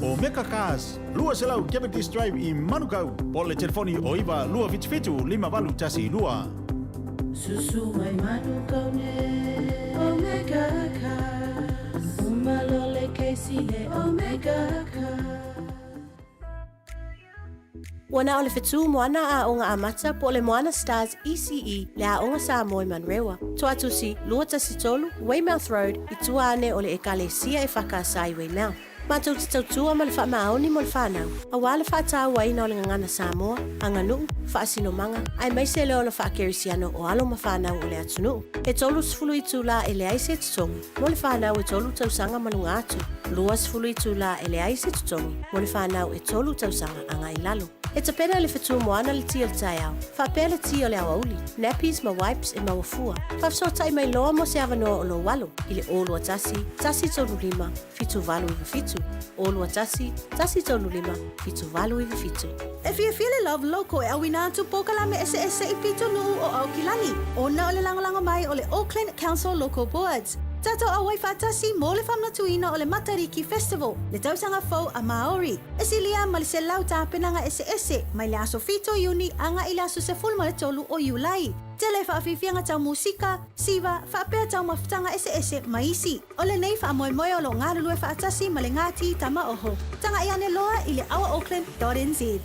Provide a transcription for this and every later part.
Omega Cars, lua selau Capitis Drive I Manukau, pole telefoni oiva lua fitu 5 tasi lua. Susu mai Manukau ne Omega Cars, umalole keisile Omega Cars. Wana ole fitu moana a onga amata po le moana Stars ECE le a onga Samoa Manrewa. Tuatusi lua tasi tolu, Weymouth Road, I tuane ole ekalesia e whakasai Weymouth. Mātou te tautua ma le whaamaoni mo le whanau. A wale whaatau wai na o le ngangana Samoa, anga nuu, whaasinomanga, ai maise leo la whaakerisiano o alo ma whanau o le atunu. E tolu sifulu I tūla e le aise tutongi, mo le whanau e tolu tausanga manunga atu. Lua sifulu I tūla e le aise tutongi, mo le whanau e tolu tausanga anga I lalo. E te pena le whetu moana le tia le tai au. Whapea le tia le awauli, nappies ma wipes e ma wafua. Whafsota I mai loa mo se avanoa o lo walo, I le olua tasi tolu lima, fitu valu I fitu. Olua tasi tolu lima, fitu valu I fitu. If you feel love loco e awina tu pokalame ese I pito nuu o Aokilani. Ona o le lango mai o le Auckland Council Local Boards. Tato a wai fatasi mo le whamnatuina o le Matariki Festival, le tausanga fau a Maori. Esi lia ma le se lau tāpenanga ese, mai le aso fito Iuni anga I le aso se fulma le tolu o Iulai. Te le whaafifianga tau musika, siva, whaapea tau mawhitanga ese maisi. O le nei whaamoemoe o lo ngarulue whaatasi ma le ngāti tama oho. Tanga iane loa I le awaauckland.nz.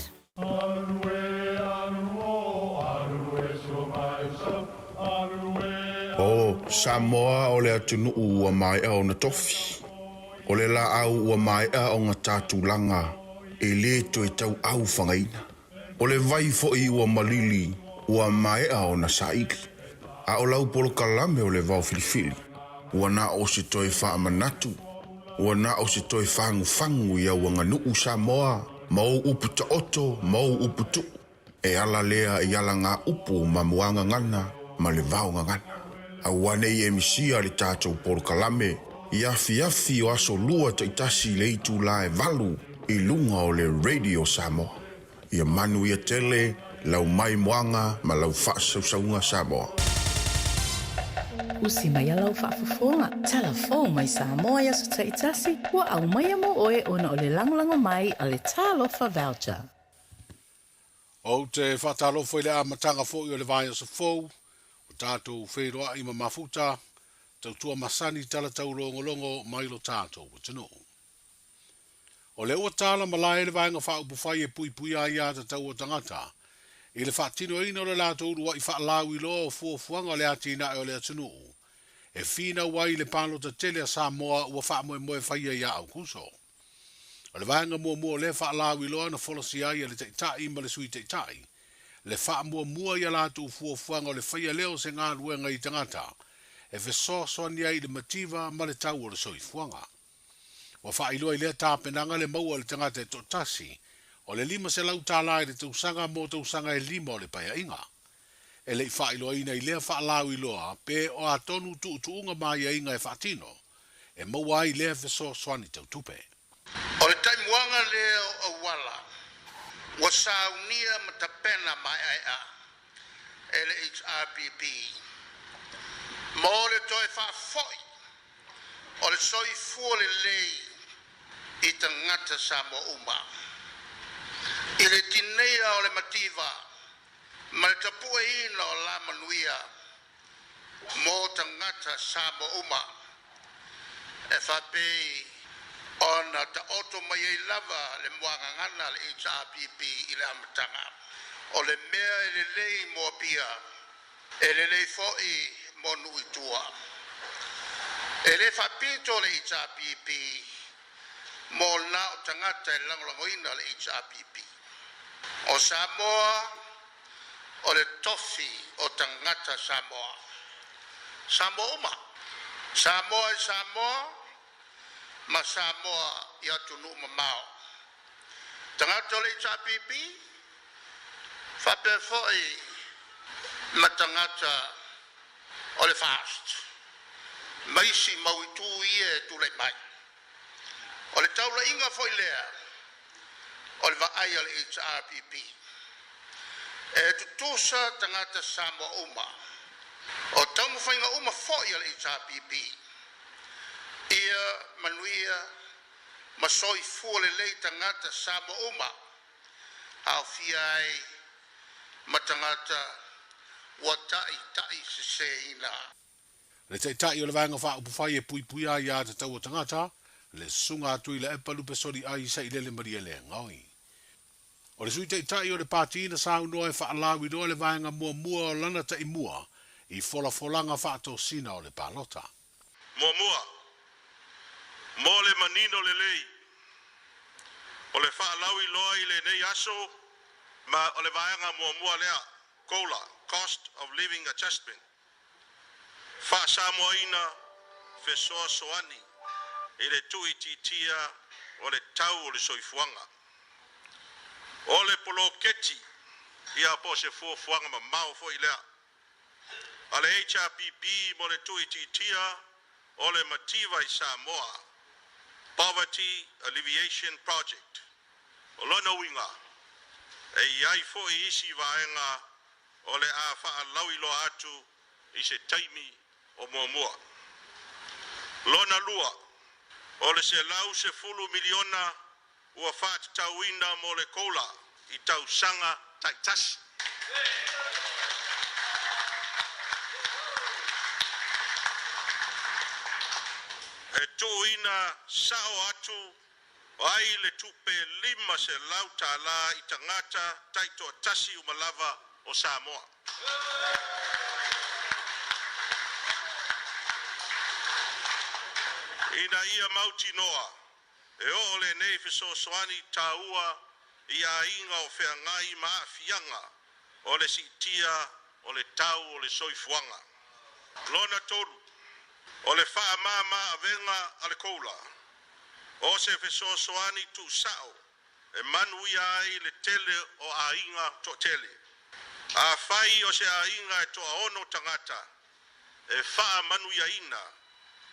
O Samoa o le atunu ua mai au na tofi. O le la au ua mai au ngā tātulanga e le to e tau au whangaina. O le vai fo I ua malili ua mai au na saiki. A o lau polo kalame o le vau filifili. Ua na o se toi wha manatu. Ua na o se toi whangu ia ua nganuu Samoa. Mau upu ta oto, mau upu tu. E ala lea I ala ngā upu ma muanga ngana ma le vau ngana. A wane I emisia le tātou polo kalame. I afi o aso lua ta itasi le itu la e valu I lunga o le Radio Samoa. Ia manu ia tele, lau mai moanga ma lau whaasaunga Samoa. Usi mai alau whaafafonga. Telefon mai Samoa ia sa itasi. Ua au mai amo oe ona o le langolango mai a le tālofa voucher. O te whaatalofa I le amatanga fo I o le vai o sa fou. O tātou wheroa I mafuta. Tautua masani tala tau longo mai lo tātou o tino. O le ua tāla malai le vaenga whaupu whai e pui a ia ta tau o tangata. I le whaatino ina o le lātou rua I whaalau I loa o fuafuanga o le atina e o le atunu. E whina wai le pālo ta tele a Samoa ua whaamoe whai a ia au kuso. O le vaenga mua le whaalau I loa na folasi ai a le teitai ma le sui teitai. Le whaamua ia lātou fuafuanga o le whai a leo se ngā ruenga I tangata. E fesoasoani ai le mativa ma le tau o le soifuanga. Wa whaailoa I lea tāpenanga le maua le tangata e totasi, o le 5 se lau tālai le tausanga mo tausanga e 5 o le paya inga. E le whaailoa ina I lea whaalau iloa, pe o a tonu tuunga mai a inga e whaatino, e maua ai lea fesoasoani tau tupe. O le taimuanga leo o wala, wa saunia matapena mai ai a, e le HRPP. Mo le toi whaafoi, o le soi fua le lei I tangata Samoa uma. I le tinea o le mativa, ma le tapua ina o la manuia, mo tangata Samoa uma. E whapei, ona ta oto mai e lava le moangangana le HRPP I le amatanga. O le mea e le lei mo pia, e le lei foi monu I tua. E le whapito le HRPP, mo na o tangata e langolongoina le HRPP. O Samoa, o le tofi o tangata Samoa. Samoa uma. Samoa e Samoa, ma Samoa I atunu mamao. Tangata o le HRPP, whape foi ma tangata o le fast. Maisi mauitu ie tu le mai. taula inga foi lea. O le vaai o le HRPP. E tutusa tangata Samoa uma. O taumu whainga uma foi o le HRPP. Ia manuia masoi fuole lei tangata Samoa uma. Au fiai matangata watai se seina. Le tai o le vanga wha upu whai e pui pui a ia te tau o tangata, le sunga atu i le epalu pe sori ai sa i lele maria le ngoi. O le sui tai o le pāti na sa unoa e wha alawi doa le vanga mua mua o lana ta i mua, i fola folanga wha ato sina o le palota. Mua mua, mo le manino le lei, o le wha alawi loa i le nei aso, ma o le vanga mua mua lea, kola, cost of living adjustment. Fa Samoina fe soa soani e le tui titia o le tau o le soifuanga. O le poloketi ia po se fuafuanga ma mau fo ilea. A le HRPP mo le tui titia o le mativa i Samoa. Poverty Alleviation Project. O lona winga. E iai fo i isi vaenga o le a faa lauilo atu i se taimi o mua. Lona lua, o le se lau se fulu miliona ua whaat tauina mo le kola i tau sanga taitasi. E tuina sao atu ai le tupe lima se lau tala i tangata taito tasi umalava o Samoa. Ina ia mauti noa, e o le nei fiso soani taua ia inga o fea ngai maa fianga, o le sitia, o le tau, o le soifuanga. Lona tolu, o le faa mama avenga ale koula, o se fiso soani tu sao, e manu ia ai le tele o a inga to tele. A fai o se a inga e toa ono tangata, e faa manu ia ina,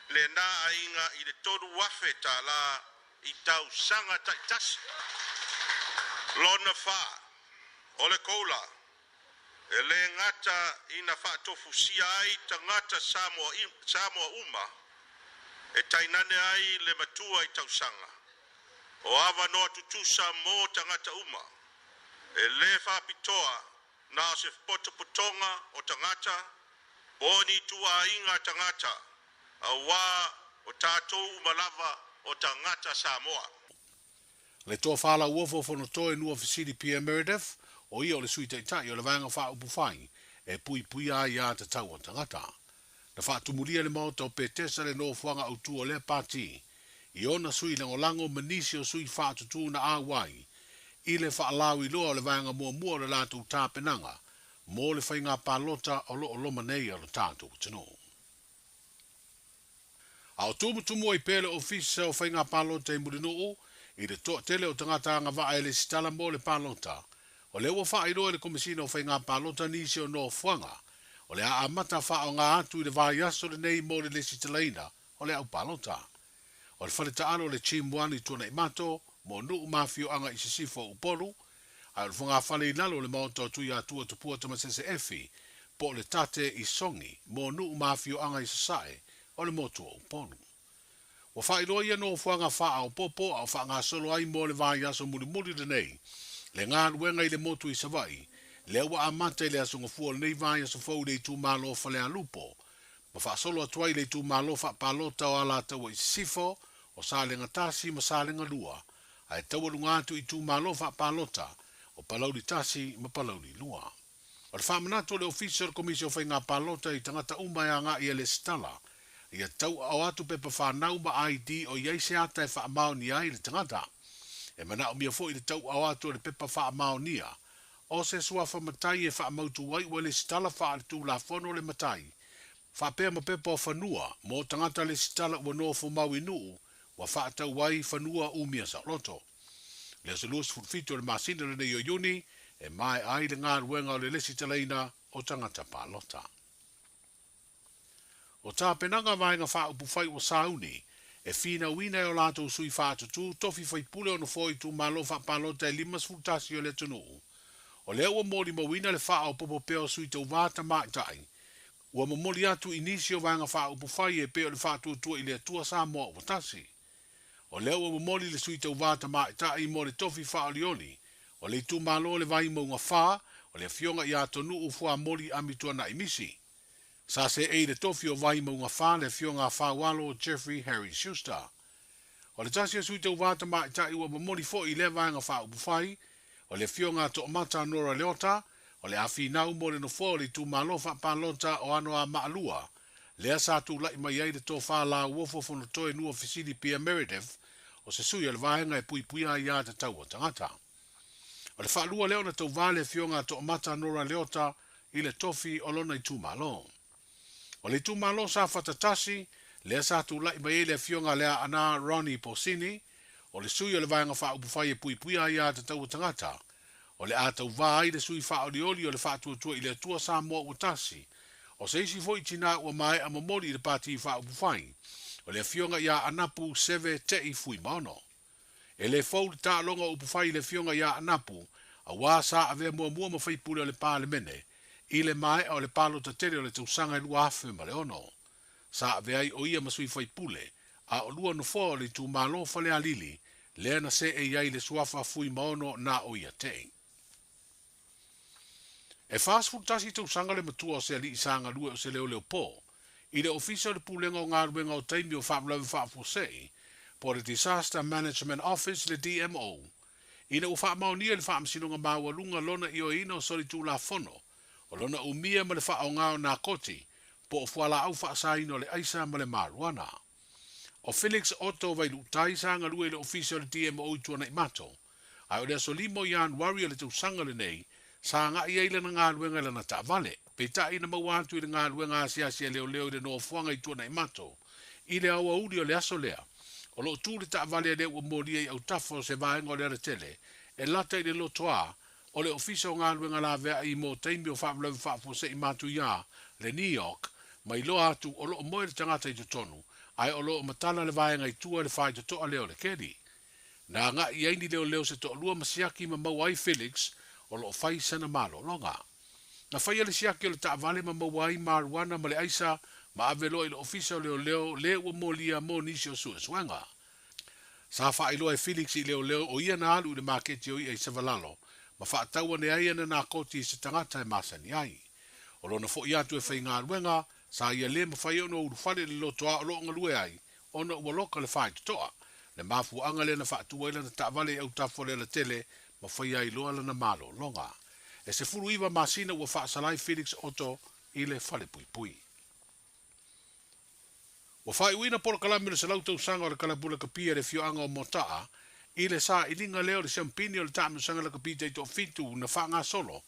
le na ainga i le toru wafe ta la i tau sanga taitasi. Lona wha, o le koula, e le ngata ina wha tofu sia ai ta ngata Samoa uma, e tainane ai le matua i tau sanga. O awa noa tutusa mo ta ngata uma, e le wha pitoa na se potopotonga o ta ngata, boni tua inga ta ngata, awa o tātou malava o tangata Samoa. Le tō whala uofo whono toe nua Fisiri P. Meredith, o ia o le sui teitai o le vanga wha upu whai, e pui pui a ia te tau o tangata. Na wha tumulia le mauta o petesa le no whanga au tu o le pāti, i ona sui lango manisi o sui wha tutu na awai, i le wha alawi loa o le vanga mua mua le lātou tāpenanga, mo le whainga pālota o lo loma nei o le tātou tino. Ao tumu i pele ofisa o whainga pālota i Murinoo, i le toa tele o tangata anga waa e le sitala mo le pālota. O le ua wha iroa le komisina o whainga pālota nisi o no fuanga, o le a amata wha o ngā atu i le vai aso le nei mo le sitalaina o le au pālota. O le whaleta alo le chimwani tuna i mato, mo nuu mafio anga i sisifo uporu, a le whanga whale i nalo le maoto tui atua tupua tamasese efi, po le tate i songi, mo nuu mafio anga i sasae, o le motu o uponu. Wa whairoa ia no fuanga wha au popo au wha ngā solo ai mo le vai aso muri le nei. Le ngā ruenga i le motu i savai, le awa amata i le asunga fua le nei vai aso fau le tu malo whale a lupo. Ma wha solo atuai le tu malo wha palota o ala taua i sifo, o sālenga tasi ma sālenga lua, ai taua lunga atu i tu malo wha palota, o palauri tasi ma palauri lua. O le whamanato le official komisio whainga palota i tangata umaianga i le stala, ia tau au atu pepa whanau ma ID o iei se ata e whaamao ni ai le tangata. E mana o mia fo i le tau au atu le pepa whaamao nia. O se sua whamatai e whaamautu wai wa le stala wha tu la fono le matai. Whapea ma pepa o whanua, mo tangata le stala ua no fo mau inu, wa whaatau wai whanua umia sa loto. Le se luas fulfito le masina le nei o Juni, e mai ai le ngā ruenga o le lesi talaina o tangata pālota. O tā penanga vaenga wha upu whai o sauni, E fina wina e o lato sui whātu tū, tofi whai pule o no fōi tū malo whapalota e limas futasi o le tunu. O le ua mōri mawina le wha o popo peo sui tau vāta mātai. Ua mamoli atu inisio vanga wha upu whai e peo le whātua tua i le atua Samoa o watasi. O le ua mamoli le sui tau vāta mātai mo le tofi wha o lioni. O le tū malo le vai maunga wha, o le fionga i atonu ufua moli amitua na imisi. Sa se e le tofi o vai maunga wha le fionga wha walo Jeffrey Harry Schuster. O le tasi a sui tau vāta mātai ua mamoli fo i le vanga wha upu whai, o le fionga to mata nora leota, o le afi nau mo le no fo le tu malo fa palota o ano a maalua, le asa tu lai mai ai le to fa la uofo fono toe nua fisili Pia Meredith, o se sui al vahenga e pui pui a ia te tau o tangata. O le fa lua leo na tau vale fionga to mata nora leota, i le tofi o lona i tu malo. O le tu malo sa fatatasi, le asa tu lai mai le fionga lea ana Ronnie Posini, o le sui o le vahenga fa upufai e pui pui a ia te tau o tangata, o le atau vai le sui fa olioli o le fa tua i le tua Samoa utasi, o se isi foi tina ua mai a mamoli i le pati fa upufai, o le fionga ia anapu seve te i fui maono. E le fau le ta longa upufai le fionga ia anapu, a wasa ave mua ma fai pule o le pale mene, i le mai o le palo tatele o le tausanga i lua afe ma le ono. Sa ave ai o ia masui fai pule, a o lua no fo le tu malo fale alili, le na se e iai le suafa fui maono na o ia tei. E fast food tasi tau sanga le matua o se ali isanga lue o se leo leo po, i le ofisa le pulenga o ngā ruenga o taimi o whaamlawe whaafosei, po le Disaster Management Office le DMO, i le ufamao nia le whaamsinonga maua lunga lona i o ina o sori tū la fono, o lona umia ma le wha o ngāo nā koti, po o fuala au whaasaino le aisa ma le maruana. O Felix Otto vai lutai sanga lue le ofisa le DMO i tuana i mato, ai o le asolimo ian warrior le tau sanga le nei, sa nga ia ile na ngā luenga le na ta vale, pe ta ina mawatu i le ngā luenga asiasia leo leo le no fuanga i tuana i mato, i le aua uri o le aso lea, o lo tu le ta vale le ua moria i au tafo se vaenga o le aretele, e lata i le lotoa, o le ofisa o ngā luenga la vea i mo teimi o whaamlawe whaafose i matu ia, le New York, mai lo atu o lo moe le tangata i tonu, ai o lo matala le vaenga i tua le whai toa leo le keri. Na nga i aini leo leo se toa lua masiaki ma mawai Felix, o lo fai sana malo longa. Na fai ale siaki o le taavale ma mawai maruana ma le aisa ma avelo i le ofisa o leo leo le ua molia mo nisi o sua swanga. Sa fai loa e Felix i leo leo o ia na alu i le maketi o i e savalalo, ma faa taua ne aia na koti se tangata e masani ai. O lo na fo i atu e fai ngā ruenga, sa ia le ma fai ono urufale le lotoa o lo ngalue ai, ono ua loka le fai tutoa, le mafu anga le na faa tuwaila na taavale au tafo le la tele, ma fai ai loa lana malo longa. E se furu iwa masina ua faa salai Felix Otto i le fale pui pui. Ua fai uina polo kalami le salau tau sanga o le kalapula kapia le fio anga o motaa, i le sa ilinga leo le siampini o le tamu sanga le kapita i to fitu na faa ngā solo,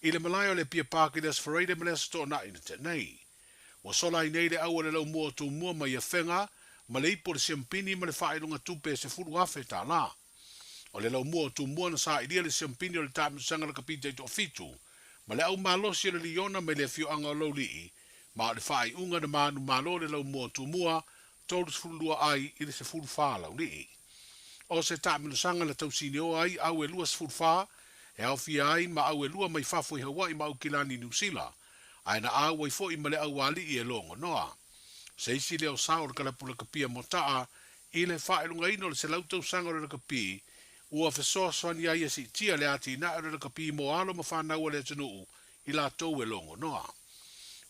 i le malai o le pia pāki le sfarade me le sto na ina te nei. Ua sola i nei le aua le lau mua tu mua ma ia whenga, ma le ipo le siampini ma le faa ilunga tupe se furu afe tā la. O le lau mua tu mua na sa ilia le siampini o le tamu sanga le kapita i to fitu, ma le au malosi le liona me le fio anga o lau lii, ma le fai unga na manu malo le lau mua tu mua, tolu se furu lua ai i le se furu faa lau lii. O se tamu sanga le tausini o ai au e lua se furu faa, e au fia ai ma au e lua mai fafo i Hawaii ma au kilani New Zealand, ai na au ai fo i ma le au wali i e longo noa. Se isi leo sa o le kalapula kapia motaa, i le faa ilunga ino le se lau tau sanga o le kapii, ua fesoa swani ai si tia le ati na ora ka pi mo alo ma fa na o le tunu i la tou e longo noa.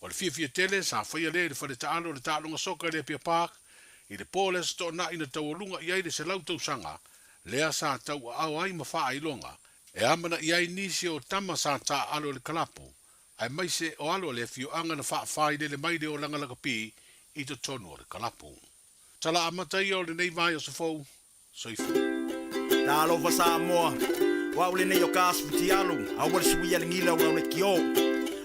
O le fia tele sa fai le fa ta alo le ta longa soka le pia park i le pole sto na ina tau lunga i ai le se lau tau sanga le sa tau au ai ma fa ai longa e amana i ai nisi o tama sa ta alo le kalapu ai mai se o alo le fio anga na fa fai le mai de o langa la ka pi i to tonu o le kalapu. Tala amata i o le nei vai o se fou soifu. Talo va Samoa. Wa ule ne yo kasputi alu. A wale suia le ngila ula ule kio.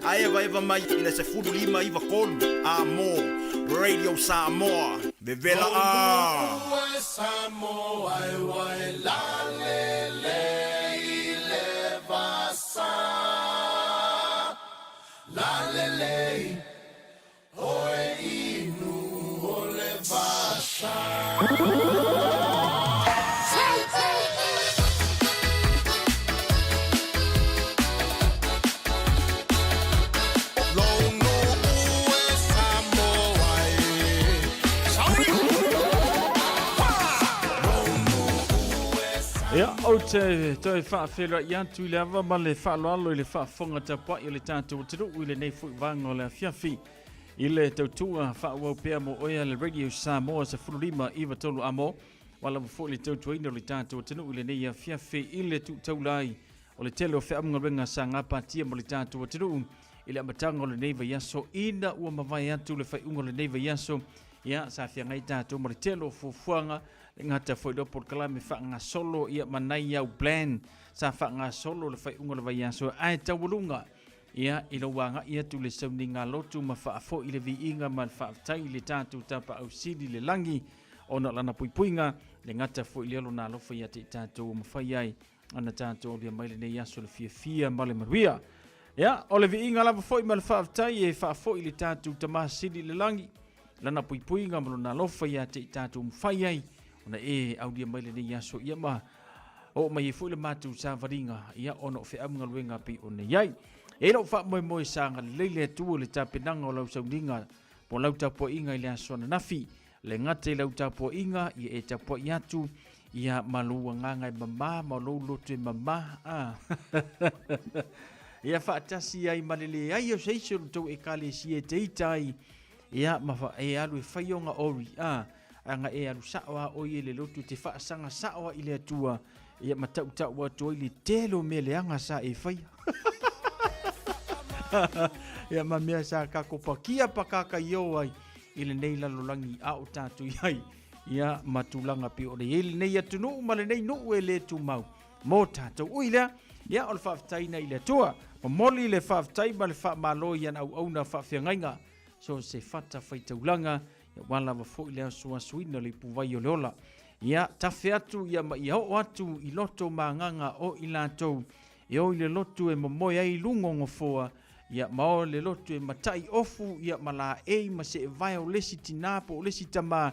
A eva mai ina se fudu lima iwa kolu. Amo. Radio Samoa. Bevela a. Samoa wai la le le vasa. La le. Oi inu ole vasa. Ia, o te toi whaafera i antu i le awa ma le whaaloalo i le whaafonga tapua i le tātou tiru i le nei fui vanga o le fiafi. I le tautua whaawau pēr mo oia le Radio Samoa sa fururima iwa tolu amo. Wala mo fo le tautua ina o le tātou tiru i le nei fiafi i le tu taulai. O le tele o whaamanga renga sa ngapa tia mo le tātou tiru. I le amatanga o le neiva yaso ina ua mawai atu le whaiunga o le neiva yaso. Ia, sa fia ngai tātou mo le tele o fufuanga. Ngata foi do por kalame fa nga solo ia manai au plan sa fa nga solo le fai unga le vai so ai tawulunga ia ilo wanga ia tu le sauninga lotu ma fa fo ile vi inga man fa tai le tatu tapa au sidi le langi ona lana puipuinga le ngata foi le lo na lo fa te tatu ma fa ai ana tatu le mai le ia so le fia male maria ia o le vi inga la foi ma fa tai e fa fo ile tatu tama sidi le langi lana puipuinga ma lo na lo fa te tatu ma fa ai na au dia mai le nei aso ia ma o mai fu le matu sa varinga ia ono fe am ngalwenga pi ona yai e lo fa moi sanga le tu le tapinanga o lau saudinga po lau tapo inga ile aso na nafi le ngate lau tapo inga ia e tapo iatu ia malu nganga mama malu lutu mama ia fa tasi ai malele ai o seisho to e kale si e teitai ia ma fa e alu e faionga ori anga e alu sawa o ile lotu te fa sanga sawa ile atua ia matau wa to ile telo mele anga sa e fai ia mamia sa ka kopakia pakaka yo ai ile nei la lolangi a o tatu ai ia matulanga pi o le ile nei atunu male nei no ele tu mau mo tatu uila ia o fa taina ile tua o moli le fa tai mal fa malo ia au na fa fiangainga so se fata faitaulanga wala wa fo ile sua suina le puwai o leola ia tafe atu ia ma ia o atu i loto manganga o ilatou ia o ile lotu e momoia i lungo ngofoa ia mao le lotu e matai ofu ia mala e ma se vai o lesi tinapo o lesi tama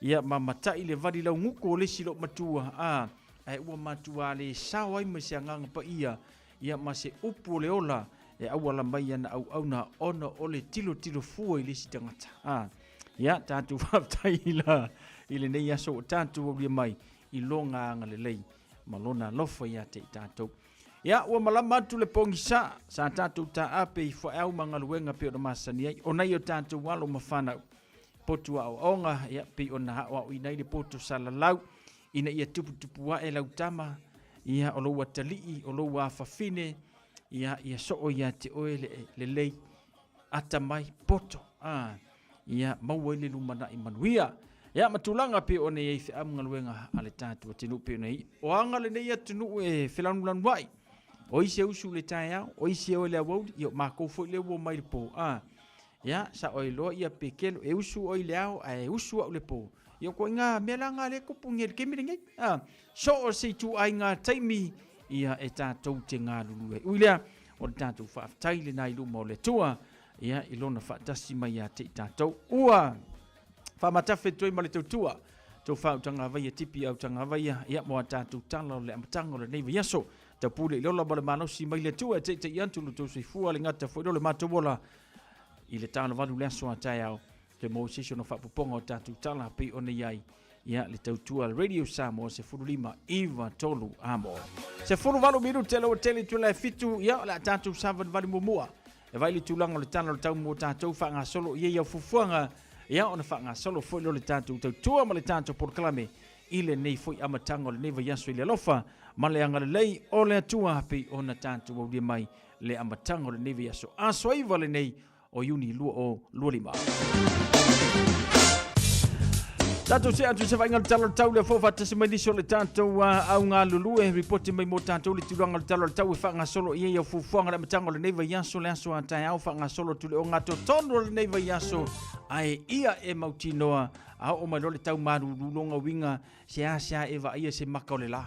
ia ma matai le vali lau nguko o lesi lo matua ai ua matua le sawa i ma se anganga pa ia ma se upu leola e awala mai ana au na ona o le tilo fua i lesi tangata ia tatu whaftai ile nei aso tatu o lia mai i longa anga le lei malona lofa ia te tatu ia ua malama atu le pongi sa tatu ta ape i whaau mangaluenga pe o na masani ai o nei o tatu walo mawhanau potu au onga ia pe o na hawa o inai le potu salalau ina ia tupu wa e lau tama ia o loua talii o loua afafine ia so ia te oe le lei atamai poto ia maua ile lumana i manuia ia matulanga pe o nei fe am ngaluenga ale tatu tinu pe nei o anga le nei tinu e felanulanu wai o ise usu le taia o ise o le awau io ma ko fo le wo mai po ia sa o lo ia pekelo e usu o le au e usu o le po io ko nga melanga le kupungi ke miringi so o se tu ai nga taimi ia e tatu te nga lulu e ulia o tatu fa taile nai lu mo le tua ia ilona fa tasi mai ya te tatou ua fa matafe toi male tua to fa tanga vai tipi au tanga vai ia mo tatou tala le amtanga le nei yaso ta pule lola bale mano si mai le tua te yantu lu to fu ale ngata fo le matobola ile tala valu le so atao ke mo session of poponga tatou tala pe ona yai ia le tautua Radio Samoa se furulima iwa tolu amo se furu valu miru tele tu la fitu ia la tatou savan vali mumua e vai le tulanga le tana le tau mo tatou whanga solo ia ia fufuanga ia ona whanga solo foi le tatou tua ma le tatou porklame ile nei foi amatanga le neva yaso ile lofa ma le anga le lei o le atua pe ona tatou au mai le amatanga le neva yaso asoiva le nei o yuni lua lima Tato se atu se vainga le talo le tau le fofa tasi mai niso le tatou au ngā lulu e reporti mai mo tatou le tulanga le talo le tau e whanga solo ia ia fufuanga le matango le neiva yaso le aso atai au whanga solo tule o ngā totono le neiva yaso ai ia e mautinoa a o mai le tau maru longa winga se asia e va ia se maka o le la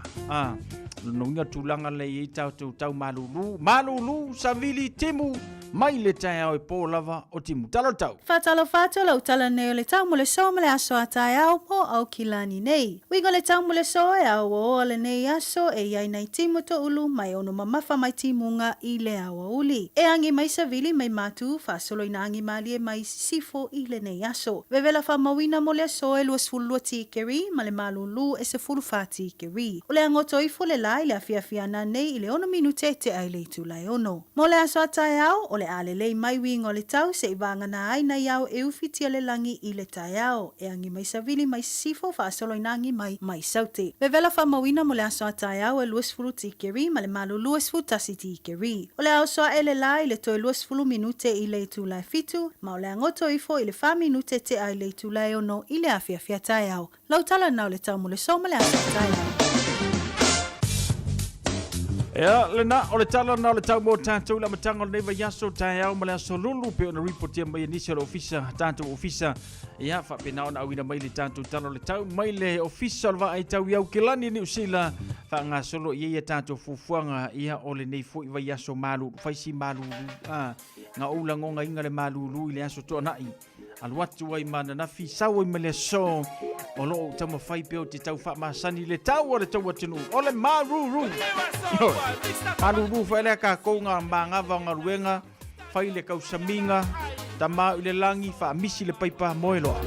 no winga tulanga le i tau maru savili timu mai le tai au e pō lava o timu talo tau. Whatalo lau tala nei o le tau mo le so mo le aso a tai au mo au kilani nei. Wingo le tau mo le so e au o le nei aso e iai nei timu to ulu mai ono mamafa mai timunga i le awa uli. E angi mai savili mai matu whasolo ina angi mali e mai sifo i le nei aso. Vevela wha mawina mo le aso e luas fulua tikeri ma le malulu e se fulu wha tikeri. O le angoto ifo le lai le afia na nei i le ono minute te ai le tu lai ono. Mo le aso a tai au o le ale lei mai wingo le tau se ivanga na ai na iau e ufitia le langi i le tai au. E angi mai savili mai sifo whaasolo inangi mai saute. Vevela wha mawina mo le aso a tai au e luas fulu tikeri ma le malu luas fulu tasi tikeri. O le aso e le lai le toi luas fulu minute i le tu lai fitu, ma o le angoto ifo i le wha minute te ai le tu lai ono i le afia tai au. Lau tala nau le tau mo le so ma le aso a tai au. Ea, le na, o le tala na o le tau mō tātou la matanga o neiva yaso tai au ma le aso lulu pe o na reportia mai anisi o le ofisa, tātou ofisa. Ea, whapena o na awina mai le tātou tala o le tau mai le ofisa o le ai tau iau ke lani ni usila. Wha ngā solo i eia tātou fufuanga ia o le nei fo i vai yaso malu, whaisi malu, ngā ulangonga inga le malu i le aso toa nai. Aluatu ai mana na fi sawa i mele so o lo tama fai peo te tau wha masani le tau o le tau atinu o le maruru maruru wha ele ka kounga maangava ngā ruenga fai le kausaminga ta mau i le langi wha misi le paipa moeloa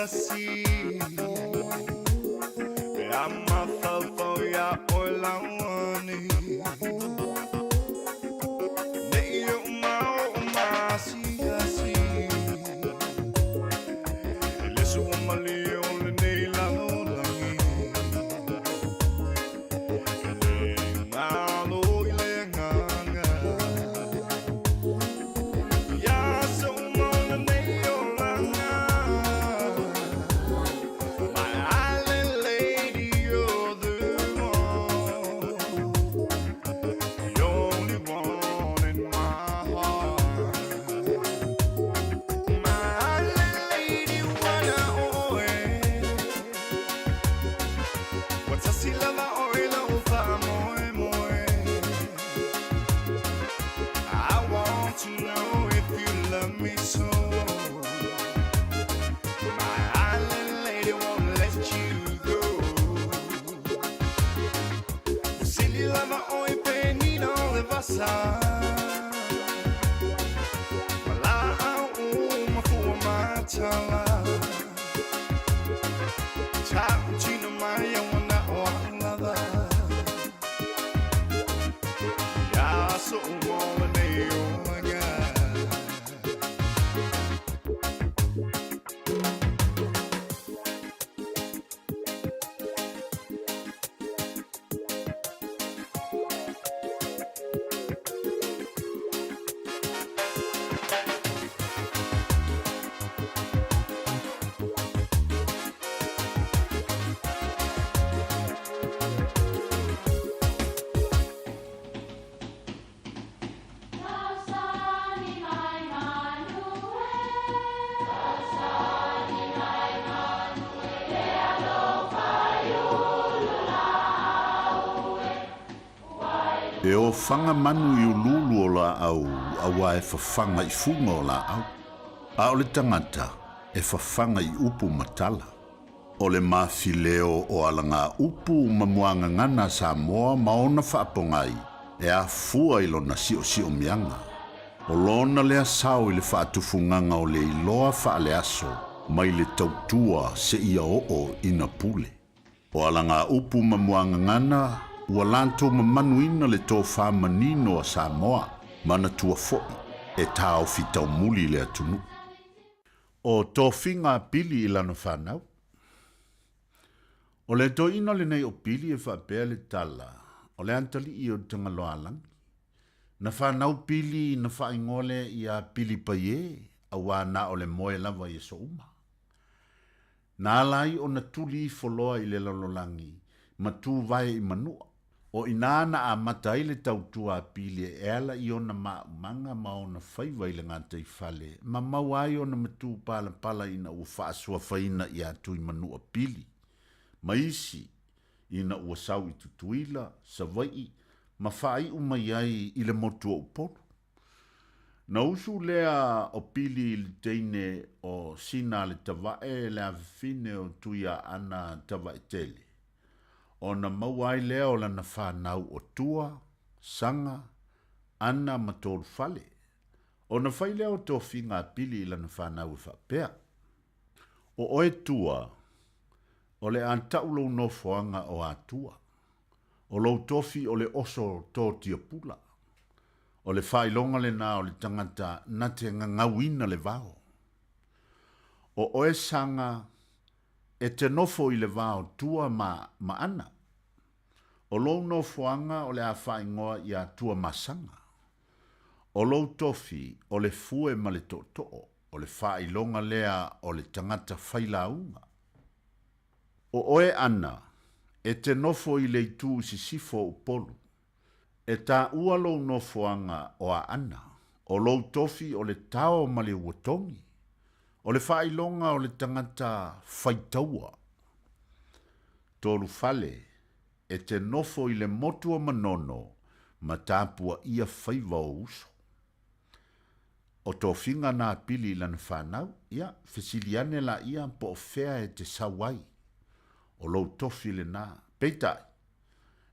See sa Wala au mafua matala Tau chino mai wana wala Ya so mo ne yo nga E o whanga manu i ululu o la au, awa e whawhanga i funga o la au. A o le tangata e whawhanga i upu matala. O le mawhileo o alanga upu mamuanga ngana Samoa maona whaapongai, e a fua i lona si o mianga. O lona lea sao i le whaatufunganga o le iloa whaale aso, mai le tautua se ia o ina pule. O alanga upu mamuanga ngana, ua lanto mamanuina le tō whamanino a Samoa, mana tua foi, e tāo fitau muli le atunu. O tō whinga pili i lana whanau. O le tō ina le nei o pili e whapea le tala, o le antali i o tangaloalangi. Na whanau pili na whaingole i a pili paie, a wana o le moe lava i so uma. Nā lai o na tuli foloa i le lalolangi, ma tū vai i manua. O inana a matai le tautua pili e ala i ona manga ma ona whaiva i le ngata i whale, ma mawai ona matu pala ina ua whaasua whaina i atu i manua pili. Ma isi ina ua sau i tutuila, sa vai, ma whai umaiai i le motua upolu. Na usu lea o pili i le teine o sina le tawae le awhine o tuia ana tawae tele. O na mauai lea o lana whanau o tua, sanga, ana matolu fale. O na whai lea o tō whinga pili i lana whanau e whapea. O oe tua, o le antaulo no whoanga o a tua. O lau tofi o le oso tō tia pula. O le whailonga le nā o le tangata na te ngawina le vao. O oe sanga, e te nofo i le vao tua ma ana. O lou no fuanga o le a whaingoa i a tua masanga. O lou tofi o le fue ma le to'o, o le whailonga lea o le tangata whailaunga. O oe ana, e te nofo i le tū sisifo upolu. E tā ua lou no fuanga o a ana. O lou tofi o le tao ma le uatongi. O le whailonga o le tangata whaitaua. Tolu fale, e te nofo i le motua manono, ma tāpua ia whaiva o uso. O tō whinga nā pili lana whanau, ia, whesiliane la ia po o whea e te sawai. O lou tofi le nā, peitai,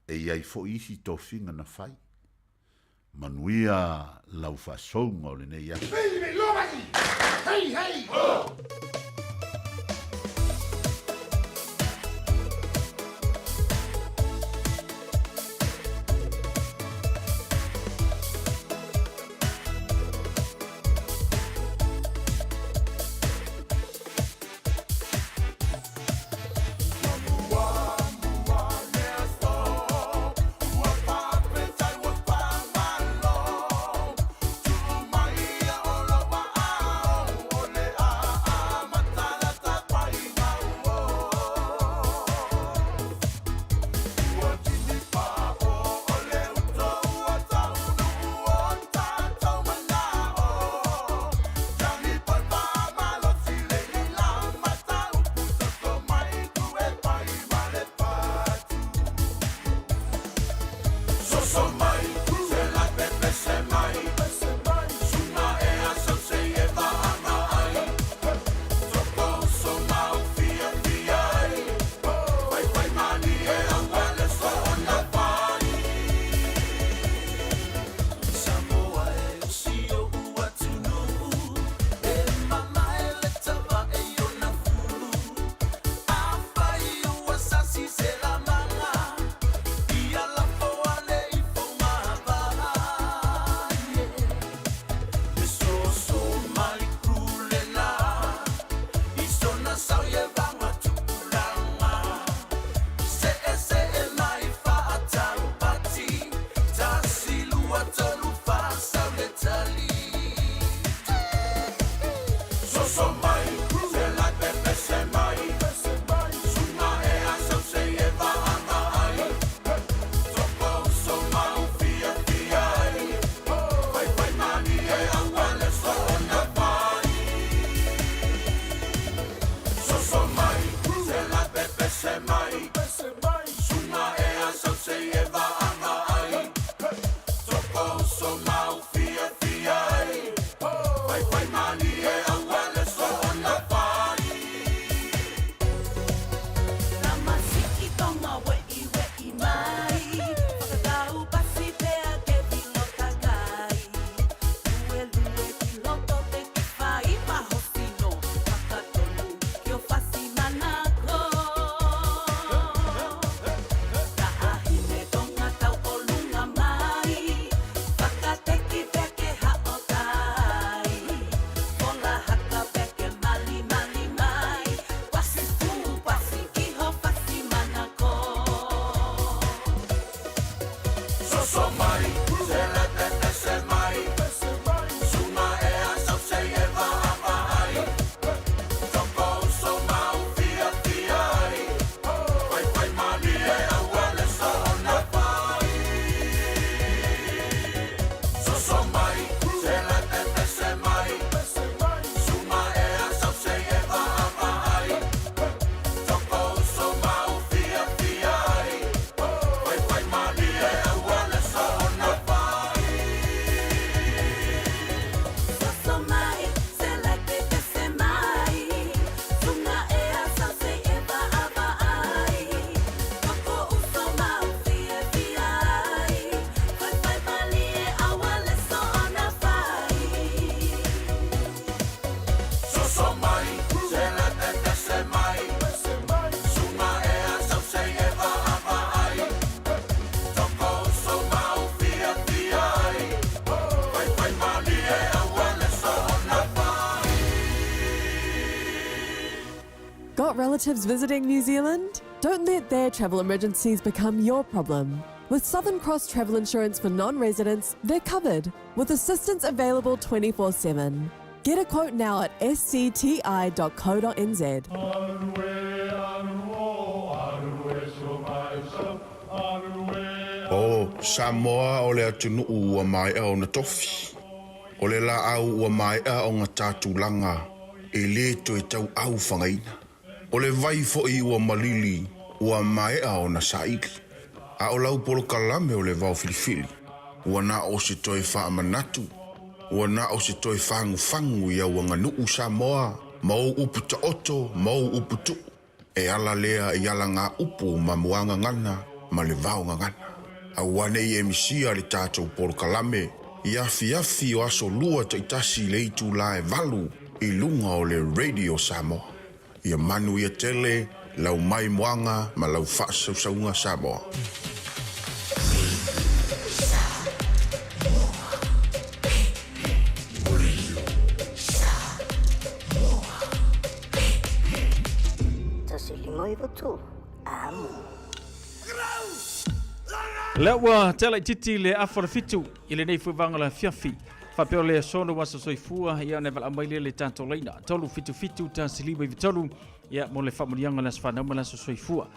e iai fo isi tō whinga na whai. Manuia lau whasounga o le nei ati. Hey, hey! Oh! relatives visiting New Zealand? Don't let their travel emergencies become your problem. With Southern Cross Travel Insurance for non-residents, they're covered, with assistance available 24/7. Get a quote now at scti.co.nz. O Samoa o le atunu ua mai au na tofi. O le la au ua mai au ngā tātulanga e le to e tau au whangaina. O le vai fo i ua malili ua mai au na saili. A o lau polo kalame o le vau filifili. Ua na o se toi wha manatu. Ua na o se toi whangu whangu ia ua nganuu Samoa. Mau upu ta oto, mau upu tu. E ala lea i ala ngā upu ma muanga ngana ma le vau ngana. A wane i emisia le tātou polo kalame. I afi o aso lua ta itasi le itu la e valu i lunga o le Radio Samoa. Ia manu ia tele, lau mai moanga ma lau whaasausaunga Samoa. Lewa tele titi le afara fitu ile nei fuwanga la fiafi. Whapeo le sono wasa soifua ia ne vala maile le tanto leina. Tolu fitu ta siliba i vitolu ia mo le whamurianga la sfanama la soifua.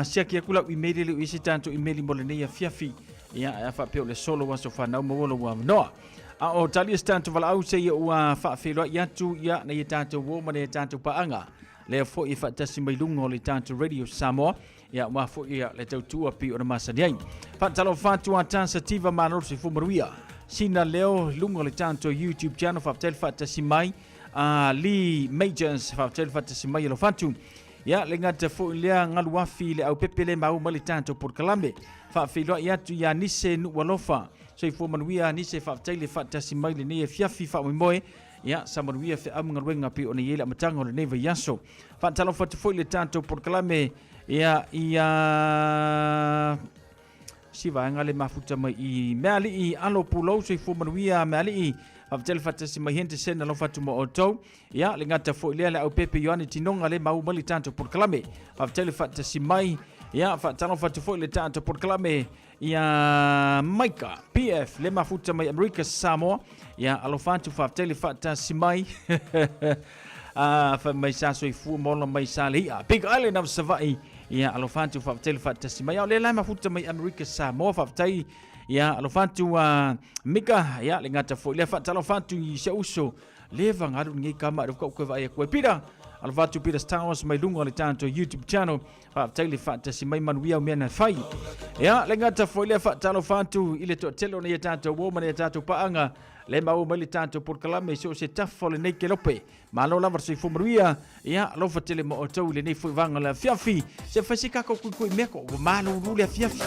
Siaki a kula emaili le uisi tanto emaili mo le nei a fiafi ia a whapeo le solo wasa whanau mawolo wa noa. A o talia tanto vala au se ia ua whawhiloa iatu ia na ia tanto woma na ia tanto paanga. Le fo i whatasi mai lunga o le tanto Radio Samoa. Ia wafo ia le tautua pi o na masaniai. Whatalo whatua tansa tiva manoro se fumaruia. Sina leo lunga le tanto YouTube channel whaptel whatasi mai. Lee Majors whaptel whatasi mai alo whatu. Ia le ngata fo lea ngalu wafi le au pepele mau mali tanto por kalambe. Whawhiloa iatu ia nise nuwalofa. So i fumaruia nise whaptel whatasi mai le nea fiafi whamimoe. Ia samaruia fe amunga ruenga pi o na iela matanga o le neva yaso. Whatalo whatufo le tanto por kalambe. Ia siva ngale mafuta mai I meali I alo pulo so I fumanuia meali I avtel fatasi mai hente sena lo fatu mo oto ia le ngata fo le au pepe yoani tinonga le mau mali tanto por klame avtel fatasi mai ia fatalo fatu fo le tanto por klame ia Maika PF le mafuta mai America Samoa ia alo fatu avtel fatasi mai fa mai sa so I fu mo mai sa le Big Island of Savai ia alofantu whapatele whatasi mai au le lai mafuta mai America Samoa whapatai ia alofantu mika ia le ngata fo le whatalo fantu I se uso le vangaru ngai kama ruka koe vai koe pira alofantu pira Stars mai lunga le tanto YouTube channel whapatele whatasi mai manuia o mena fai ia le ngata fo le whatalo fantu ile to telo na ia tanto woman ia tanto paanga le mau mai le tanto por kalame so se tafo le nei ke lope ma lo lavar se fumaruia ia lo fatele mo otou le nei foi vanga la fiafi se fasika ko kui meko ma lo le fiafi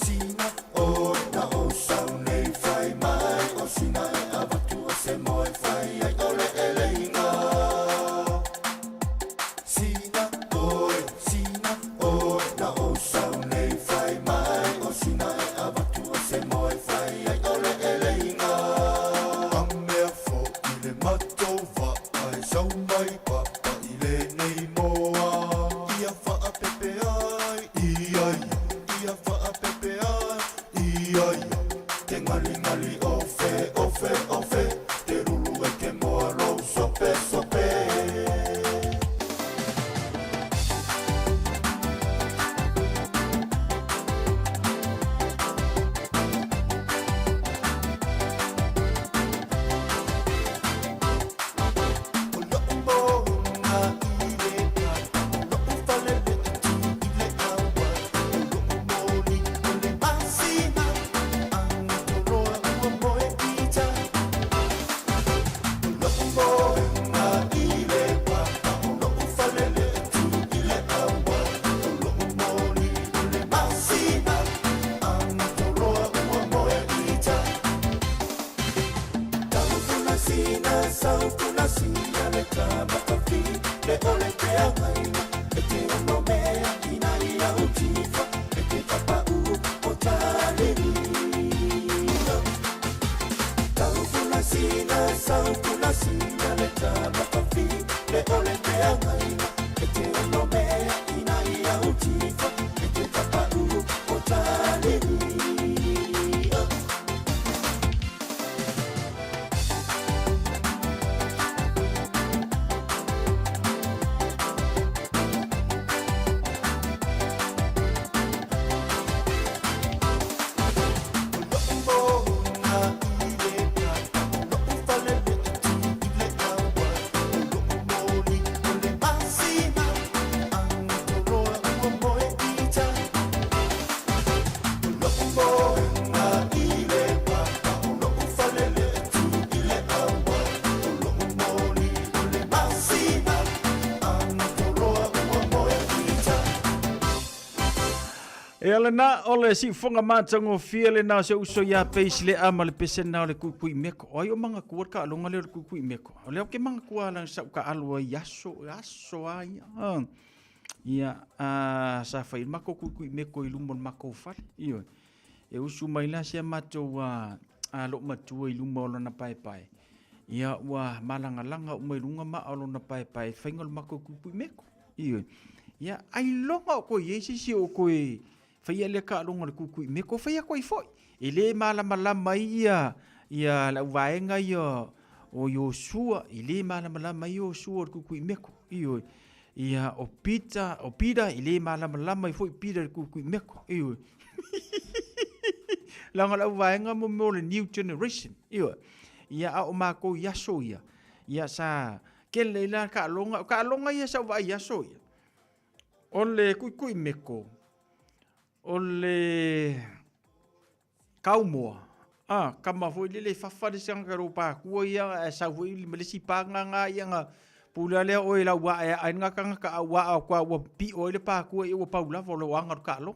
Sina, oh, na o sau nei fai mai, o sina e avatu a se moe fai. matova ai sau mai papa i le nei moa ia wha pepe ai ia ia wha pepe ai ia te ngali ngali ofe ofe ofe te rulu e ke moa rau sope sope E ala na ole si fonga matango fiele na se uso ya peis le ama le pesen na le kukui meko. O yo manga kuar ka alonga le kukui meko. O leo ke manga kuar lang sa ka alua yaso ai. Ia sa fai mako kukui meko ilumon mako fal. Iyo. E usu mai la se mato wa lo matua ilumo na pai pai. Ia wa malanga langa umai lunga ma alo na pai pai faingol mako kukui meko. Iyo. Ia ai longa ko yesi si o ko fai le ka longa le kukui me ko fai ko foi ele mala mai ia la vaenga ia o Yosua ele mala mai Yosua kukui me ko ia o pita ele mala mai foi pita kukui me ko langa la vaenga mo le new generation ia o ma ko yaso ia sa ke le la ka longa ia sa va yaso ia ole kukui me ko ole kaumoa kama foi le fafa de sanga ropa ku ia sa foi le si panga nga ia pula le o la wa ai nga ka wa kwa pi o le pa ku ia paula vo lo anga ka lo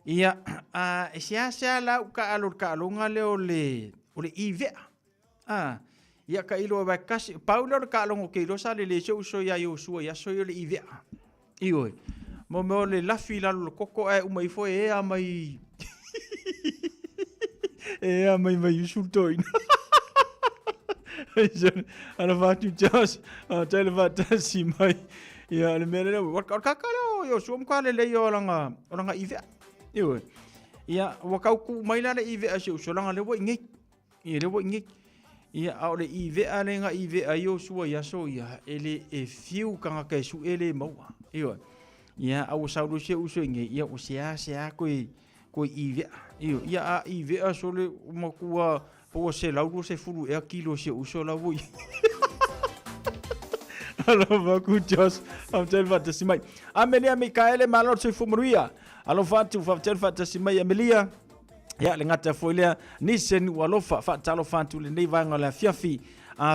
ia sia la ka lo nga le ole ive ia ka ilo va kasi paula ka lo ke lo sa le so ya yo so ya so le ive io mo le la fila lo koko e umai foi e a mai mai sultoi ana fatu jas tele fata si mai ia le mele wa kakalo yo sum kwale le yo langa ive ia wa ku mai la ive a so langa le wo ngi ia au le ive ale nga ive ayo suwa ya so ia ele e fiu kanga ke su ele mau ia au saudu se uso nge ia o sia ko ive ia ive a so le mo kuwa po se laudu se fulu e kilo se uso la voi alo va ku jos am tel fata simai amelia mikaele malo se fumuria alo fatu tel fata simai amelia ya le ngata foilea nisen walofa fatalo fantu le nei vanga la fiafi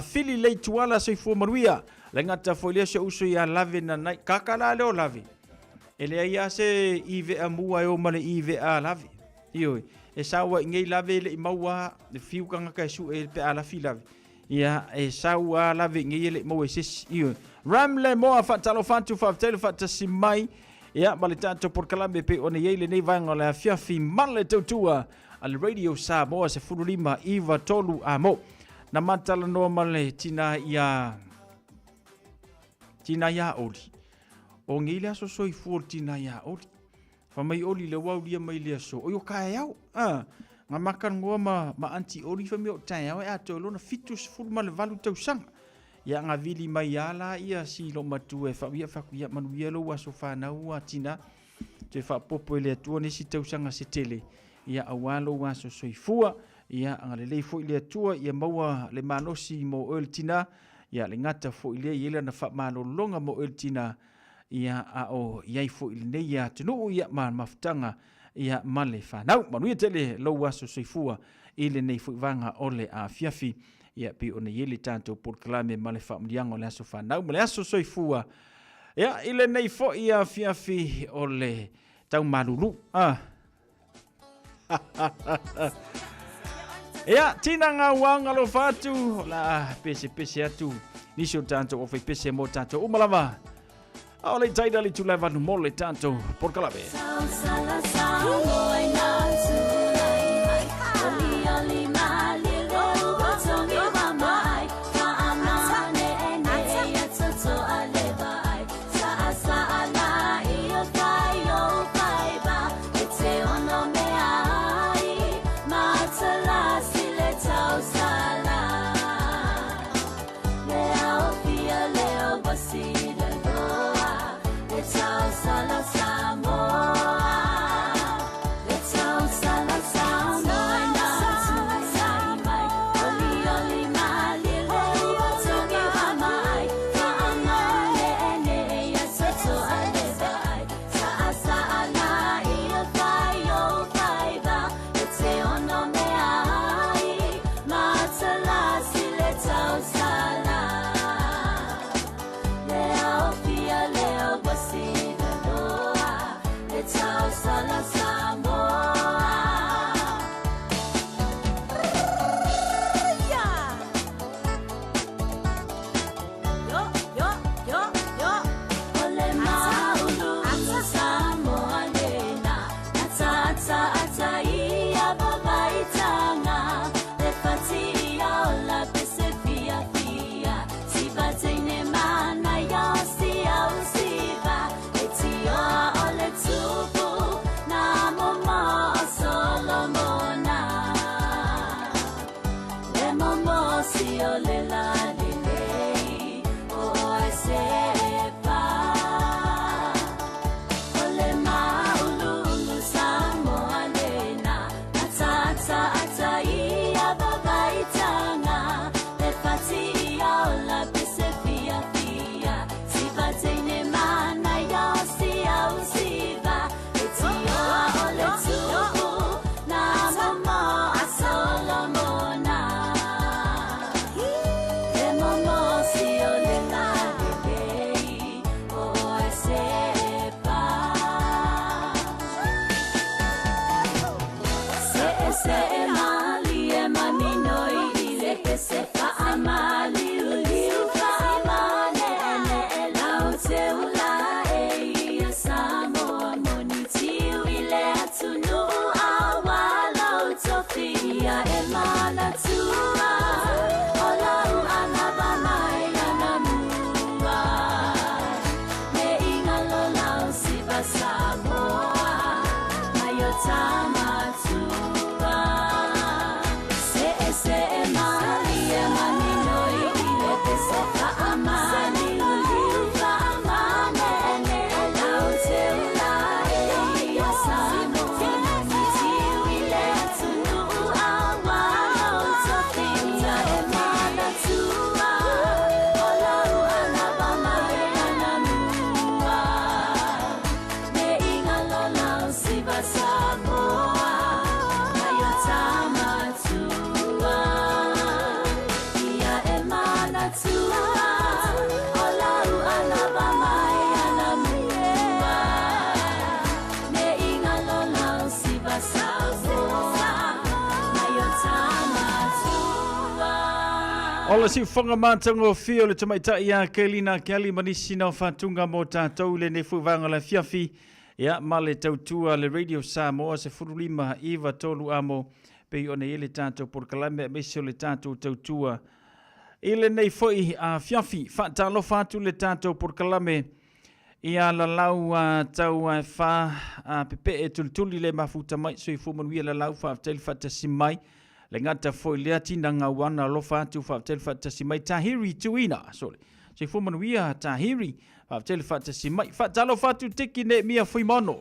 fili le tuala se fumuria le ngata foilea se uso ya lave na nai kakala le o lave ele ia se ive amua e o male ive a lave io e sawa ngei lave le maua le fiu kanga ka su e pe ala fi lave ia e sawa lave ngei le mo ses io ramle mo fatalo fantu fatelo fatasimai ia malitato por kalambe pe ona yele nei vanga la fiafi male tutua al radio Samoa se fululima iva tolu amo na matala noa male tina ia oli. O ngile aso soi fuol tina ia oli. Fa mai oli le wau lia mai lia so. O yo kaya au. Nga makan ngoa ma anti oli fa mi o tai au. E ato lona fitus ful ma le valu tau sanga. Ia nga vili mai ala ia si lo matu e fa ia manu ia lo aso whanau a tina. Te fa popo ele atua nisi tau sanga se tele. Ia awalo aso soi fua. Ia anga le leifo ile atua. Ia maua le manosi mo oel tina. Ia le ngata fo ile ia na fa malo longa mo oel tina. Ia o iai fo ili nei ia tenu ia maftanga ia male whanau. Manu ia tele lau aso soifua ile nei fo vanga ole a fiafi ia pi o nei ele tanto por kalame male whamlianga ole aso whanau. Male aso soifua ia ile nei fo ia fiafi ole tau maruru. Ia tina ngā wanga lo fatu la pese atu nisho tanto o fai pese mo tanto umalama. Ole taida li tuleva no mole tanto por calave. Ola si whanga mātango whio le tamaita ia Kelina Kelly manisi na whatunga mo tātou le ne fuwanga la fiafi ia ma le tautua le Radio Samoa se furulima iwa tolu amo Pei o nei le tātou porkalame me se le tātou tautua. Ile nei foi a fiafi whaatalo whātu le tātou porkalame ia la lau tau wha pepe e tulituli le mafuta mai so I fumanuia la lau whaaftel whaatasi mai le ngata foi lea tina ngā wana lo whātu whaaftel whaatasi mai tahiri tuina sole so I fumanuia tahiri whaaftel whaatasi mai whaatalo whātu tiki ne mia fui mono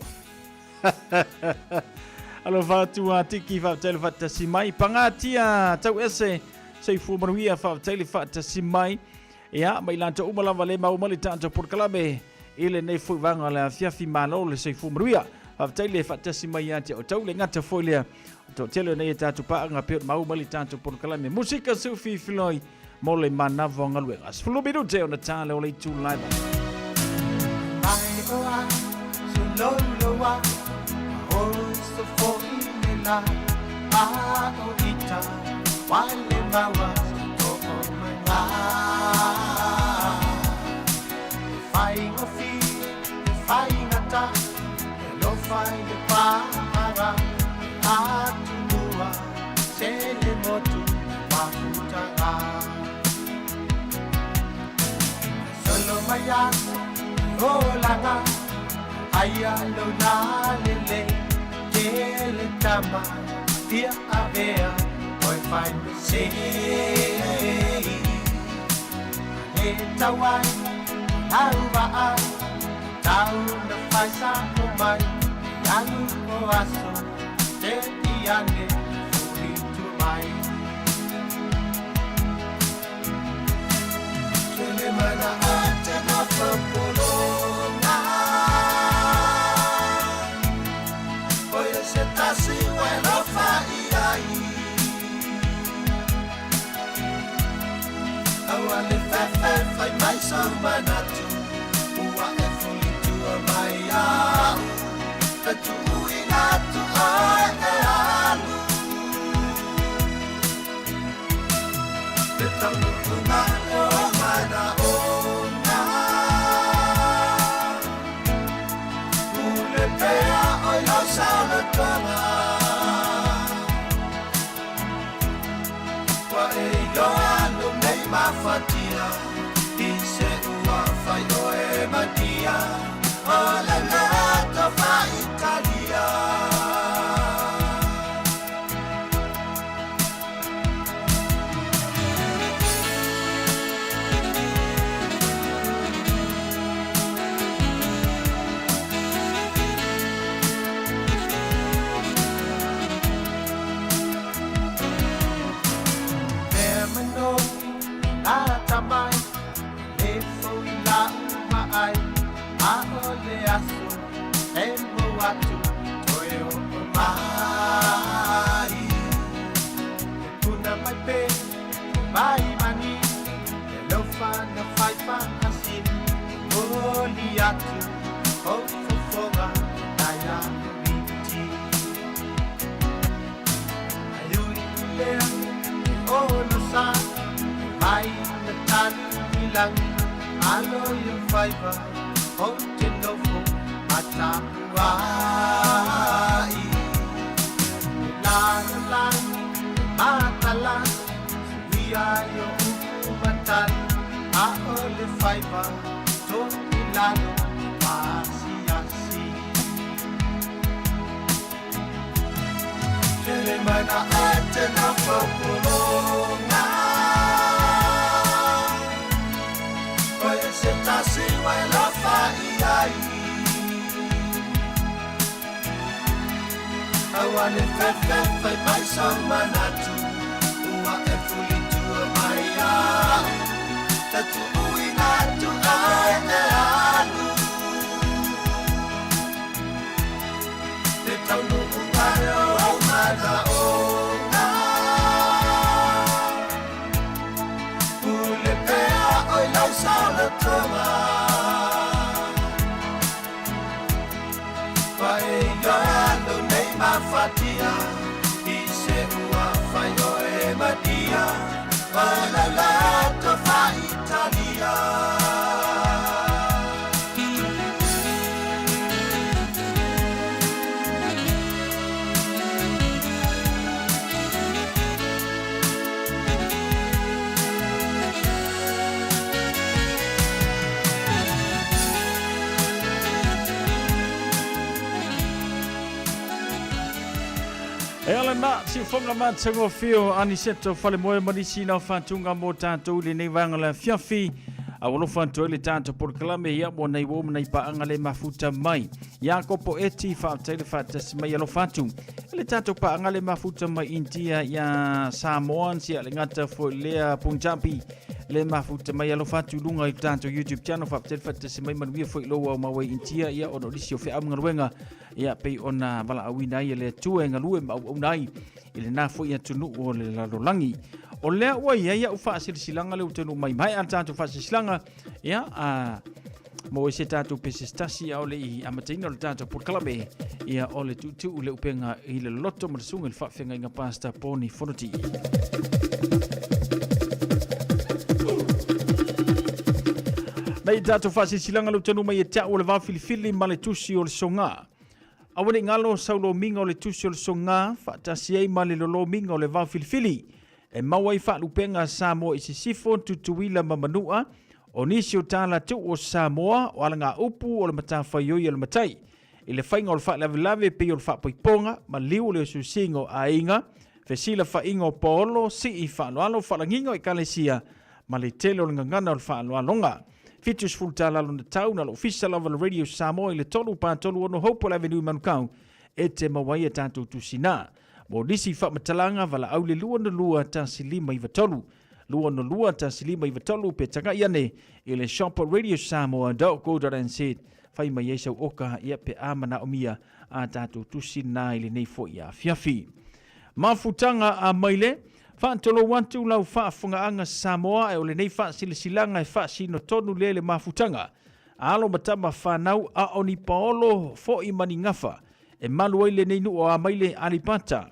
alo whātu tiki whaaftel whaatasi mai pangatia tau ese so I fumanuia whaaftel whaatasi mai ia mai lanto umalawa le maumali tātou porkalame ile nei foi vanga la fiafi malo le sei fumruia aftai le fatasi mai ati o tau le ngata foi le to tele nei tatu pa nga pe mau mali tanto por kala me musika sufi filoi mole mana vonga luega fulu bidu te ona tale o le tu live ai oa so lo wa o so fo ina a o ita wale mawa to o mai Faingata, lo fai de para, atunua, sele motu, mafutara. Solo maya, olanga, ayalo na lele, kele tama, dia avea, oi fai me sei. Etawai, auva tau na fai sa o mai, yanu o aso, te iane, furi tu mai. Tele mana ate na papolonga, oia se tasi wena fai ai. Awale fefe fai mai sa manatu, ua e fuli tua mai au, te tui ngatu ai e alu. Te tamu kunga o mana ona, ule pea o yo sauna tonga. Wa e yo alu nei mafatia, ise ua fai o e matia, o le gato fa Italia. Termino la tamai, le foi la mai, a ole aso, e moatu, oe o mai. E puna mai pe, mai mani, e lo fa na fai pa asin, oli atu, o fofonga, naya miti. Ayuri lea, o no sa, mai na tan ilang, alo yung faiba, o tinofo, matapuai. Lalang, matalang, suya yung umatan, a ole faiba, to ilalo, pasiyasi. Kele mana ate na populonga, oye se tasi wa la fai ai. Awane fefe fai mai sa manatu, ua e fuli tua mai au, tatu ui natu ai e alu. Te taunu ungai o mana ona, ule pea oi lau sauna tonga. Vai yoando nei mafatia, ise ua fai o e madia, ola lato fa Italia. E ala na si fonga matsango fio ani seto fale moe manisi na fatunga mo tatou le nei vanga la fiafi a wolo fanto le tanto por klame ya mo nei wo nei pa angale mafuta mai ya kopo eti fa tele fa tes mai lo fatu le tanto pa angale mafuta mai intia ya Samoan si ale ngata fo le Punjabi le mafuta mai lo fatu lunga i tanto YouTube channel fa tele fa tes mai man wi fo lo ma wai intia ya ono disio fe am ngarwenga ya pe ona bala awina ia le tuenga lue ma unai ile na fo ia tunu o le lalolangi o le wa ia ufa silanga le tunu mai mai anta tu fa silanga ya a mo se tatu pesistasi o le i amatina le tatu por klabe ia o le tutu le upenga i le lotto mo sunga le fa fenga nga pasta poni fonoti mai tatu fa silanga le tunu mai ta o le va filifili male tusi o le songa Awane ngalo saulo minga o le tusi o le songa, whaatasi ei male lolo minga o le vau filifili. E mawai whaalupenga Samoa i se sifo tutuila mamanua, o nisi o tala tu o Samoa, o ala ngā upu o le matawhaioi o le matai. I le whainga o le whaalavelave pe o le whaapoiponga, ma liu le o susingo a inga, whesila whainga o paolo, si i whaaloalo whaalangingo i kalesia, ma le tele o le ngangana o le whaaloalonga. Fitus fultala lo na tau na lo official lava le radio Samoa i le tolu pa tolu ono hopo la avenue manukau e te mawai e tātou tusina. Mo nisi whamatalanga wala au le lua na lua ta silima i vatolu. Lua na lua ta silima i vatolu pe tanga iane i le shop radio Samoa.co.nz whai mai eisau oka ia pe amana o mia a tātou tusina i le nei fo ia fiafi. Mafutanga a maile, Whaantolo wantu lau whaafungaanga Samoa e o le nei whaasilasilanga e whaasino tonu le mafutanga. Alo matama whanau a oni paolo fo i mani ngafa e malu ai le nei nu o a maile alipata.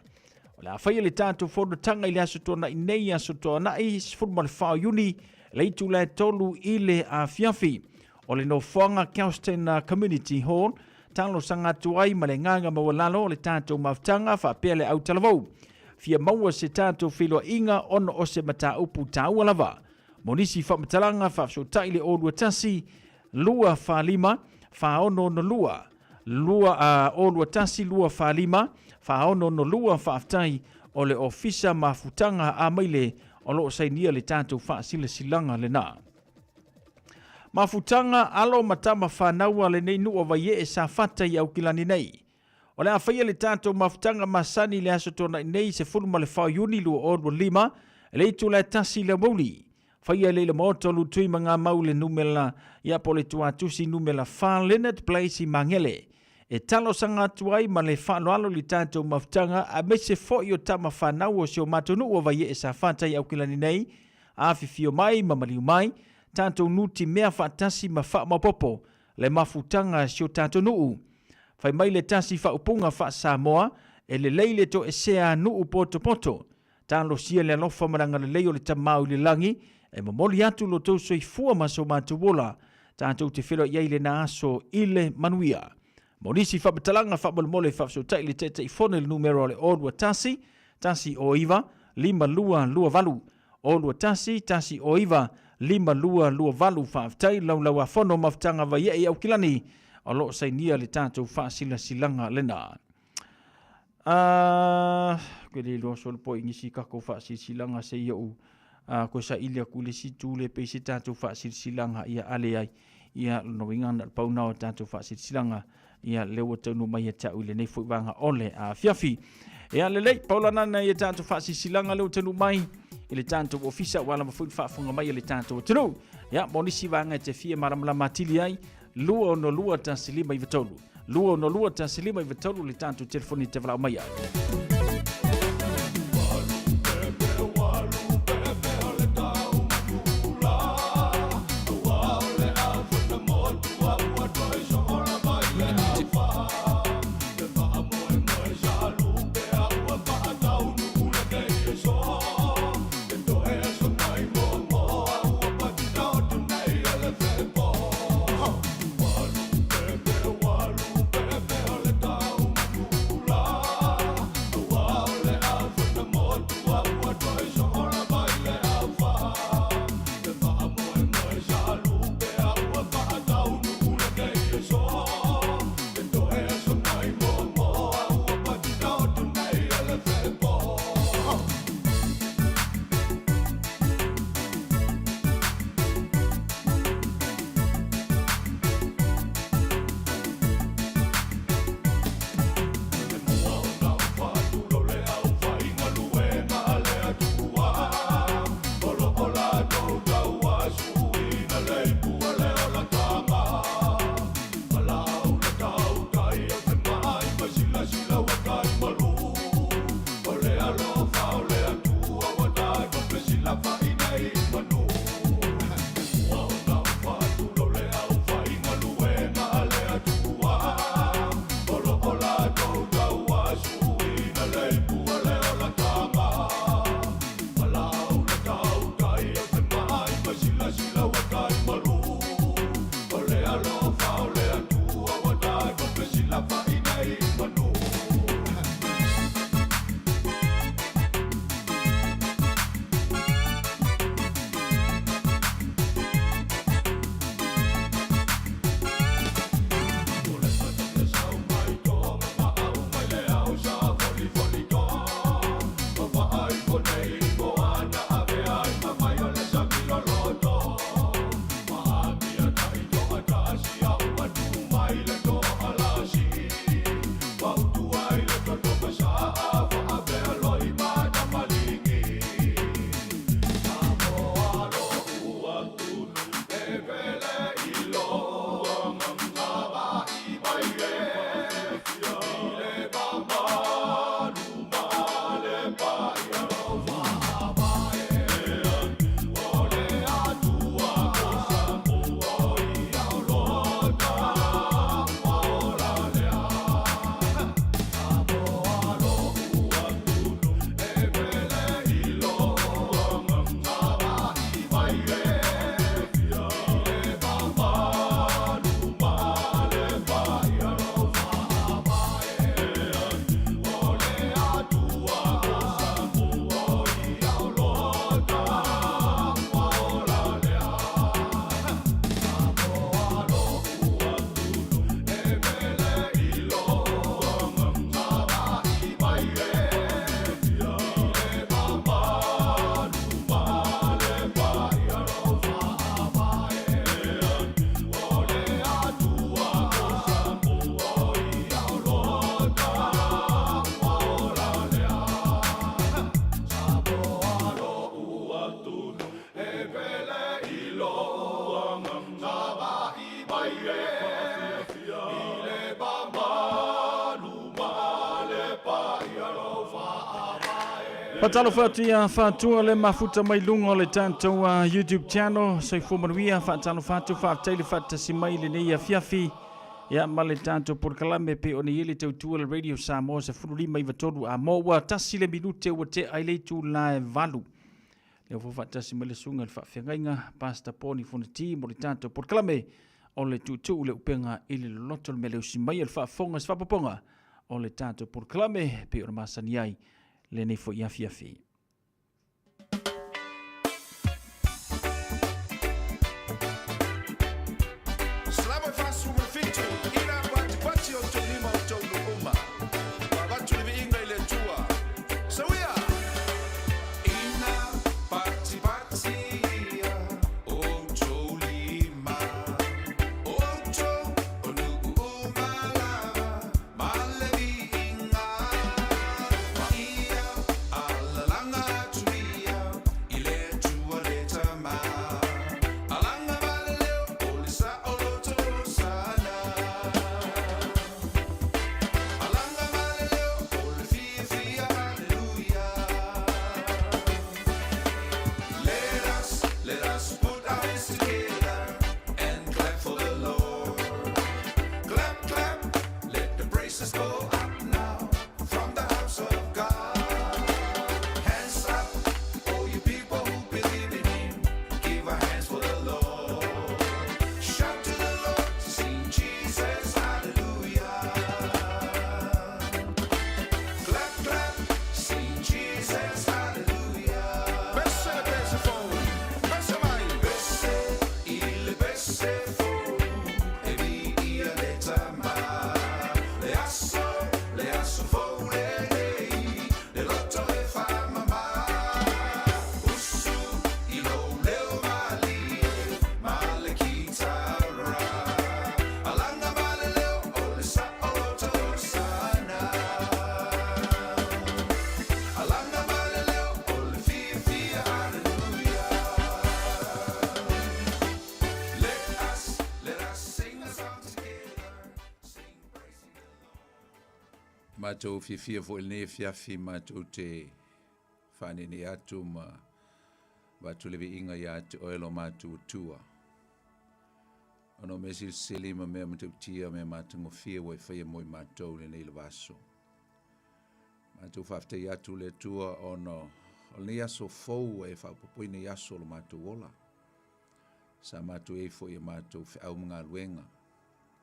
O le a whaia le tātou whono tanga i le asotona i nei asotona i sifurma le whao yuni le itu le tolu i le a fiafi. O le no whanga Kelston Community Hall talo sanga tuai ma le nganga mawalalo o le tātou mafutanga whaapea le au talavou. Fia maua se tātou whiloa inga ono o se mata upu tāua lava. Monisi whamatalanga whafsotai le olua tasi, lua whalima, whaono no lua. Lua olua tasi, lua whalima, whaono no lua whaftai o le ofisa mafutanga a maile o loo sainia le tātou whaasila silanga le nā. Mafutanga alo matama whanaua le nei nua vaie e sa whatai au kilani nei. O le a whaia le tātou mafutanga masani le asotona nei se fulu ma le whao yuni lua orwa lima, le itu le tasi le mauli. Whaia le maotolu tui ma ngā maule numela ia po le tuatusi numela Far Leonard Place i Mangele. E talo sanga tuai ma le whaaloalo li tātou mafutanga a me se fo i o tama whanau o seo matonu o vai e sa whatai au kilani nei, a fifio mai ma maliu mai, tātou nuti mea whaatasi ma wha mapopo, le mafutanga seo tātou nuu. Fai mai le tasi whaupunga wha Samoa, e le leile to e sea nuu poto poto. Tālo sia le alofa maranga le leo le tamau le langi, e mamoli atu lo tau soi fua maso mātu wola, tātou te whiro iei le na aso ile manuia. Monisi whapatalanga whapamole whapsotai le tete i fone le numero le olua tasi, tasi o iwa, 5225. Olua tasi, tasi o iwa, 5225 whaftai, lau a fono maftanga vai ei au kilani, o lo sai nia le tātou whaasila silanga lena. Koe le loa sol po ingisi kako whaasila silanga se iau. Koe sa ilia kule si tūle pe se tātou whaasila silanga ia ale ai. Ia no ingana pauna o tātou whaasila silanga. Ia lewa taunu mai e tau le nei fuiwanga ole a fiafi. Ia lelei, paula nana ia tātou whaasila silanga lewa taunu mai. Ile tātou ofisa wala mafuit whaafunga mai ile tātou tanu. Ia monisi wanga te fia maramala matili ai. Lua no lua ta silima i vatolu. Lua no lua ta silima i vatolu li tātou telefoni te walau mai ai. Patalo fatia fatua le mafuta mai lunga o le tantou YouTube channel sai fumanuia fatalo fatu fatele fatasi mai le nei fiafi ya male tantou por kalame pe oni ile tautua le radio Samoa se furuli mai vatoru a moa tasi le minute o te ai tu la valu le fo fatasi mai le sunga le fafengainga pasta poni fonati mo le tantou por kalame o le tutu le upenga ile loto me le usimai le fafonga se fapoponga o le tantou por kalame pe o masani ai le nei fo iafiafi. Lang Mātou fia fo ilne fiafi mātou te whanene atu ma mātou lewe inga ia te oelo mātou tua. Ono mesil sili ma mea mātou tia mea mātou fia wai whaia moi mātou le nei le vaso. Mātou whafte atu le tua ono ni aso fou e whapapuina i aso lo mātou ola. Sa mātou e fo i mātou whi au mga luenga.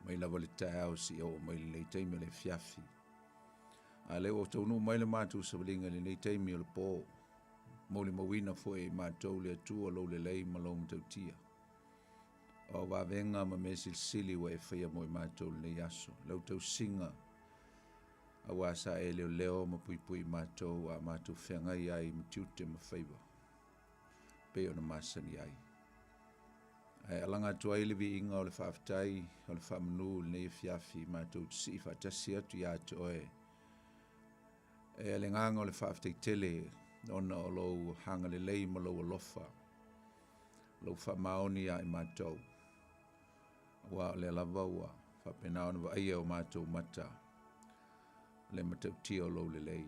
Mai lawa le tae au si o mai le teime le fiafi. A leo o taunu mai le mātou sabalinga le nei teime o le pō. Moli mawina fo e mātou le atua lo le lei ma lo mātou tia. O wawenga ma mesil sili wa e whaia mo i mātou le nei aso. Lau tau singa a wasa e leo ma pui pui mātou a mātou whengai ai ma tiute ma whaiwa. Peo na masani ai. Ai alanga tua i lewi inga o le whaftai, o le whamanu le nei fiafi mātou si whatasi atu i atu oe. E le nganga o le whaftai tele, ona o lo hanga le lei ma lo alofa. Lo whamaoni ai mātou. Wa le lava ua, whapena ona wa aia o mātou mata. Le matau tia o lo le lei.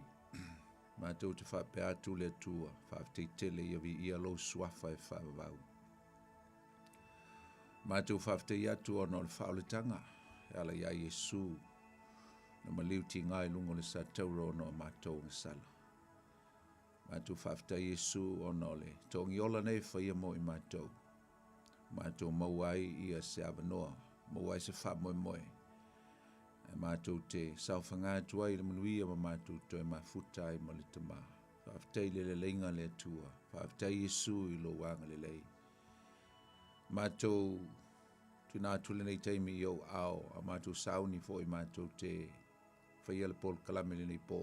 Mātou te whape atu le tua, whaftai tele i awi ia lo swafa e whavavau. Mātou whafte i atu ona o le whaoletanga, e ala ia Iesu, na maliuti ngai lungo le sa tauro ona o mātou ngasala. Mātou whafte i Iesu ona o le tongi ola nei whaia mo i mātou. Mātou mauai ia se avanoa, mauai se wha moe moe. E mātou te sauwhanga atua i le manuia ma mātou toi mafuta i mo le tama. Whafte i le leinga le atua, whafte i Iesu i lo wanga le lei. Mātou tuna tule nei teimi i au ao, a mātou sauni fo i mātou te whaia le pol kalame le nei pō.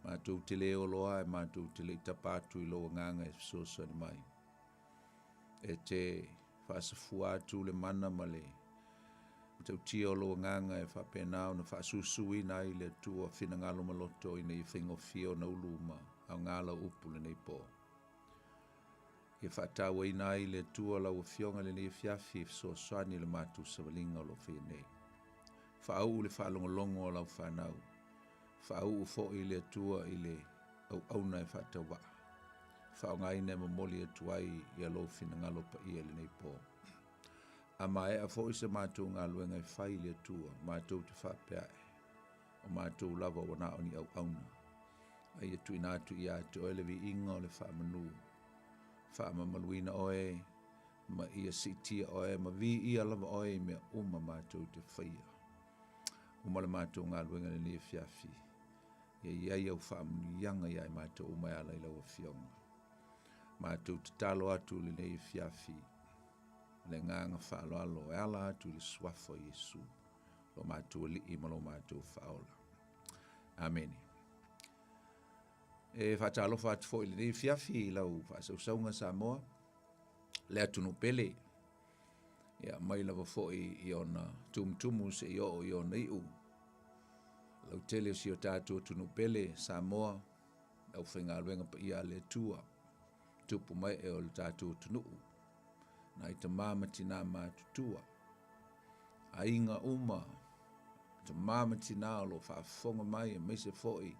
Mātou te leo loa e mātou te le tapatu i loa nganga e sosa ni mai. E te whaasafua atu le mana ma le tau tia o loa nganga e whapenao na whaasusui nai le tua whina ngalo maloto i nei whingo fio na uluma au ngala upu le nei pō. E whaatawa i nai le tua lau fionga le nei fiafi so soani le mātou sawalinga o lo whenei. Whaau le whaalongolongo o lau whanau. Whaau fo i le tua i le au auna e whaatawa. Whao ngai ne mamoli e tuai i alo whina ngalo pa i le nei pō. A mai a fo i se mātou ngā luenga i whai le tua, mātou te whapea e. O mātou lava wana o ni au auna. Ai e tui nātu i atu o elevi inga o le whaamanu. Whaama maluina oe, ma ia sitia oe, ma vi ia lava oe mea uma mātou te whaia. Uma le mātou ngā luenga le nia fiafi. Ia iai au whaamunu ianga iai mātou uma ala i laua fionga. Mātou te talo atu le nia fiafi. Le nganga whaalo alo e ala atu le swafo Iesu. Lo mātou li ima lo mātou whaola. Amen. E whaatalo whaatu fo i le nei fiafi i lau whaasausaunga Samoa. Le atunu pele. Ia mai lava fo i ona tumtumu se i ona iu. Lau tele si o tātou tunu pele Samoa. Lau whainga aluenga pa ia le tua. Tupu mai e o le tātou tunuu. Na i ta mamati nā mātutua. A inga uma. Ta mamati nā lo whaafonga mai e meise fo i.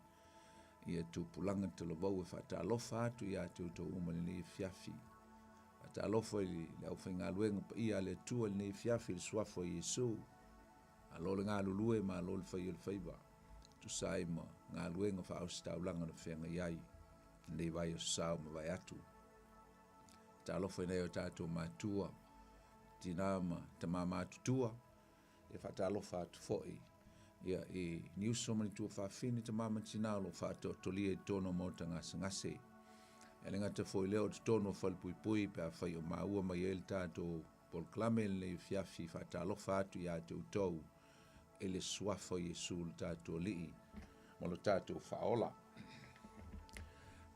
Ia tu pulanga te lo vau e whaatalofa atu i atu to uma le nei fiafi. Whaatalofa i le au whainga luenga pa ia le tua le nei fiafi le swafo Iesu. A lo le ngā lulue ma lo le whai o le whaiva. Tu sai ma ngā luenga wha au staulanga na whenga iai. Nei vai o sao ma vai atu. Whaatalofa i nei o tātou mātua. Tinama ta mā mātutua. E whaatalofa atu fo ia e niuso mani tua whawhine te mama tina lo whātua tolia i tono mota ngase. E lenga te fo i leo te tono whalpui pui pe a whai o maua mai el tātou pol klame le fiafi whaatalofa atu i a te utou e le swafo Iesu le tātou lii mo lo tātou whaola.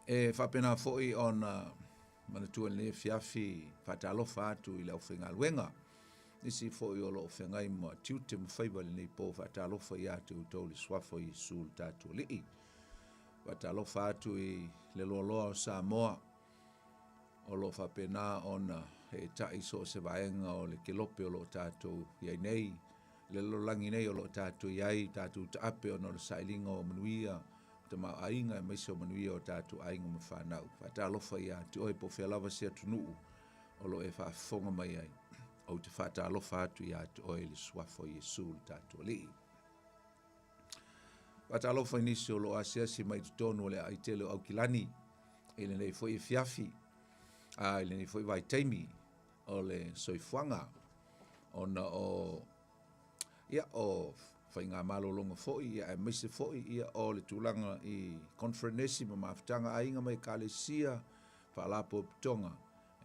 E whapena fo i ona manatua le fiafi whaatalofa atu i leo whinga luenga. Nisi fo i olo whengai ma tiute ma whaiva le nei pō whaatalofa i atu utau le swafo Iesu le tātou lii. Whaatalofa atu i le loa o Samoa. O lo whapena ona e tai so se vaenga o le kelope o lo tātou iai nei le lolangi nei o lo tātou iai, tātou ta ape o no le sailinga o manuia, te mau ainga e maise o manuia o tātou ainga ma whanau. Whata alofa ia te oi po whelava sea tunuu o lo e whaafonga mai ai. O te whata alofa atu ia te oi le suafo Iesu le tātou lii. Whata alofa inisi o lo asiasi mai tutonu o le aitele o au kilani, ele nei foi fiafi, ele nei foi vai taimi o le soifuanga, ona o ia o whainga malolonga foi, ia e meise foi, ia o le tūlanga i konfrenesi ma mawhitanga ainga mai kālesia, whaalapo pitonga,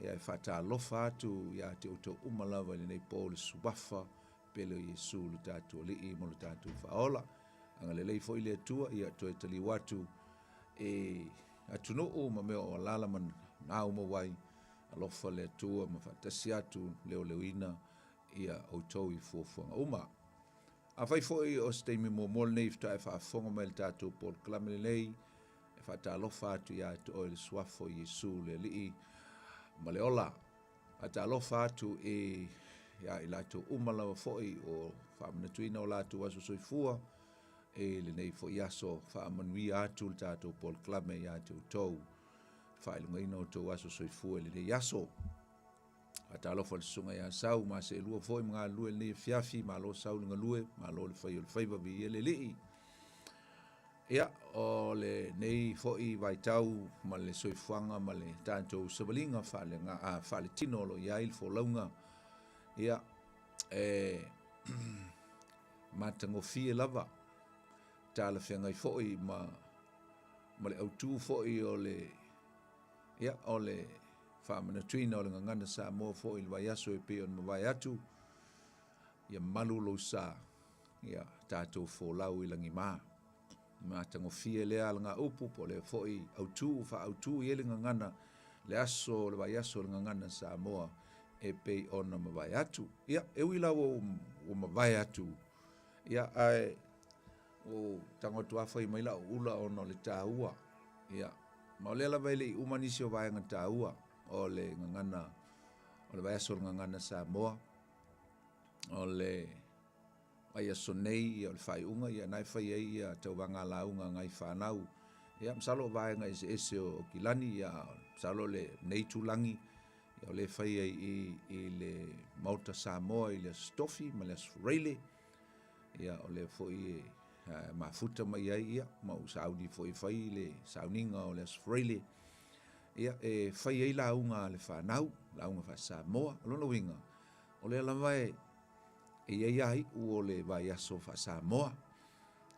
ia e whata alofa atu, ia te uto umalawa le nei pō le suwafa, pele o Iesu le tātua lii mo le tātua whaola, anga le lei foi le atua, ia toi tali watu, atuno o ma mea o lalaman na uma wai, alofa le atua, ma whatasi atu leo leuina, ia o tau i fuafuanga uma. A whai foi o steimi mo mol nei fta e whaafonga mai le tātou Paul Klamele nei, e whata alofa atu ia te oe le suafo Iesu le lii, ma le ola, a ta alofa atu ia i lātou umalawa foi o whaamanatuina o lātou aso soifua, le nei foi aso whaamanuia atu le tātou Paul Klamele ia te utau, whailungaina o tau aso soifua le nei aso, a ta alofa le sunga ia sau, ma se lua foi mga lue le fiafi, ma lo sau linga lue, ma lo le whai o le whaiva vi ele lii. Ia, o le nei foi vai tau, ma le soifuanga, ma le tātou sabalinga, whale tino lo ia il fo launga. Ia, ma tango fie lava, ta la whiangai foi, ma le autu foi o le, ia, o le, whaamana tuina o le ngangana Samoa fo i le vai aso e peo na mawai atu, ia malu lo sa, ia tātou fo lau i langi maa. Ma tango fie lea langa upu po le fo i autu, wha autu i ele ngangana, le aso, le vai aso le ngangana Samoa e pei o na mawai atu. Ia, e wila o mawai atu. Ia, ai, o tango tuafa i maila o ula o no le tāua. Ia, ma o lela vaile i umanisi o vai ngā tāua. O le ngangana, o le vaiaso le ngangana Samoa, o le vaiaso nei, o le whaiunga, ia nai whai ei, ia tau wanga launga ngai whanau, ia msalo vaenga ese o kilani, ia msalo le nei tulangi, ia o le whai ei i le Mauta Samoa, i le Stofi, ma le Asfreile, ia o le fwoi mafuta mai ei, ia, mau saudi fwoi whai le sauninga o le Asfreile, ia e whai ei launga le whanau, launga wha Samoa, alona winga. O le alamai e iei ai u o le vai aso wha Samoa,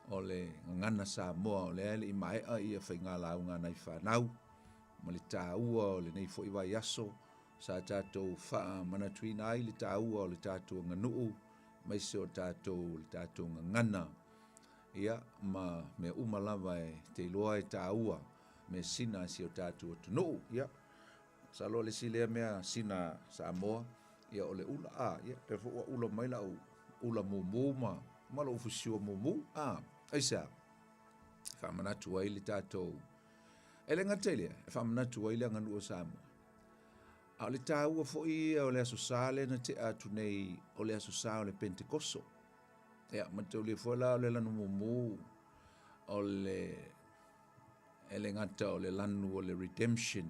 o le ngana Samoa, o le ele i maea ia whai ngā launga nei whanau, ma le tāua o le nei fo i vai aso, sa tātou wha manatuina ai le tāua o le tātou nganuu, maise o tātou le tātou ngana, ia ma me umalawa e te iloa e tāua, me sina si o tātua tunu, ia. Salo le silea mea sina Samoa, ia o le ula, ia, te fua ula maila o ula mumu ma lo ufusio mumu, aisa, whamanatu ai le tātou. E le ngatelia, whamanatu ai le nganu o Samoa. A le tāua foi o le aso sale na te atu nei o le aso sa o le Pentekoso. Ia, matau le fuala o le lanu mumu, o le ele ngata o le lanu o le redemption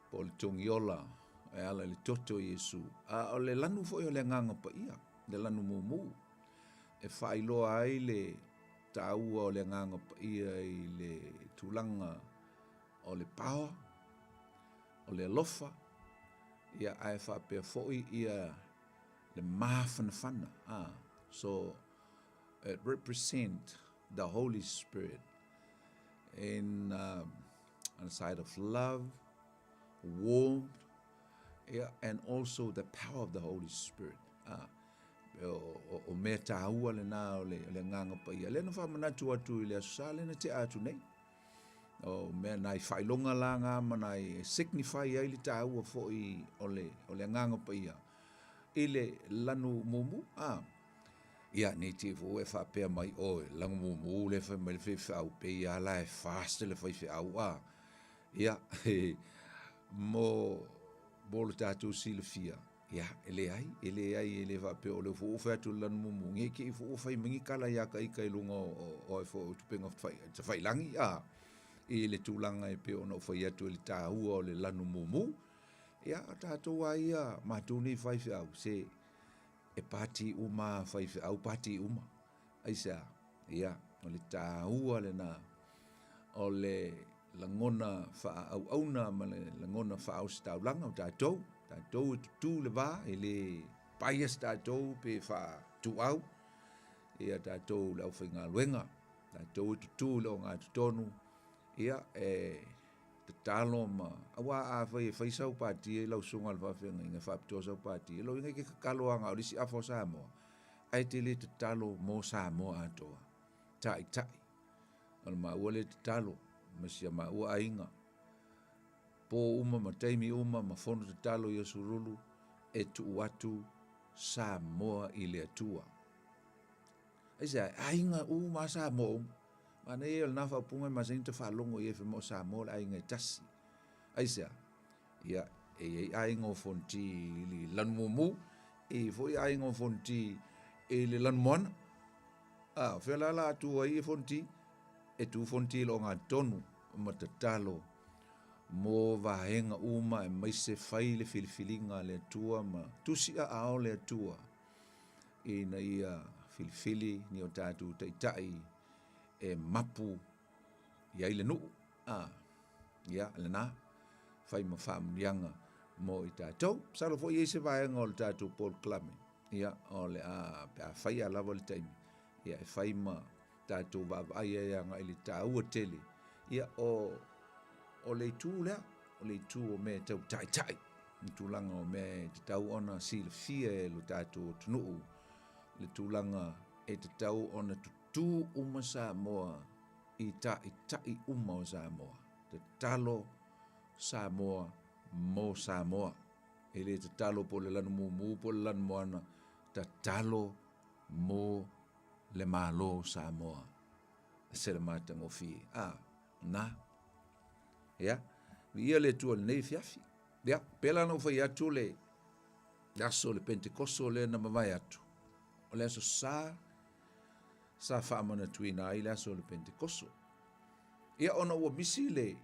po le tongiola e ala le toto Iesu a o le lanu foi o le nganga pa ia le lanu mumu e whailoa ai le tāua o le nganga pa ia i le tulanga o le pawa o le lofa ia ai whapea foi ia le mawhanawhana so it represent the Holy Spirit in on the side of love, warmth, yeah, and also the power of the Holy Spirit. O mea tāua le nā o le nganga pa ia. Le na whamanatu atu i le asale na te atu nei. O mea nai whailonga la ngā manai signify ai le tāua fo i o le nganga pa ia. I le lanu mumu, ia ni te fo e whapea mai oe, langu mumu le whai mai le whai au pe ia la e fast le whai au ia, mo le tātou sila fia, ia ele ai ele va pe o le fu fa tu lan mu ngi ki fu fa mingi kala ya kai lunga o fo tu penga fai langi a i le tūlanga e pe ona whai atu le tāhua o le lanu mumu. Ia, tātou a ia, mātou nei whaiwhi au, se e pāti uma whaiwhi au, pāti uma. Aisa, ia, o le tāhua le nā, o le langona wha au auna, ma le langona wha au staulanga o tātou e tutu le wā, e le paias tātou pe wha tu au, ia tātou le au whai ngā luenga, tātou e tutu le o ngā tutonu, ia te talo ma awa a fai sau pati e lau sunga le whawhenga inga whapitoa sau pati e lau inga ke kakaloanga o lisi afo Samoa ai te le te talo mo Samoa atoa tai ala ma ua le te talo ma sia ma ua ainga po uma ma teimi uma ma fono te talo ia surulu e tu watu Samoa i le atua aisa ainga uma Samoa ana e na fa punga ma sente fa longo e fe mo Samoa ai ngai tasi aisa ia e ai ngo fonti li lan mumu e foi ai ngo fonti e le lan mon a fe la tu ai fonti e tu fonti lo nga tonu ma tatalo mo va henga uma e mai se fai le filifilinga le tua ma tusi a ao le tua e na ia filifili ni o tatu tai e mapu ia ile nu ia le na fai ma famlianga mo i tātou salo fo i se vai ngol tātou Paul Klame ia ole a fai ala vol taimi ia e fai ma tātou va ai ia nga ile tāu tele ia o le tu le o le tu o me tau tai tulanga o me tau ona sil fie lo tātou tunu le tulanga e tau ona tu uma Samoa i tai uma o Samoa. Te talo Samoa mo Samoa. Ele te talo po le lanu mumu po le lanu moana. Te talo mo le malo Samoa. Se le mata ngofi. Na. Ia. Ia le tua le nei fiafi. Ia. Pela no fai atu le. Aso le Pentekoso le na mawai atu. O le aso sa whaamana tuina ai le aso le Pentekoso. Ia ona ua misi le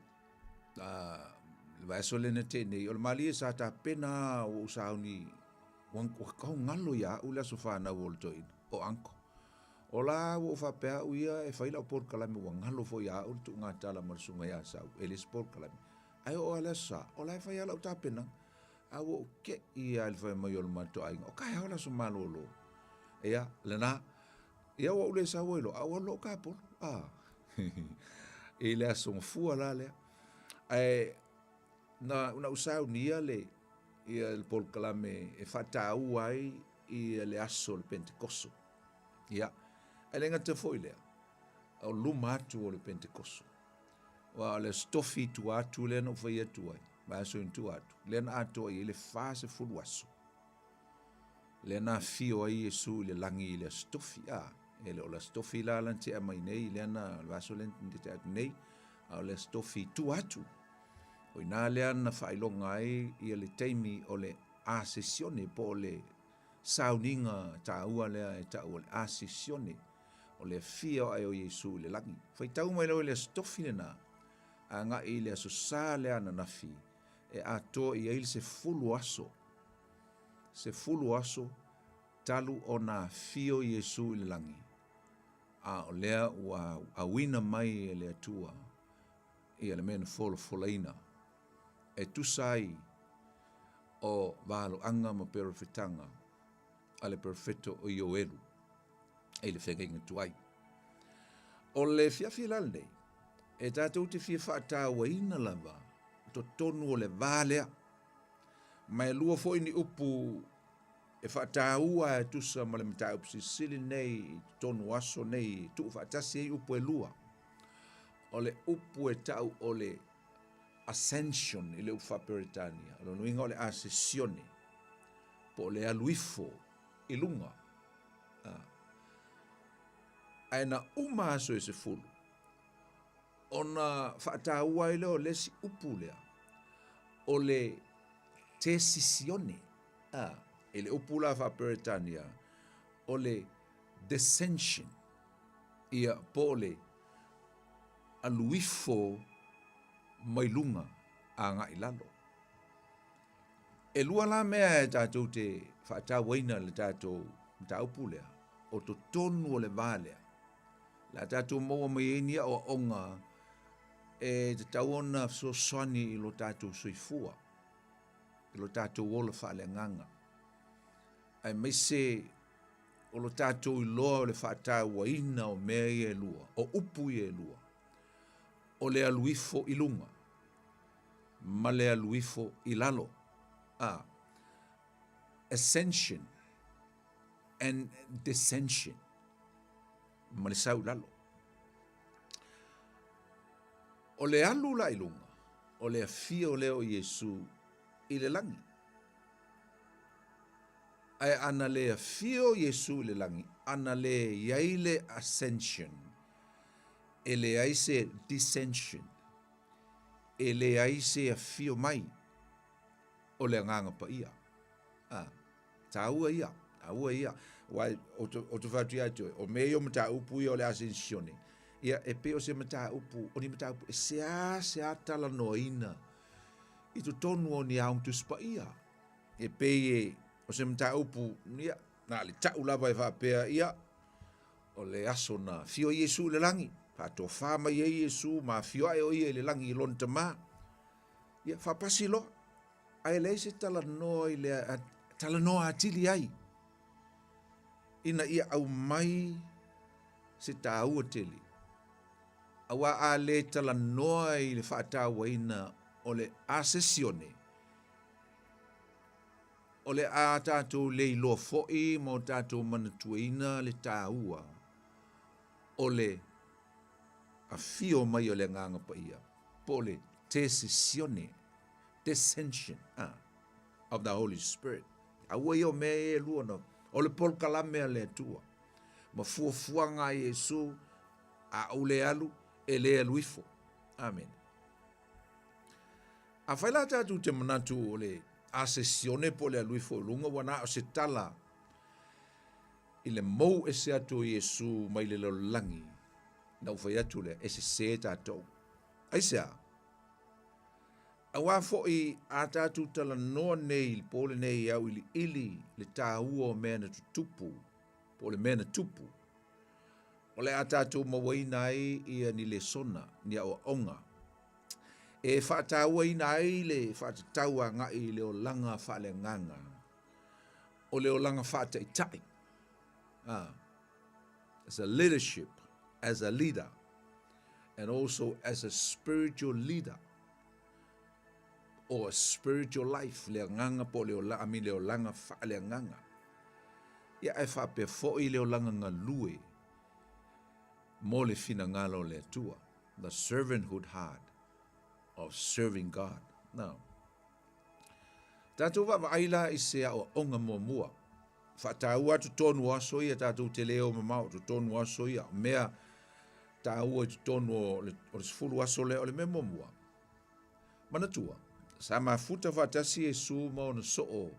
aso le na tēnei, o le mali e sa ta pena o usauni wakau ngalo ia u le aso whanau o le toina, o anko. O la o whapea u ia e whaila o por kalame wa ngalo fo ia o le tu ngatala marasunga ia sau, e le sport kalame. Ai o ala sa, o la e whaila o ta pena, a o ke ia le whai mai o le mato ainga, o kai haola so malolo. Ia, le na, ia wa ule sa welo a lo kapo e le aso fua la le na usau nia le ia el Paul Kalame e fata ai i le aso le Pentekoso ia ele ngata foi le o luma tu o le Pentekoso wa le stofi tu atu le no foi atu ai ma so tu atu le na atu i le fase fulu aso le na fio ai su le langi le stofi ele o la stofi la lanti a mai nei le na vaso le te nei o le stofi tu atu o ina le na failonga ai i le taimi o le a sessione po le sauninga taua le taua le a sessione o le fio ai o Yesu le langi fai tau mai le stofi le na anga i le aso sa le ana nafi e ato i il se fulu aso talu ona fio Yesu le langi o lea ua awina mai e le atua i le mena folaina e tusai o valo anga ma perfetanga ale perfetto o Ioelu e le whenga tuai o le fiafi lalnei e tātou te fia whaata waina lava to tonu o le valea mai lua foi ni upu e whaataua e tusa ma le mta upu sili nei tonu aso nei tu whaatasi e upu e lua o le upu e tau o le ascension i le ufa Peritania lo nuinga o le ascensione po le aluifo i lunga aina uma aso e se fulu ona whaataua i leo lesi upu lea o le tesisione E le upula fa Peretania, o le dissension, ia po le aluifo mai lunga a ngā ilalo. E lua la mea e tātou te whaata waina le tātou taupulea, o to tonu o le vālea. La tātou maua mai enia o onga e te tauona so soani i lo tātou soifua, i lo tātou ola whaale nganga. Ai mai se o lo tātou i loa o le whaata waina o mea i e lua, o upu i e lua, o le aluifo i lunga, ma le aluifo i lalo. Ascension and dissension. Ma le sau lalo. O le alu la ilunga, o le afia o leo Yesu i le langi. Ai ana le afia o Yesu i le langi, ana le iaile ascension, e le aise dissension, e le aise afia mai, o le nganga pa ia. Taua ia. Wai o te whatu atu, o mei o mata upu i o le ascensione. Ia e pe o se mata upu, o ni mata upu, e se tala no ina. I tu tonu o ni aung tu spa ia. E pe e o se mata upu, ia, na le tau lava e whapea ia, o le aso na fio Yesu le langi. Pato whama i Yesu, ma fio ai o ia le langi i lon tama. Ia, whapasi lo. Ai le se tala noa i le tala noa atili ai. Ina ia au mai se tāua teli. Awa a le tala noa i le whaata waina o le asesione. O le a tātou le iloa fo'i mo tātou manatuaina le tāua. O le a fio mai o le nganga pa ia. Po le tesisione. Dissension of the Holy Spirit. Awa yo me e lua no. O le pol kalame a le atua. Ma fuafuanga Yesu a ule alu e le aluifo. Amen. A whaila tātou te manatu o le asesione po le aluifo lunga wana o se tala i le mou e se atu Yesu mai le langi. Na ufai atu le e se tātou. Aisea. Awa fo'i a tātou tala noa nei po le nei au ili le tāua o mea na tutupu, po le mea na tupu. O le a tātou mawaina ai ia ni le sona, ni a o onga. E whaataua ina ai le whaatataua ngai le o langa whaale nganga. O le o langa whaata i tai. As a leadership, as a leader, and also as a spiritual leader. O a spiritual life le nganga po le o langa fa le nganga. Ia e fa pe fo i le o langa ngalue. Mo le fina ngalo le tua. The servanthood heart of serving God. Now, tātou wa aila i se o onga mua. Whataua tu tonu aso ia tātou te leo mamau, tu tonu aso ia. Mea tāua tu tonu o le sifuru aso le o le me mua. Manatua. Sa mafuta fatasi Yesu mo na soo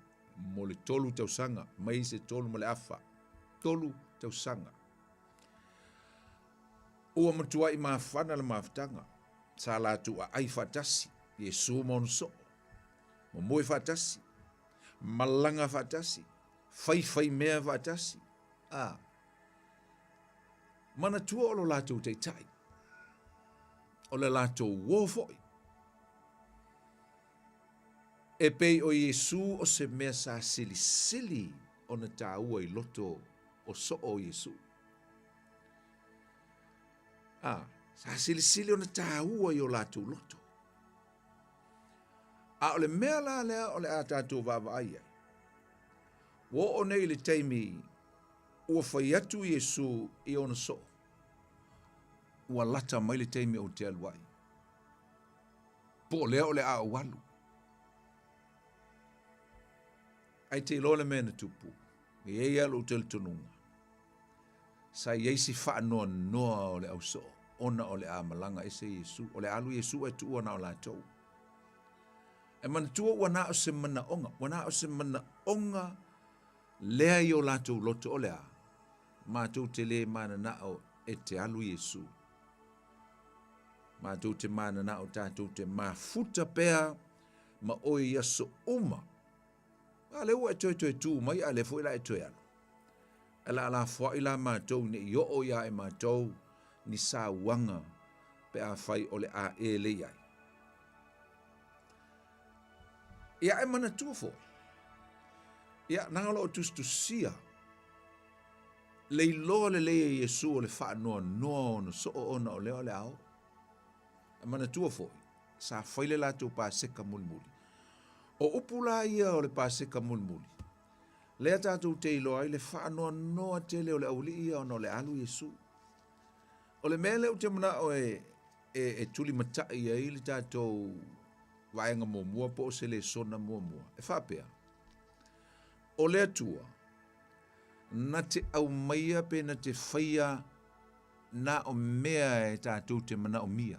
mo le tolu tausanga, mai se tolu mo le afa. Tolu tausanga. Ua matua i mafana le maftanga. Sa la tu a ai fatasi Yesu mo na soo. Mo moe fatasi. Malanga fatasi. Fai mea fatasi. Mana tua o lo lato te tai. O le lato wofoi. E pei o Yesu o se mea sa sili o na tāua i loto o so o Yesu. Sa sili o na tāua i o lātou loto. A o le mea la lea o le a tātou vava ai. Wo o nei le teimi ua whai atu Yesu i o na so. Ua lata mai le teimi o te aluai. Po lea o le a walu. Ai te lo le mena tupu. E ei alo tel tununga. Sa yeisi wha noa o le au so. Ona o le amalanga e se Yesu. O le alu Yesu e tu ona o la tau. E mana tua wana o se mana onga. Wana o se mana onga lea i o lātou loto o lea. Mātou te le mana na o e te alu Iesu. Mātou te mana na o tātou te mafuta pea ma o i aso uma. A le ua e toi toi tū mai a le fo ila e toi alo. Ala ala fwa ila mātou ni i o ia e mātou ni sā wanga pe a fai o le a e le iai. Ia e mana tua fo. Ia nangalo o tustusia. Le iloa le leia Iesu o le wha noa noa no so o ona o leo le ao. E mana tua fo. Sa whaile lātou pā seka mulmuli. O upula ia o le pā seka mulmuli. Lea tātou te iloa i le wha noa noa te leo le auli ia o no le alu Iesu. O le mele o te mana o e tuli matai ia i le tātou waenga mua po o se le sona mua. E whapea. O le atua, na te au maia pe na te whaia na o mea e tātou te mana o mia.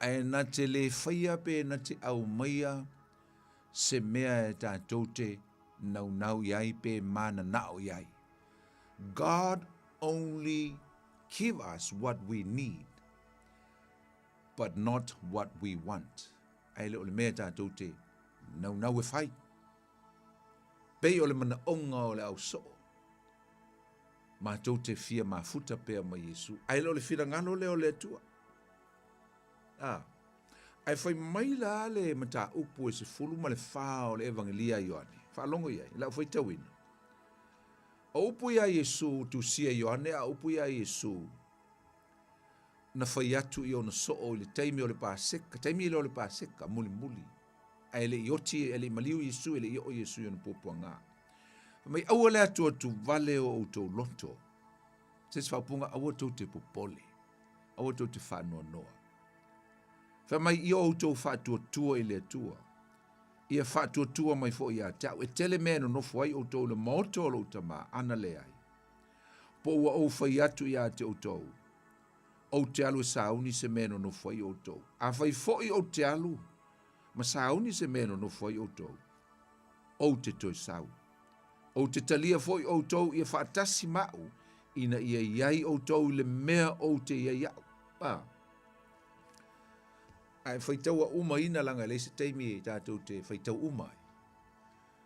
E na te le whaia pe na te au maia se mea e tātou te nau iai pe mana nao iai. God only give us what we need, but not what we want. Ai le o le mea tātou te nau e whai. Pei o le mana onga o le au soo. Mātou te fia mafuta pea ma Iesu. Ai le o le whira ngalo le o le atua. Ai whai maila le mata upu e se fulu ma le wha o le evangelia Ioane. Wha longo iai, lau whai tawina. O upu ia Iesu tu sia Ioane, a upu ia Iesu na whai atu i o na soo i le taimi o le pāseka, taimi o le pāseka, muli. Ai le ioti, e le maliu Iesu, e le io Iesu i o na pōpua ngā. Mai aua le atua tu vale o tau loto. Se whaupunga aua tau te popole. Aua tau te whanua noa. Wha mai i o tau whātua tua i le atua. Ia whātua tua mai fo i a tau. E tele mea no nofu ai o tau le maoto o tama ana le ai. Po ua o whai atu i a te o tau. O te alu e sauni se mea no nofu ai o tau. A whai fo i o te alu. Ma sauni se mea no fo i o tau. O te toi sau. O te talia fo i o tau ia whaatasi mau. Ina ia iai o tau le mea o te ia iau. Ai whaitaua uma ina langa le se teimi e tātou te whaitau umai.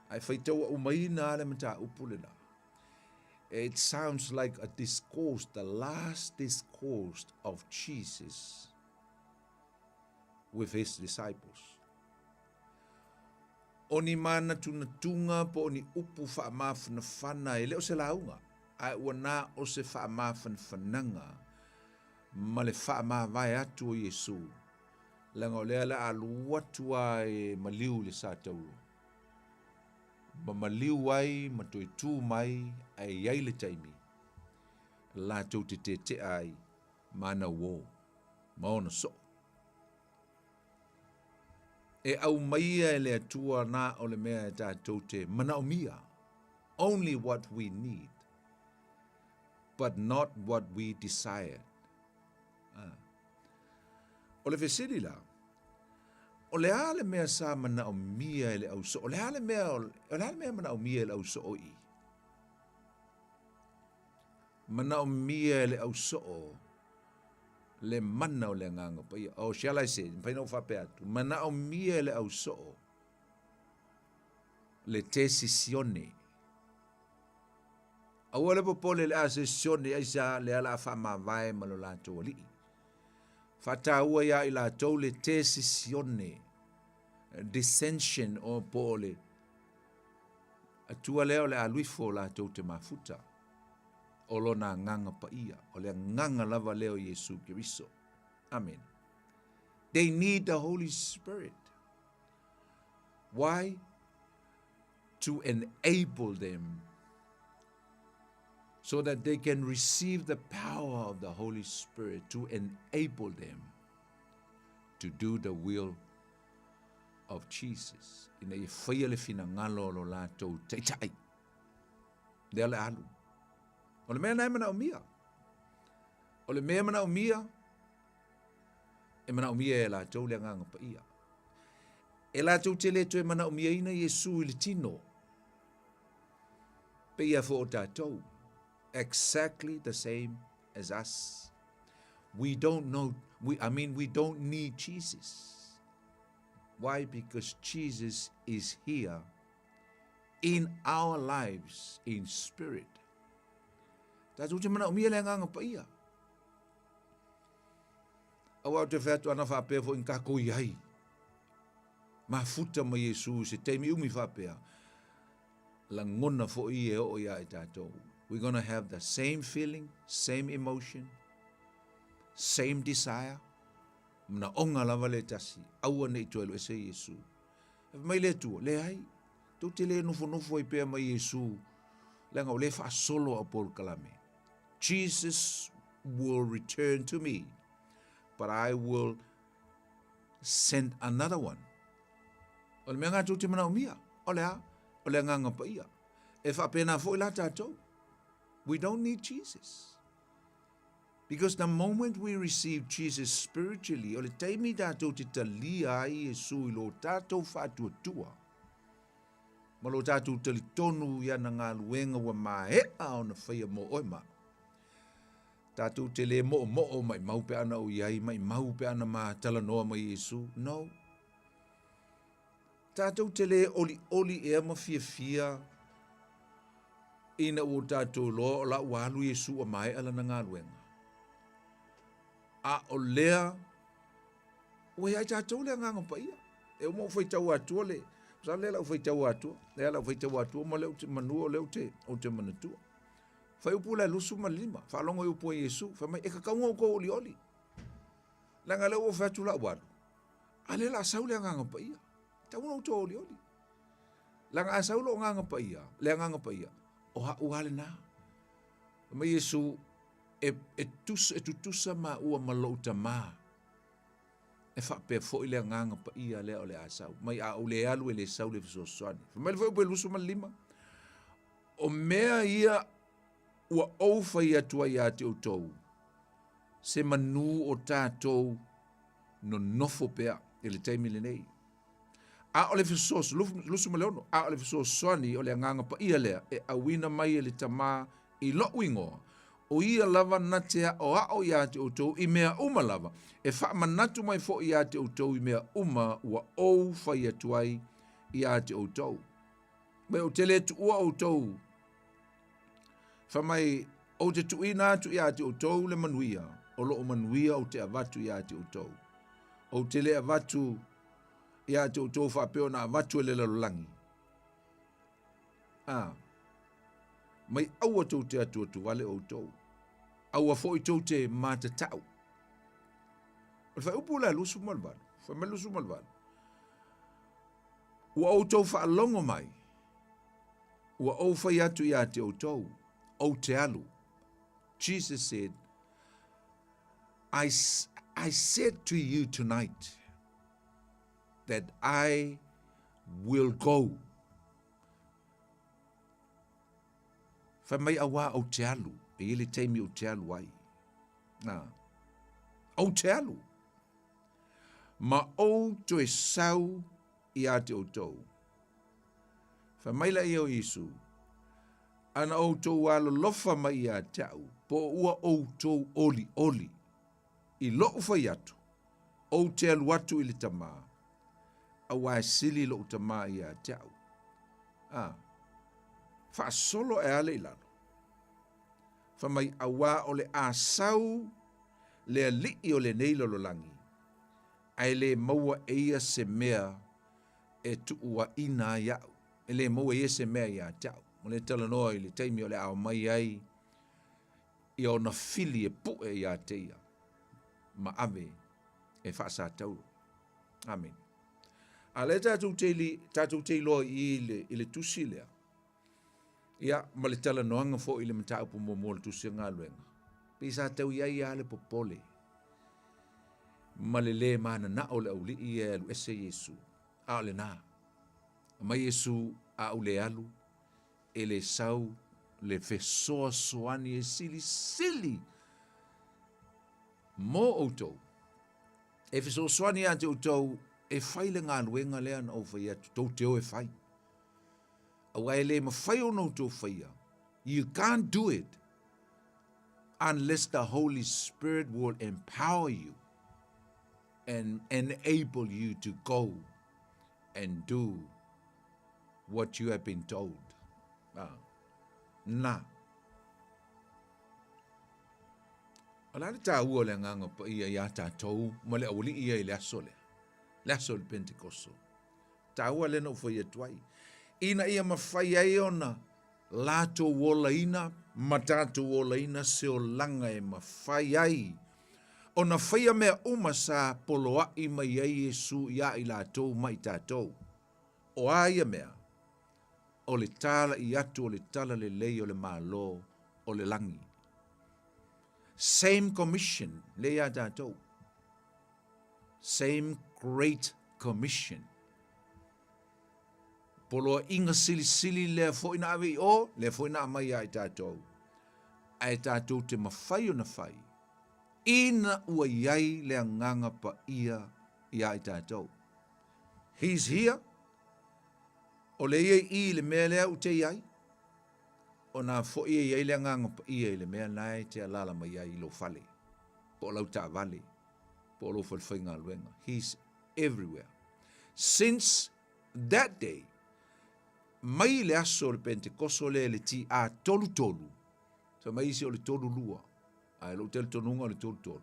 Ai whaitaua uma ina ale mata upulena. It sounds like a discourse, the last discourse of Jesus with his disciples. Oni mana tunga po oni upu whaamawhanawhana e leo se launga. Ai wana o se whaamawhanawhananga ma le whaamawai atu o Iesu. Langa o lea la aluatua e maliu le sātauro. Ma maliu ai, ma toi tū mai, ai iai le taimi. La tau te ai, mana wō, maona so. E au maia e le atua na o le mea e tātou te mana o mia. Only what we need, but not what we desire. O le fesiri la, o le ale mea sa mana o mia e le au so, o le ale mea mana o mia e le au so o i. Mana o mia e le au so o, le mana o le nganga pa ia. O shall I say, mpaina o whape atu, mana o mia e le au so o, le decisione. Aua le popole le a sesione, aisa le ala a wha vai malo la tō li. Fata ua ia i la tau le decisione, dissension o pole. Atua leo le aluifo la tau te mafuta. O lona nganga pa ia, o le nganga lava leo Yesu Kiriso. Amen. They need the Holy Spirit. Why? To enable them so that they can receive the power of the Holy Spirit to enable them to do the will of Jesus. Ina i whaia le fina ngalo lo lātou teitai. Lea le alu. O le mea nai mana o mia. O le mea mana o mia, e mana o mia e lātou le nganga pa ia. E la tau te le toe mana o mia ina Yesu i le tino. Pe ia fo o tātou. Exactly the same as us. We don't know, we don't need Jesus. Why? Because Jesus is here in our lives in spirit. Tātou te mana o mia le nganga pa ia. Awa te whētu ana whapea fo in kako iai. Ma futa ma Yesu se teimi umi whapea. La ngona fo i e o ia e tātou. We're going to have the same feeling, same emotion, same desire. Mna onga lava le tasi. Aua nei toi lo ese Yesu. Mai le tua, le hai. Tau te le nufo i pea ma Yesu. Lenga o le wha solo a Paul Kalame. Jesus will return to me, but I will send another one. O le mea ngā tau te mana o mia. O le a, o le nganga pa ia. E wha pena fo i la tātou. We don't need Jesus. Because the moment we receive Jesus spiritually, o le teimi tātou te talia ai Yesu i lo tātou whātua tua. Ma lo tātou tali tonu ia na ngā luenga wa mahea o na whaia mo oima. Tātou te le mo o mai mau pe ana o iai, mai mau pe ana ma tala noa mai Yesu. No. Tātou te le oli ea ma fia ina o tātou loa o la walu Yesu a mai ala na ngā luenga. A o lea, o hei tātou lea nganga pa ia. E o mo whai tau atua le. Sa le lau whai tau atua. Le lau whai tau atua ma leo te manua o leo te manatua. Whai upu la lusu ma lima. Whalongo i upu a Yesu. Whai mai e kakaunga o ko oli. Langa leo o whatu la walu. A le la sau lea nganga pa ia. Tau na uto oli. Langa a sau lo nganga pa ia. Lea nganga pa ia. O ha uale na. Ma Yesu e tutusa ma ua malouta ma. E whapea fo i lea nganga pa ia lea o le asau. Mai a o le alu e le sau le fisosoani. Mai le fo lusu ma lima. O mea ia ua oufa ia tua ia te utou. Se manu o tātou no nofo pea e le teimi le nei. A o le fisos, lusu ma leono. A o le fisosoani o le nganga pa ia lea e awina mai e le tama i lo wingoa. O ia lava natea o ao ia te utou i mea uma lava. E wha manatu mai fo ia te utou i mea uma ua ou whai atuai ia te utou. Mai o tele tu ua utou. Wha mai o te tuina atu ia te utou le manuia. O lo o manuia o te avatu ia te utou. O tele avatu ia te utou whapeo na avatu e le lalolangi. Mai aua tau te atu wale o utou. Aua fo i tau te mātatau. Whai upu la lusu malvano. Whai me lusu malvano. Ua o tau wha alongo mai. Ua o whai atu ia te o tau. O te alu. Jesus said, I said to you tonight that I will go. Whai mai awa o te alu. E ele teimi o te alu ai. O te alu. Ma o to e sau i a te o tou. Wha maila i o Isu. Ana o tou alo lofa mai i a tau. Po ua o tou oli. I loo whai atu. O te alu atu i le tama. A wai sili lo tama i a tau. Wha solo e ale i lalo. Wha mai awa o le asau le alii o le neilo lo langi. Ai le maua eia se mea e tuua ina iau. E le maua eia se mea ia tau. Mo le talanoa i le teimi o le ao mai ai. I o na fili e pu e ia teia. Ma ave e whaasa tauro. Amen. A le tātou teilo i le tusi lea. Ia, ma le talanoanga fo i le mta upu mo le tusi ngā luenga. Pisa tau iai a le popole. Ma le mana na o le au li i e alu ese Yesu. A le na. Ma Yesu a u le alu. E le sau le fesoa soani e sili. Mo outou. E fesoa soani ante outou e whai le ngā luenga lea na o whai atu, tau te o e whai. Au ai le ma whai o nou tau whai a. You can't do it unless the Holy Spirit will empower you and enable you to go and do what you have been told. Na. Ala le tā ua le nganga pa ia ia tātou, ma le awali ia i le aso le. Le aso le Pentekoso. Tā ua le no whai atuai. Ina ia mawhai ai ona, lato wola ina, matatu wola ina, se o langa e mawhai ai. Ona whaia mea umasa poloa i mai ai Yesu ia i lato mai tātou. O aia mea, o le tala i atu, o le tala le lei, o le malo, o le langi. Same commission, le ia tātou. Same great commission. Polo inga sili le fo ina awe o, le fo ina mai ai tātou. Ai tātou te mawhai o na whai. Ina ua iai le nganga pa ia ai tātou. He's here. O le i le mea lea u te iai. O na fo iai le nganga pa ia le mea nai te alala mai ai lo fale. Po lau ta vale. Po lo whalwhainga luenga. He's everywhere. Since that day, mai le aso le Pentekoso le ti a tolu. So mai isi o le tolu lua. Ai lo tel tonunga o le tolu.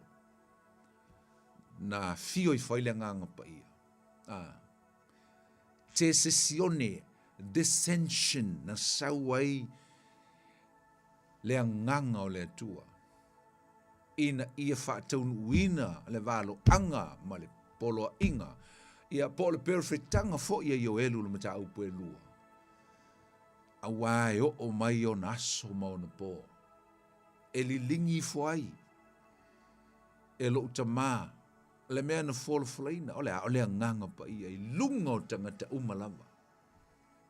Na fio i whaile nganga pa ia. Te sesione, dissension, na sauai le nganga o le atua. Ina ia whaataunu uina le valo anga ma le polo inga. Ia po le perfectanga fo ia yo elu le mata upu e lua. Awai o mai o naso mauna po. E li lingi fuai. E lo utama. Le mea na folaina. Ole nganga pa ia. I lunga o tangata umalama.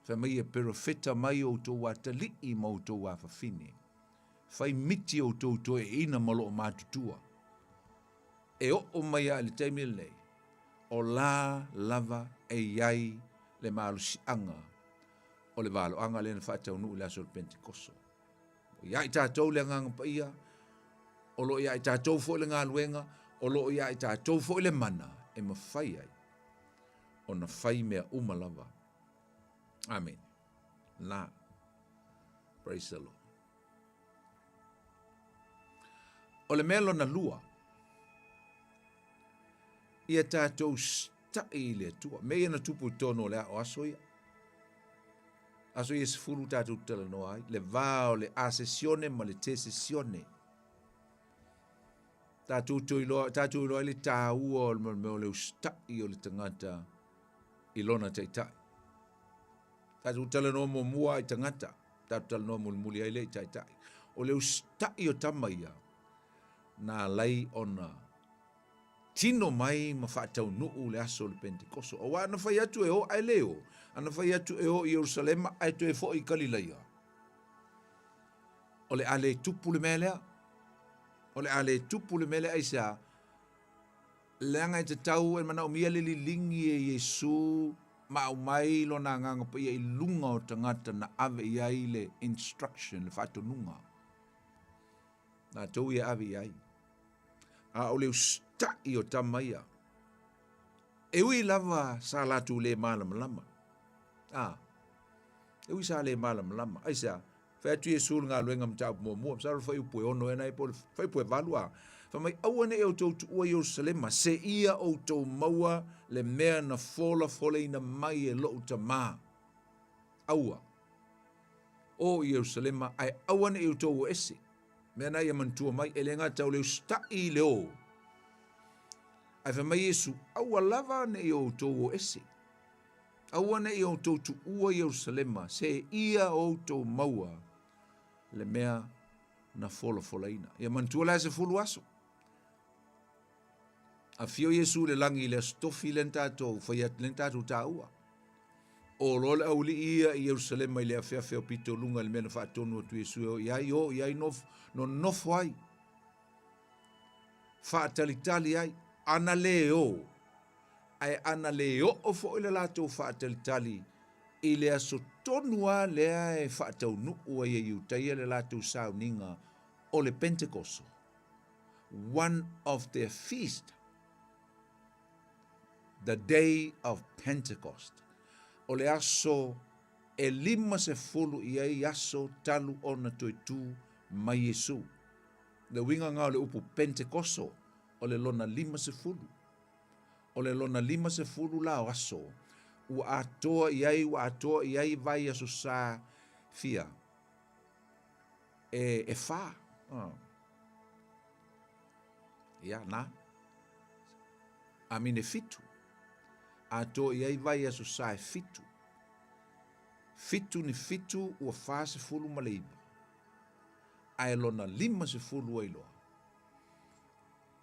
Fa mai e perfecta mai o to watali i ma o to wafafine. Fai miti o to e ina malo o matutua. E o mai a le taimi lei. O la lava e iai le malusi anga. O le valo anga le na whaatau nuu le aso le Pentekoso. O iai tātou le nganga pa ia. O lo iai tātou fo le ngā luenga. O lo iai tātou fo le mana. E mawhai ai. O na whai mea umalava. Amen. Na. Praise the Lord. O le melo na lua. Ia tātou stai le tua. Mea na tupu tono le o aso ia. Aso ia se furu tātou tala no ai. Le vao, le asesione, ma le te sesione. Tātou iloa le tāua o le ustai o le tangata ilona taitai. Tātou tala no mua i tangata. Tātou tala no muli ai le taitai. O le ustai o tamaia. Na lai ona tino mai ma whaatau nuu le aso le Pentekoso. O ana whai atu e o ai leo. Ana whai atu e o i Jerusalema ai tu e fo i Galileia. O le ale tupu le melea. O le ale tupu le melea isa. Leanga i te tau e mana o mia le lingi e Yesu ma au mai lo na nganga pa ia i lunga o tangata na ave iai le instruction le whaatau nunga. Na tau ia ave iai. A o le ustai o tamaia. E ui lava sa latu le malama. E ui sa le malama. Aisa, whaitu e sulu ngā luenga mtau mua. Msaro whai upo e ono e nai po, whai po e valua. Whamai awane e o tau tu ua Jerusalema. Se ia o tau maua le mea na fola ina mai e lo utama. Aua. O Jerusalema, ai awane e o tau ese. Mea nai amantua mai, e le ngā tau leo stai leo. Ai whamai Yesu, aua lava ne i o tau o ese. Aua ne i o tau tu ua Jerusalema, se ia o tau maua, le mea na fola ina. Ia mantua la se fulu aso. A fio Yesu le langi le stofi len tātou, whaiat len tātou tā ua. O lole au li ia i Jerusalema i le awhia pito lunga le mena whaatonu atu Yesu o iai no nofo ai. Whaatalitali ai. Ana leo ai ana le o fo ile latou faatalitali i le aso tonua lea e faataunuu ai e iutaia le latou sauniga o le Pentekoso. One of their feast, the day of Pentecost. O le aso e 50 i ai aso talu ona toitu mai Yesu. Le winga ngā o le upu Pentekoso o le lona 50. O le lona 50 la o aso. Ua atoa i ai vai aso sa fia. E wha. Ia, na. A mine fitu. Atoa i ai vai aso sa e fitu. Fitu ni fitu ua wha se fulu maleiba. Ai lona 50 ai loa.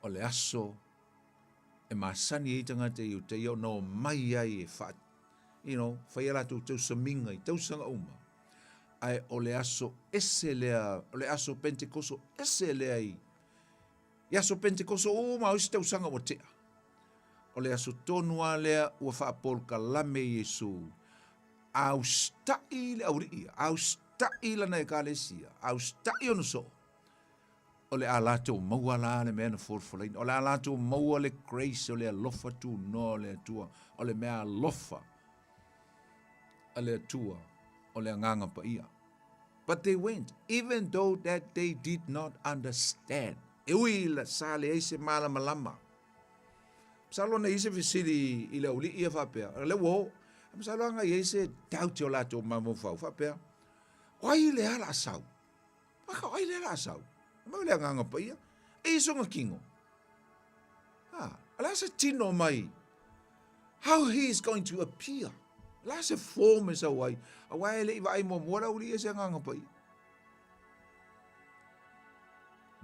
O le aso e masani e tangata i te iau no mai ai e wha, whai ala tau saminga i tau sanga uma. Ai o le aso ese lea, o le aso Pentekoso ese lea i. I aso Pentekoso uma o isi tau sanga o tea. O le aso tonua lea ua wha polka lame Yesu. Au stai le auria, au stai lana e kalesia, au stai ono so. O le alato maua la le mea na forfolain, o le alato maua le grace, o le alofa tu no le atua, o le mea alofa, o le atua, o le anganga pa ia. But they went, even though that they did not understand. E ui la sale eise mala malama. Salo na ise visiri i le uli ia whapea, le wo, salo anga eise tauti o lato mamu fau whapea. Wai le ala asau. Maka wai le ala asau. Mau le nganga pa ia. E songa kingo. Ala se tino mai. How he is going to appear. Ala se form is awai. Awai le iwa ai mo mora uli e se nganga pa ia.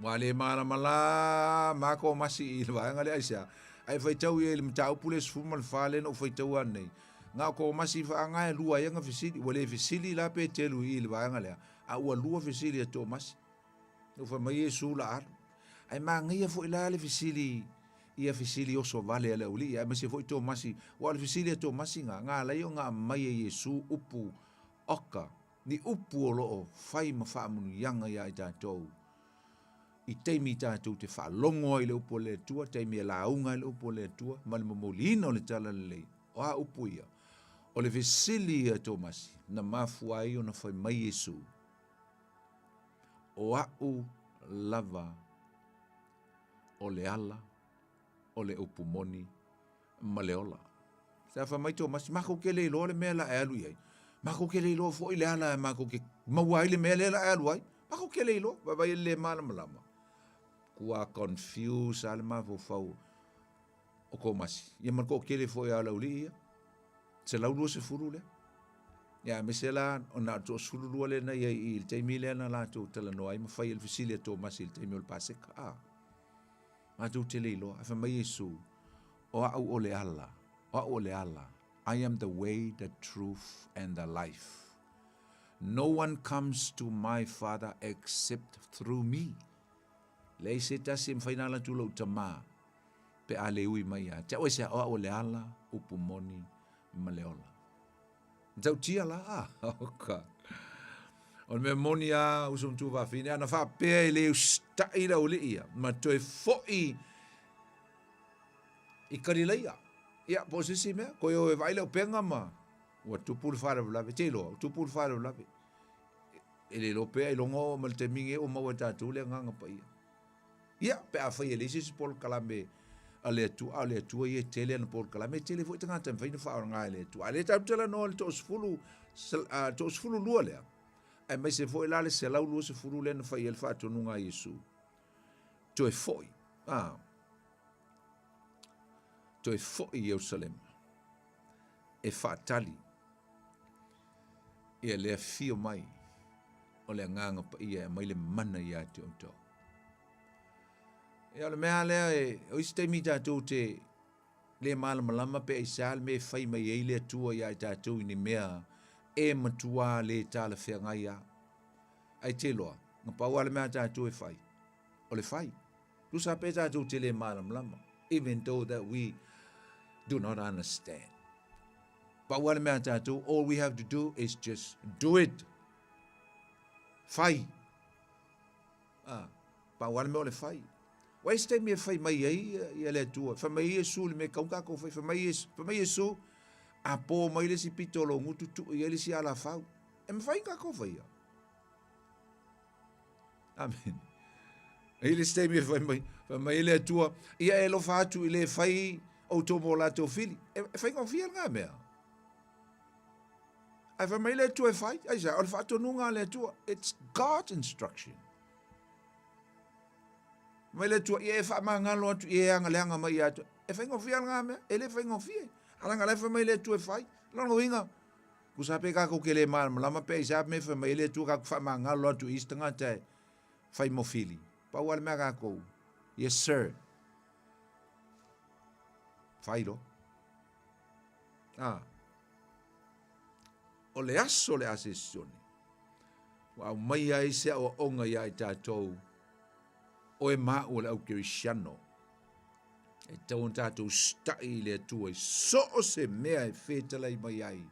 Wale mala mala. Mako masi ilwa. Anga le aisa. Ai fai tau i le mtau pule sfumal fale no fai tau anei. Nga ko masi fa anga e lua yanga fisili. Wale fisili la pe telu ilwa anga lea. A ua lua fisili ato masi. No fa mai Yesu la ar. Ai mangia fo ila le fisili ia fisili oso vale ala uli ai masi fo to masi wa le fisili to masi nga la yo nga mai Yesu upu oka ni upu o lo fai ma fa mun yanga ya ita to i teimi tātou te whalongo i le upo le tua, teimi e launga i le upo le tua, mali mamolina o le tala le o a upo ia. O le vesili a Tomasi, na mafua i o na whai mai Yesu. O au lava, o le ala, o le upo moni, ma le ola. Sa whai mai Tomasi, mako ke le ilo le mea la e alu iai. Mako ke le ilo fo i le ala, mako ke maua i le mea le la e alu ai. Mako ke le ilo, vai le mana malama. Kua confuse ale mafo fau o komasi. Ia man ko kele fo ia la uli ia. Se lau lua se furu le. Ia me se la o na to suru lua le na ia i te mile na la to tala no ai ma fai el fisile to masi il te mil paseka. Ma tu te le ilo, afa mai Yesu. O au o le ala. O au o le ala. I am the way, the truth and the life. No one comes to my Father except through me. Le se tasi mfainala tu lo tama. Pe ale ui mai a. Te oe se o le ala, upu moni, maleola. Tau tia la, oka. O me moni a usum tu va fine, ana fa pea i le ustai la uli ia. Ma toi foi i karileia. Ia, posisi mea, koe o e vaile o penga ma. Ua tupul whare vlave, te loa, tupul whare vlave. Ele lo pea i longo mal te minge o maua tātou le nganga pa ia. Ia, pea whai ele isi pol kalame a le atua i e tele ana pol kalame, tele fo i tangata mwhaina whaora ngā le atua. A le tautala no le to osfulu lua lea. Ai mai se fo i lale se lau lua se fulu le na whai ele whaatonu ngā Yesu. To e foi. To e foi i Jerusalem. E whaatali. Ia lea fio mai. O le nganga pa ia mai le mana ia te o tau. Ia le mea lea e o isi teimi tātou te le malama pe i sāle me whai mai ei le atua ia i tātou ini mea e matua le tāla whea ngai ia. Ai te loa, ngā paua le mea tātou e whai. O le whai. Lusa pe tātou te le malama. Even though that we do not understand. But what I'm to do, all we have to do is just do it. Fai. But what I'm going to fai. Why stay me fai mai ai le tua. Fa mai Yesu le me kaunga ko fa mai Yesu a po mai le si pitolo ngutu tu le si ala fau. Em fai ka ko fai. Amen. Ele stay me fai mai le tua. Ia e lo fatu ile fai o to mo la to fili. E fai ko fia nga me. Ai fa mai le tua fai. Ai sa o fatu nunga le tua. It's God's instruction. Mai le tua e fa mangalo atu e anga le anga mai atu. E fai ngofia nga me, ele fai ngofia. Ala nga le fa mai le tua fai. La no winga. Ku sa pe ka ko kele mal, lama pe sa me fa mai le tua ka fa mangalo atu istanga te. Fai mo fili. Pa wal me ka ko. Yes sir. Fai do. O le aso le asesione. Wa mai ai se o onga ia i tātou. O e mā o le au Kirisiano. E tau tātou stai le tua. So o se mea e whetalai mai ai.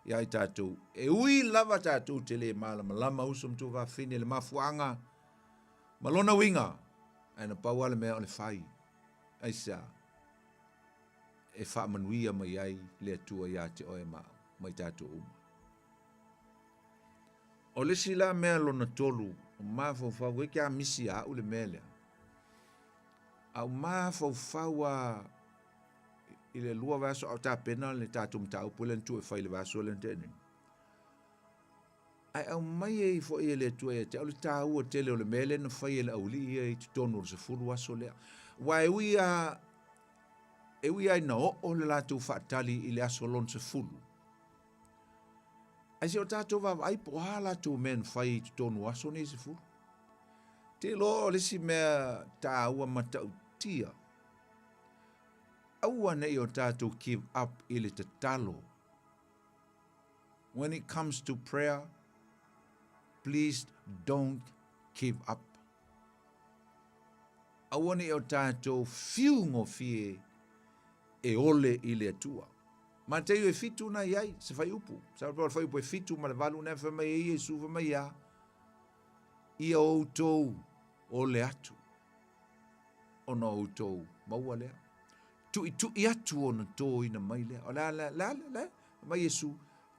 Ia i tātou. E ui lava tātou te le malama. Lama usum tu wa whine le mafuanga. Malona winga. Aina pauale mea o le whai. Aisa. E wha manuia mai ai le tua ia te o e mā. Mai tātou uma. O le sila mea lona tolu. Mafau e kia misi a ule mele. Au mafau ile lua vaso au ta pena le tatum tau pulen tu e fai le vaso le tene. Ai au mai e fo ele tu e te au le tau o tele o le mele no fai ele au li e tonu se fulu vaso le. Wa e wi ai no o le latu fatali ile aso lon se fulu. Ai se o tātou wa ai po hala tu men fai tonu aso ne se fulu. Te lo le si mea tā ua matau tia. Aua nei o tātou give up ile te talo. When it comes to prayer, please don't give up. Aua nei o tātou fiungo fie e ole ile tua. Ma te e fitu na iai, se fai upu. Sa fai upu e fitu ma le valu ne fa mai e Yesu fa mai ia. Ia outou o le atu. O na outou maua lea. Tu atu o na tō ina mai lea. O la, mai Yesu,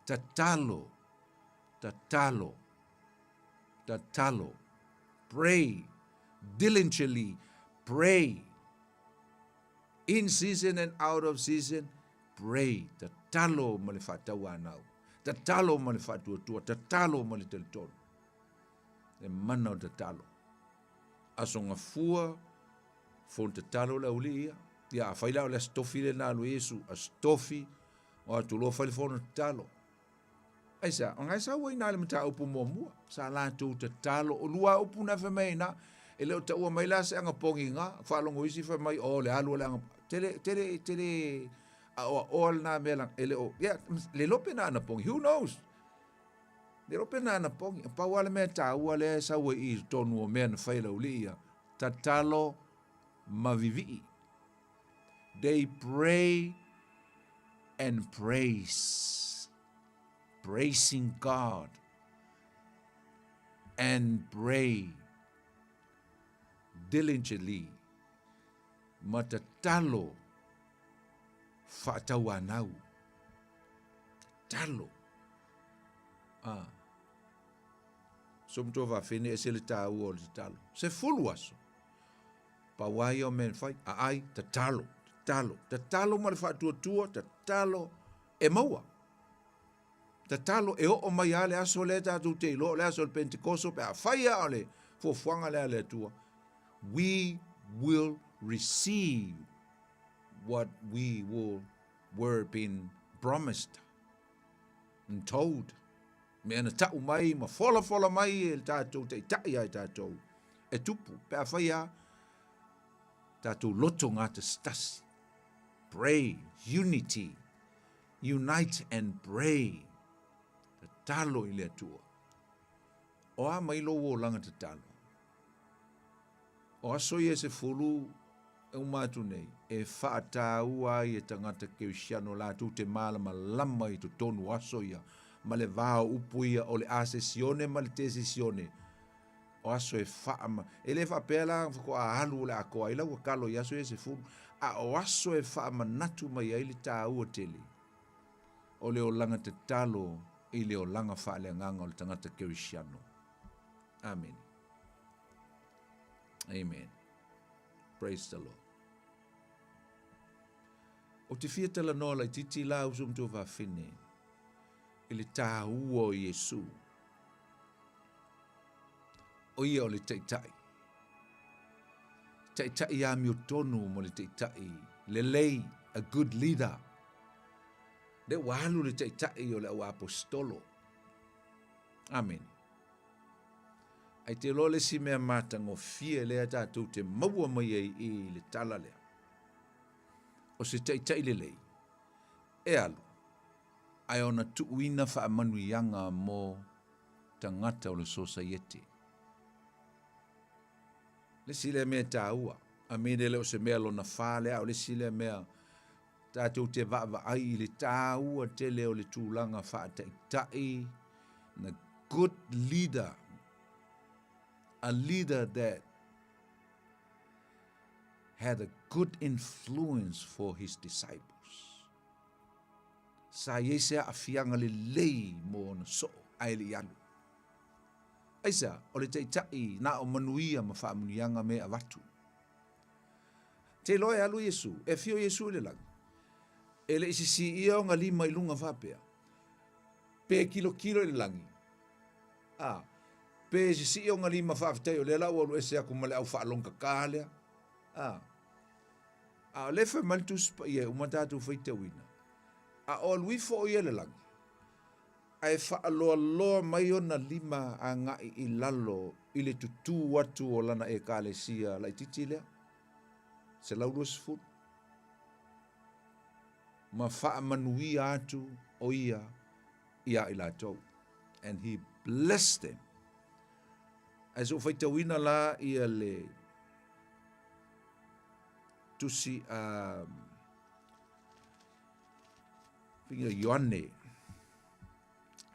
ta talo. Pray. Diligently pray. In season and out of season, pray. Ta talo ma le whatau anau. Ta talo ma le whatua, ta talo ma le teletono. E mana o ta talo. Asonga fua, fon ta talo la uli ia. Ia a whaila o le stofi le nā lu Yesu, a stofi, o a tulo whaile fono ta talo. Aisa, o ngai sa ua ina le mata upu mua. Sa la tu ta talo, o lua upu na whamaina, e leo ta ua maila se anga pongi ngā, whalongo isi whamai, o le alu le anga, tere, o al na melang, e leo, le lope na ana pongi, who knows? Le lope na ana pongi, pa wale mea ta ua le sa ua i tonu o mea na whaila uli ia, ta talo mavivi. They pray and praise, praising God, and pray diligently. Matatalo fatawanau. Talo. Somto va fine e se le tau o le talo. Se fuluaso. Pa wai o men fai. Ai, ta talo. Ta talo ma le fatuatua, ta talo e maua. Ta talo e o mai ale aso le tatu te ilo, le aso le Pentecoso, pe a fai a le fofuanga le ale tua. We will receive what we were being promised and told. Me ana tau mai, ma fola mai e tātou te tai ai tātou. E tupu, pe a whai a tātou loto ngā te stasi. Pray, unity, unite and pray. Te talo i lea tua. O a mai lo o langa te talo. O aso i e se fulu e umatu nei, e whaataua i e tangata keusiano la tu te malama lama i tu tonu aso ia, ma le vao upu ia o le asesione ma le tesesione, o aso e whaama, e le whapela ko a halu le a koa ila ua kalo i aso e se furu, a o aso e whaama natu mai ai le tā ua tele, o le o langa te talo i le o langa whaale nganga o le tangata keusiano. Amen. Amen. Praise the Lord. O te fia tala noa lai titi la usum tu va fine. I le tā ua o Yesu. O ia o le teitai. Teitai a mi o tonu mo le teitai. Le lei, a good leader. Le walu le teitai o le au apostolo. Amen. Ai te lo le si mea matango fie lea tātou te maua mai ai i le tala lea. O se teitai le lei. E alu. Ai ona tuuina wha manuianga mo tangata o le society. Le sile mea tā ua. A mene leo se mea lo na whale au le sile mea tātou te vava ai le tā ua te leo le tūlanga wha teitai na good leader. A leader that had a good influence for his disciples. Sa yese a fianga le lei mo na so ai le yalu. Aisa, o le teitai na o manuia ma whaamunianga me a watu. Te loe alu Yesu, e fio Yesu le lang. E le isi si ia o ngā lima ilunga whapea. Pe kilo le langi. Pe si o ngali ma whaafitai o le lau alu ese aku male au whaalonga kālea. A le wha maltus pa ia umatatu whaite wina. A o lui fo o ia le langi. A e whaaloa loa mai o na lima a ngai i lalo i le tutu watu o lana e kāle sia lai titi lea. Se lau lua sifuru. Ma wha manui atu o ia i la tau. And he blessed them. As o faita wina la ia le tusi pinga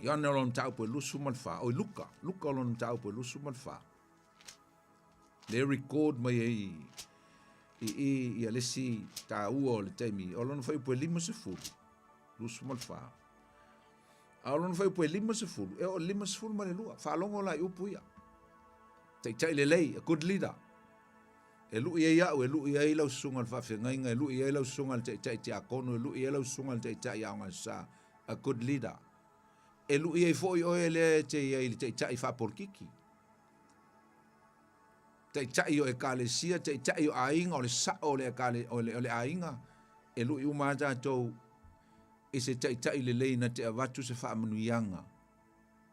Ioane o lon tau po lusu malfa o Luka o lon tau po lusu malfa le record mai i alesi ta ua le taimi o lon fai po lima se fulu lusu malfa a lon fai po lima se fulu e o lima se fulu male lua fa longo la upu ia teitai le lei, a good leader. E lu ia iau, e lu ia ilau sunga le whawhengainga, e lu ia ilau sunga le teitai te akono, e lu ia ilau sunga le teitai aonga sa, a good leader. E lu ia i foi oe le te ia i teitai whaporkiki. Teitai o e kālesia, teitai o ainga, o le sa o le ainga. E lu i umata tau, e se teitai le lei na te avatu se whaamanuianga.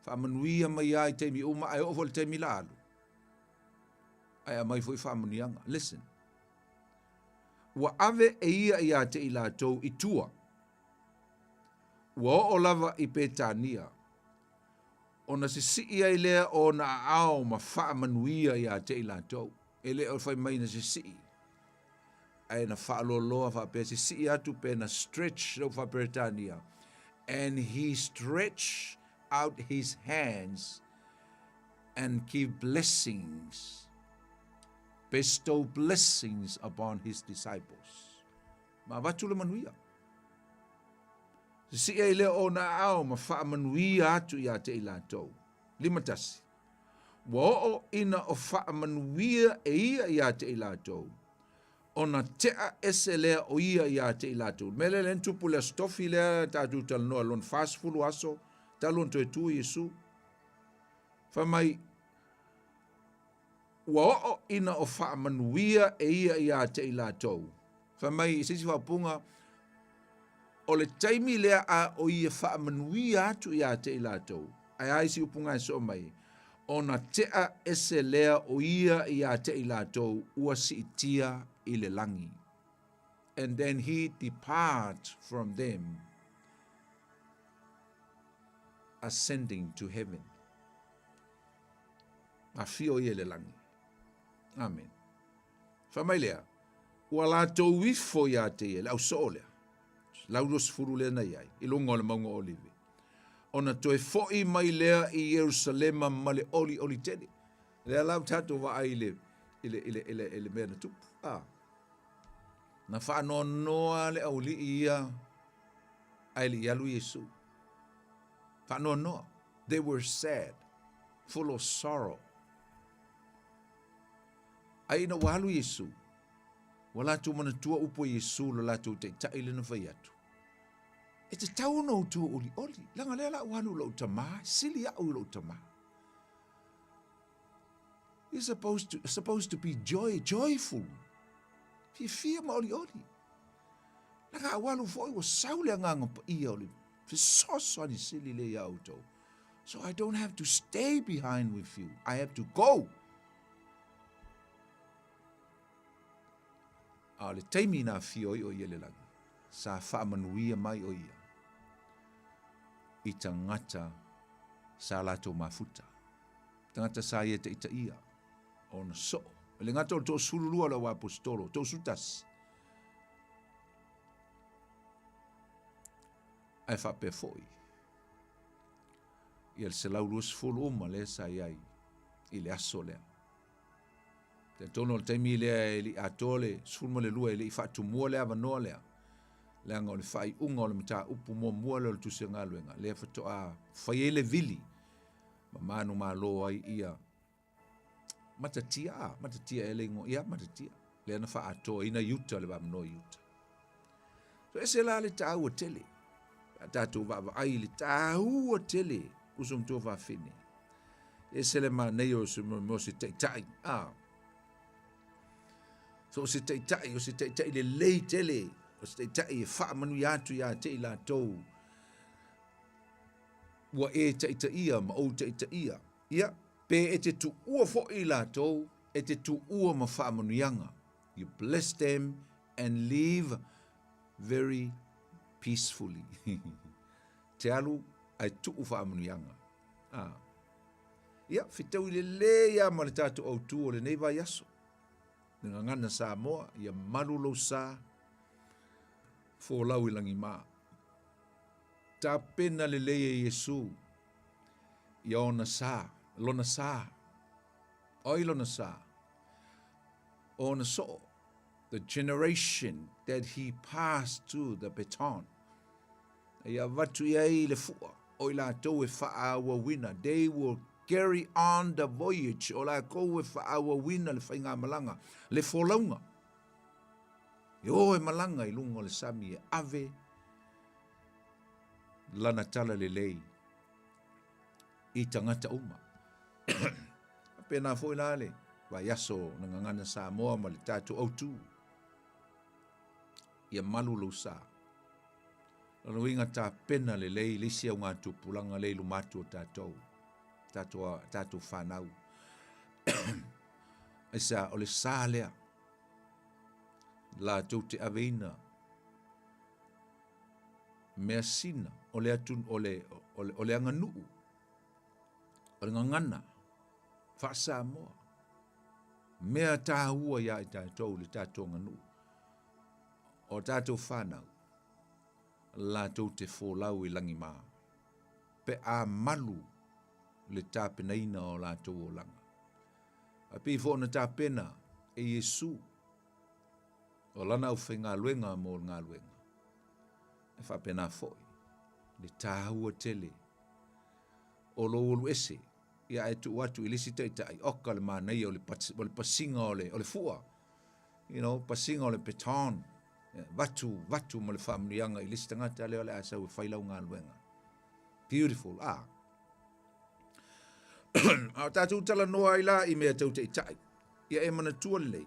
Whaamanuia mai ai teimi uma, ai ofo le teimi la alu. Ai mai foi whamunianga. Listen. Wa ave e ia te i lātou i tua. Wa o lava i pētānia. O na se si ia i lea o na ao ma whaamanuia ia te i lātou. E lea o whai mai na se si. Ai na whaaloloa whapea se si atu pe na stretch lau whapētānia. And he stretched out his hands and give blessings. Bestow blessings upon his disciples. Ma watu le manuia. Si e leo o na ao ma wha manuia atu ia te ilatou. Lima tasi. Wa o ina o wha manuia e ia te ilatou. O na tea ese lea o ia te ilatou. Mele len tupu le stofi lea tatu tal noa lon fast fulu aso. Talon to e tu Yesu. Whamai wa o ina o whaamanuia e ia te i lātou. Whamai sisi whapunga o le taimi lea a o ia whaamanuia atu ia te i lātou. Ai aisi upunga e so mai. O na tea ese lea o ia te i lātou ua si itia i le langi. And then he depart from them ascending to heaven. A fio ia le langi. Amen. Whamai lea, Wala tau wifo ia te e lau so lea. Lau los furu lea na iai. Ilunga o le maunga olive. Ona toe foi mai lea i Jerusalema ma le oli tele. Lea lau tato wa ai le mea na tupu. Na whaanoa noa le au li ia ai li alu Yesu. Whaanoa noa. They were sad, full of sorrow. Ai na walu Yesu. Wala tu mana tua upo Yesu lo la tu te taile na whai atu. E te tau no tu oli. Langa lea la walu lo utama, sili au lo utama. You're supposed to be joyful. Fia ma oli. Langa walu foi wa saule nganga pa ia oli. Fisoso ni sili le ya auto. So I don't have to stay behind with you. I have to go. Le taimi na fioi o iele lagi. Sa whaamanuia mai o ia. I tangata sa lato mafuta. Tangata sa ia te ita ia. O na so. Le ngata o tō sururua la wa apostolo. Tō sutas. Ai whape foi. Ia se lau luas fulu uma le sa iai. I le aso lea. Te tono le taimi lea li atole, sfulma le lua li fatu mua lea vanoa lea. Lea ngā le fai unga o le mita upu mua le tusi ngā luenga. Lea fato a fai ele vili. Ma manu ma loa ai ia. Matatia ele ingo. Ia matatia. Lea na faa atoa ina yuta le vamanoa yuta. So ese la le tau o tele. Tatu vava ai le tau o tele. Usum tua va fine. Ese le ma neio se mo se tai. So se tai le lei tele, o se tai wha manu iatu ia te i la tau. Wa e tai ia, ma o tai ia. Ia, pe e te tu ua fo i la tau, e te tu ua ma wha manu ianga. You bless them and live very peacefully. Te alu, ai tu wha manu ianga. Ia, fitau i le ia ma le tatu au tu o le neiva yaso. Nga ngana Samoa, ia malulo sa, fo lau i langi maa. Ta pena le leia Yesu, ia ona sa, lona sa, oi lona sa, ona so, the generation that he passed to the baton. Ia vatu ia i le fua, oi la tau e faa awa wina, they will carry on the voyage, o la kou e whaawa wina le whainga malanga, le wholaunga. E o e malanga i lungo le sami e ave, lana tala le lei, i tangata uma. Pena fo ila le, wa yaso na ngangana Samoa ma le tatu autu. Ia malu lo sa. Lano inga ta pena le lei, lisia unga tu pulanga le lumatu o tatou. Tatu whanau. Esa o le sā lea. La tau te aveina. Mea sina. O le atun, o le anganuu. O le ngangana. Whasa moa. Mea tāhua ia i tātou le tātou anganuu. O tātou whanau. La tau te wholau i langi maa. Pe a malu. Le tāpena ina o lātou o langa. A pi fo na tāpena e Yesu. O lana au whi ngā luenga mō ngā luenga. E whapena foi. Le tāhua tele. O lo olu ese. Ia e tu watu i lisi teitai. Oka le mānei o le pasinga o le fua. You know, pasinga o le peton. Watu mo le whamrianga i lisi tangata leo le asau e whailau ngā luenga. Beautiful. A tātou tala noa i la i mea tau te itai. Ia e mana tua lei,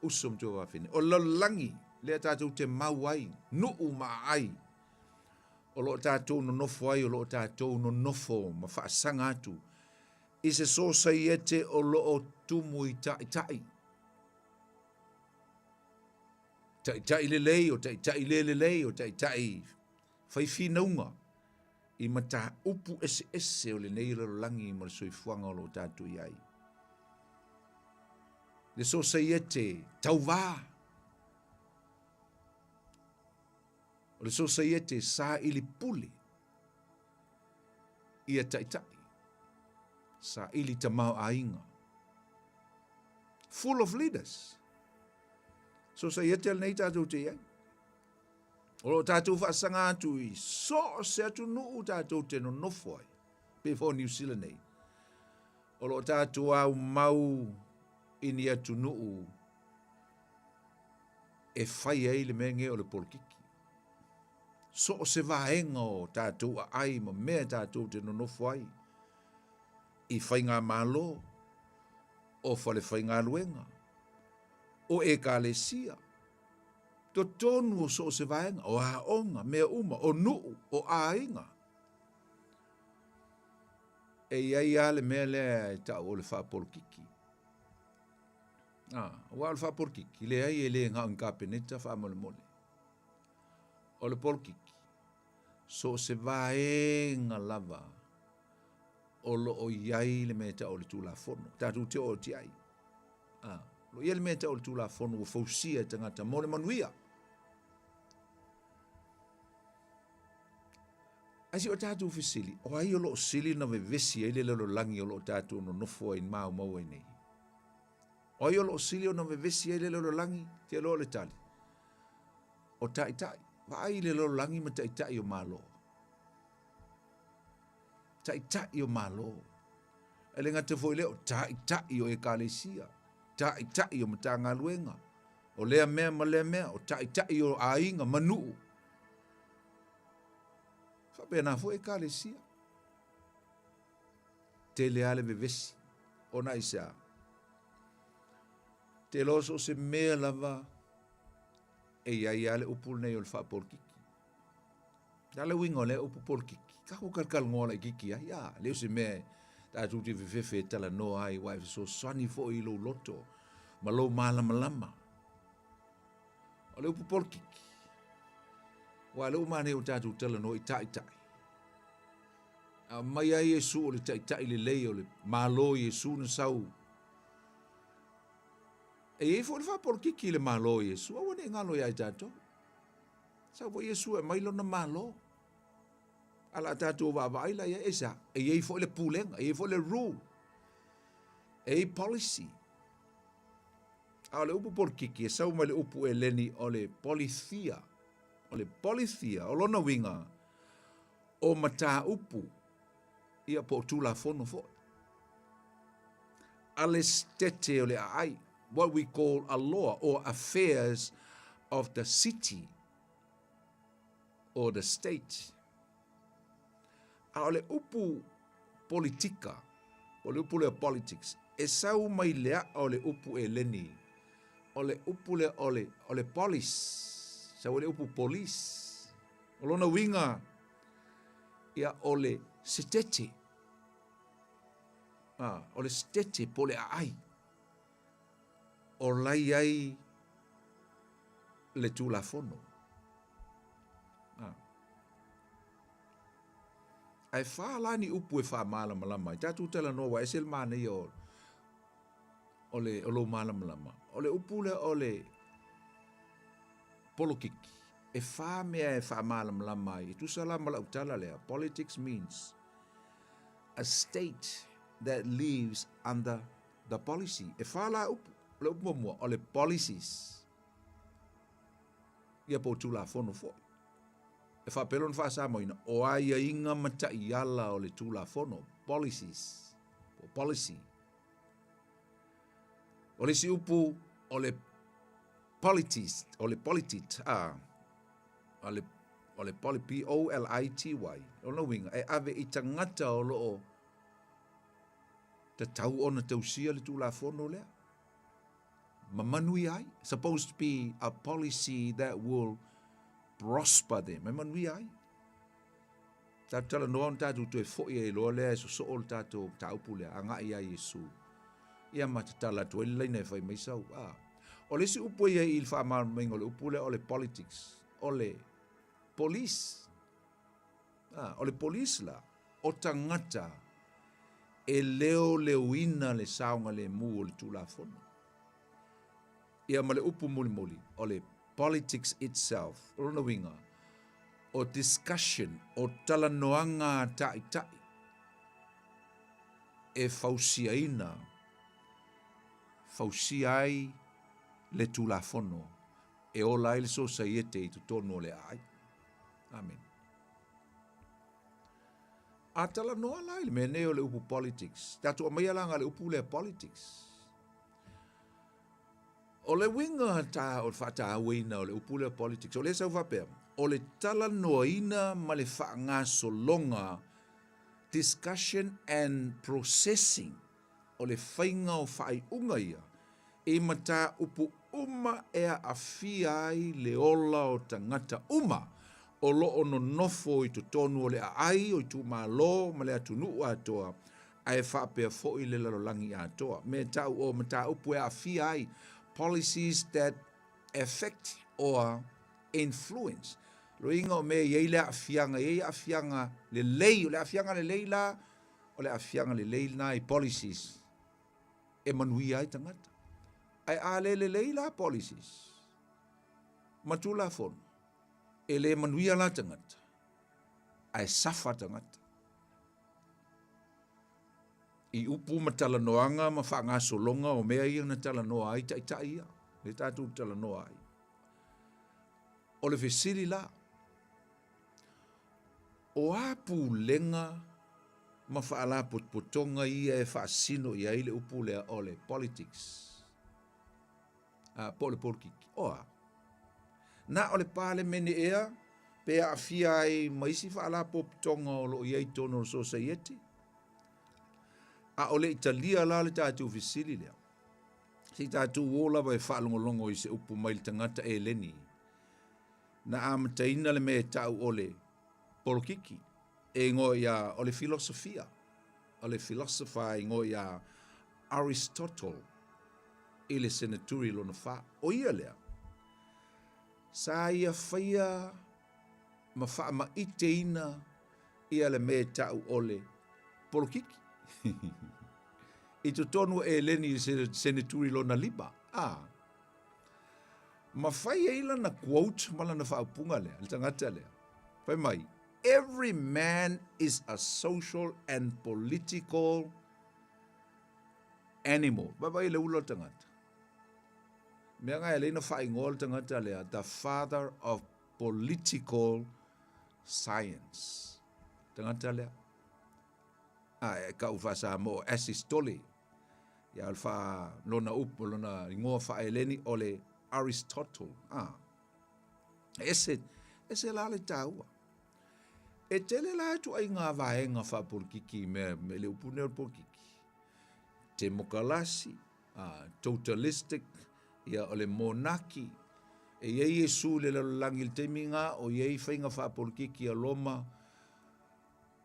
usum tua wawhine. O lalangi, lea tātou te mau ai, nuu maa ai. O lo tātou no nofo ai, o lo tātou no nofo, ma whaasanga atu. I se sosa i ete o lo o tumu i tai. Tai le lei, o tai le lei, o tai whaiwhinaunga. I mata upu ese o le neira langi mo le soifuanga o lo tātou iai. Le so saiete tau wā. O le society sa ili puli. Ia taitai. Sa ili tamau ainga. Full of leaders. Society al nei tātou te iai. O lo tātou whaasanga atu I so se atu nuu tātou te no nofo ai. Before New Zealand nei. O lo tātou au mau ini atu nuu e whai ai le mea nge o le polkiki. So se vaenga o tātou a ai ma mea tātou te no nofo ai. I whai ngā malo o whale whai ngā luenga. O e ka le sia. To tonu o so se vaenga, o a onga, mea uma, o nuu, o a inga. E iai ale mea lea e tau o le whapolkiki. O a le whapolkiki, le ai e le ngā ngā peneta whamole mole. O le polkiki, so se vaenga lava, o lo o iai le mea tau o le tūla fono, tātou te o ti ai. Lo ia le mea tau o le tūla fono o fausia tangata mole manuia. Asi o tātou fisili, o ai o lo sili na vevesi ai le lalo langi o lo tātou no nofo ai mau mau ai nei. O ai o lo sili o na vevesi ai le lalo langi, te lo le tali. O tai tai, va ai le lalo langi ma tai tai o malo. Tai tai o malo. E le ngata foi leo, tai tai o e kalesia. Tai tai o matanga luenga. O lea mea ma lea mea, o tai tai o ainga manuu. Pena foi kalesia. Te leale vevesi. Ona isa. Te loso se mea lava. E ia ale upul nei o le whapolkiki. Dale wingo le upu polkiki. Kako karkal ngola kiki ya. Leo se mea. Ta tuti vefefe tala no ai. Wai so swani fo ilo loto. Malo malama lama. O le upu polkiki. Wa le umane o tatu tala no itai tai. Mai ai Yesu o le tai le lei o le malo Yesu na sau. E ei fo le whapolkiki le malo Yesu. Awa ne ngalo ia i tato. Sau po Yesu e mailo na malo. Ala tato wa vaila ia esa. E ei fo le pulenga. E ei fo le rule. E ei policy. A le upu polkiki e sau mai le upu e leni o le polithia. O le polithia. O lona winga. O mata upu. Ia po tula fono fo. Ale stete o le ai. What we call a law or affairs of the city or the state. A le upu politika. O le upu le politics. E sau mai lea o le upu e leni. O le upu le o le police. Sau le upu police. O lona winga. Ia o le stete. O le stete po le ai. O lai ai le tula fono. Ai wha lani upu e wha malama lama. Tatu tala noa e sel mana i o lo malama lama. O le upu le o le polokiki. E wha mea e wha malama lama i. Tu salama la utala lea. Politics means a state that lives under the policy. E wha la upu. Le upu mua o le policies. Ia po tula fono fo. E wha pelon wha sa moina. O aia inga mata i ala o le tula fono. Policies. O policy. O le si upu o le polities. O le politit. O le P-O-L-I-T-Y. O no winga. E ave i tangata o loo. Te tau ona tausia le tula fono lea. Mamanui ai. Supposed to be a policy that will prosper them. Mamanui ai. Ta tala noa tatu tu e foi e loa lea so so ol tatu taupu lea. Anga ia Yesu. Ia mata tala tu e leina e fai maisau. O le si upu ia il wha marumengo le upu lea o le politics. O le police. O le police la. O tangata. E leo leuina le saunga le mu o le tula fono. Ia ma le upu muli muli, o le politics itself, rona winga, o discussion, o talanoanga tai, e fausiaina, fausiai le tulafono, e o lai le societe i tutonu o le ai. Amen. A talanoa lai le mene o le upu politics. Tatu o mai langa le upu le politics. O le winga ta o fata wina o le upu le politics. O le sau vapea. O le talanoina ma le whaanga solonga discussion and processing o le whainga o whai unga ia. E mata upu uma ea awhia ai le ola o tangata uma. O lo ono nofo i to tonu o le ai o i tu malo ma le atunu atoa ai whapea fo i le lalolangi atoa. Me tau o mata upu ea awhia ai policies that affect or influence. Lo inga o me iei le awhianga le lei, o le awhianga le lei la, o le awhianga le lei na i policies e manui ai tangata. Ai a le lei la policies. Matula fono. E le manuia la tangata. Ai safa tangata. I upu ma talanoanga ma whaanga solonga o mea ia na talanoa ai tai ia. Le tatu talanoa ai. O le fesiri la. O apu lenga ma whaala potpotonga ia e whaasino ia ile upu lea o le politics. Po le polkiki. Oa. Na o le pale mene ea, pe a fia ai maisi whaala potpotonga o lo iei tono society. A o le Italia la le tātou fesiri lea. Si tātou wola vai whaalongolongo i se upu mai le tangata e leni. Na amataina le me tau o le polkiki. E ngō ia o le filosofia. O le filosofa e ngō ia Aristotle. I le senaturi lona wha. O ia lea. Sa ia whaia ma wha ma ite ina ia le me tau o le polkiki. I to tonu e leni senaturi lona liba. Ma whaia ila na quote mala na whaapunga lea. Le tangata lea. Whai mai. Every man is a social and political animal. Baba ile ulo tangata. Mea ngai leina whai ngol tangata lea. The father of political science. Tangata lea. E ka ufa Samoa asistole. Ya alfa lona upo lona ingoa whae leni ole Aristotle. Ese la le taua. E tele la tu ai ngā vaenga wha polkiki me le upune o polkiki. Demokalasi, totalistic, ia ole monaki. E iei e su le lalangi le teminga o iei whainga wha polkiki a loma.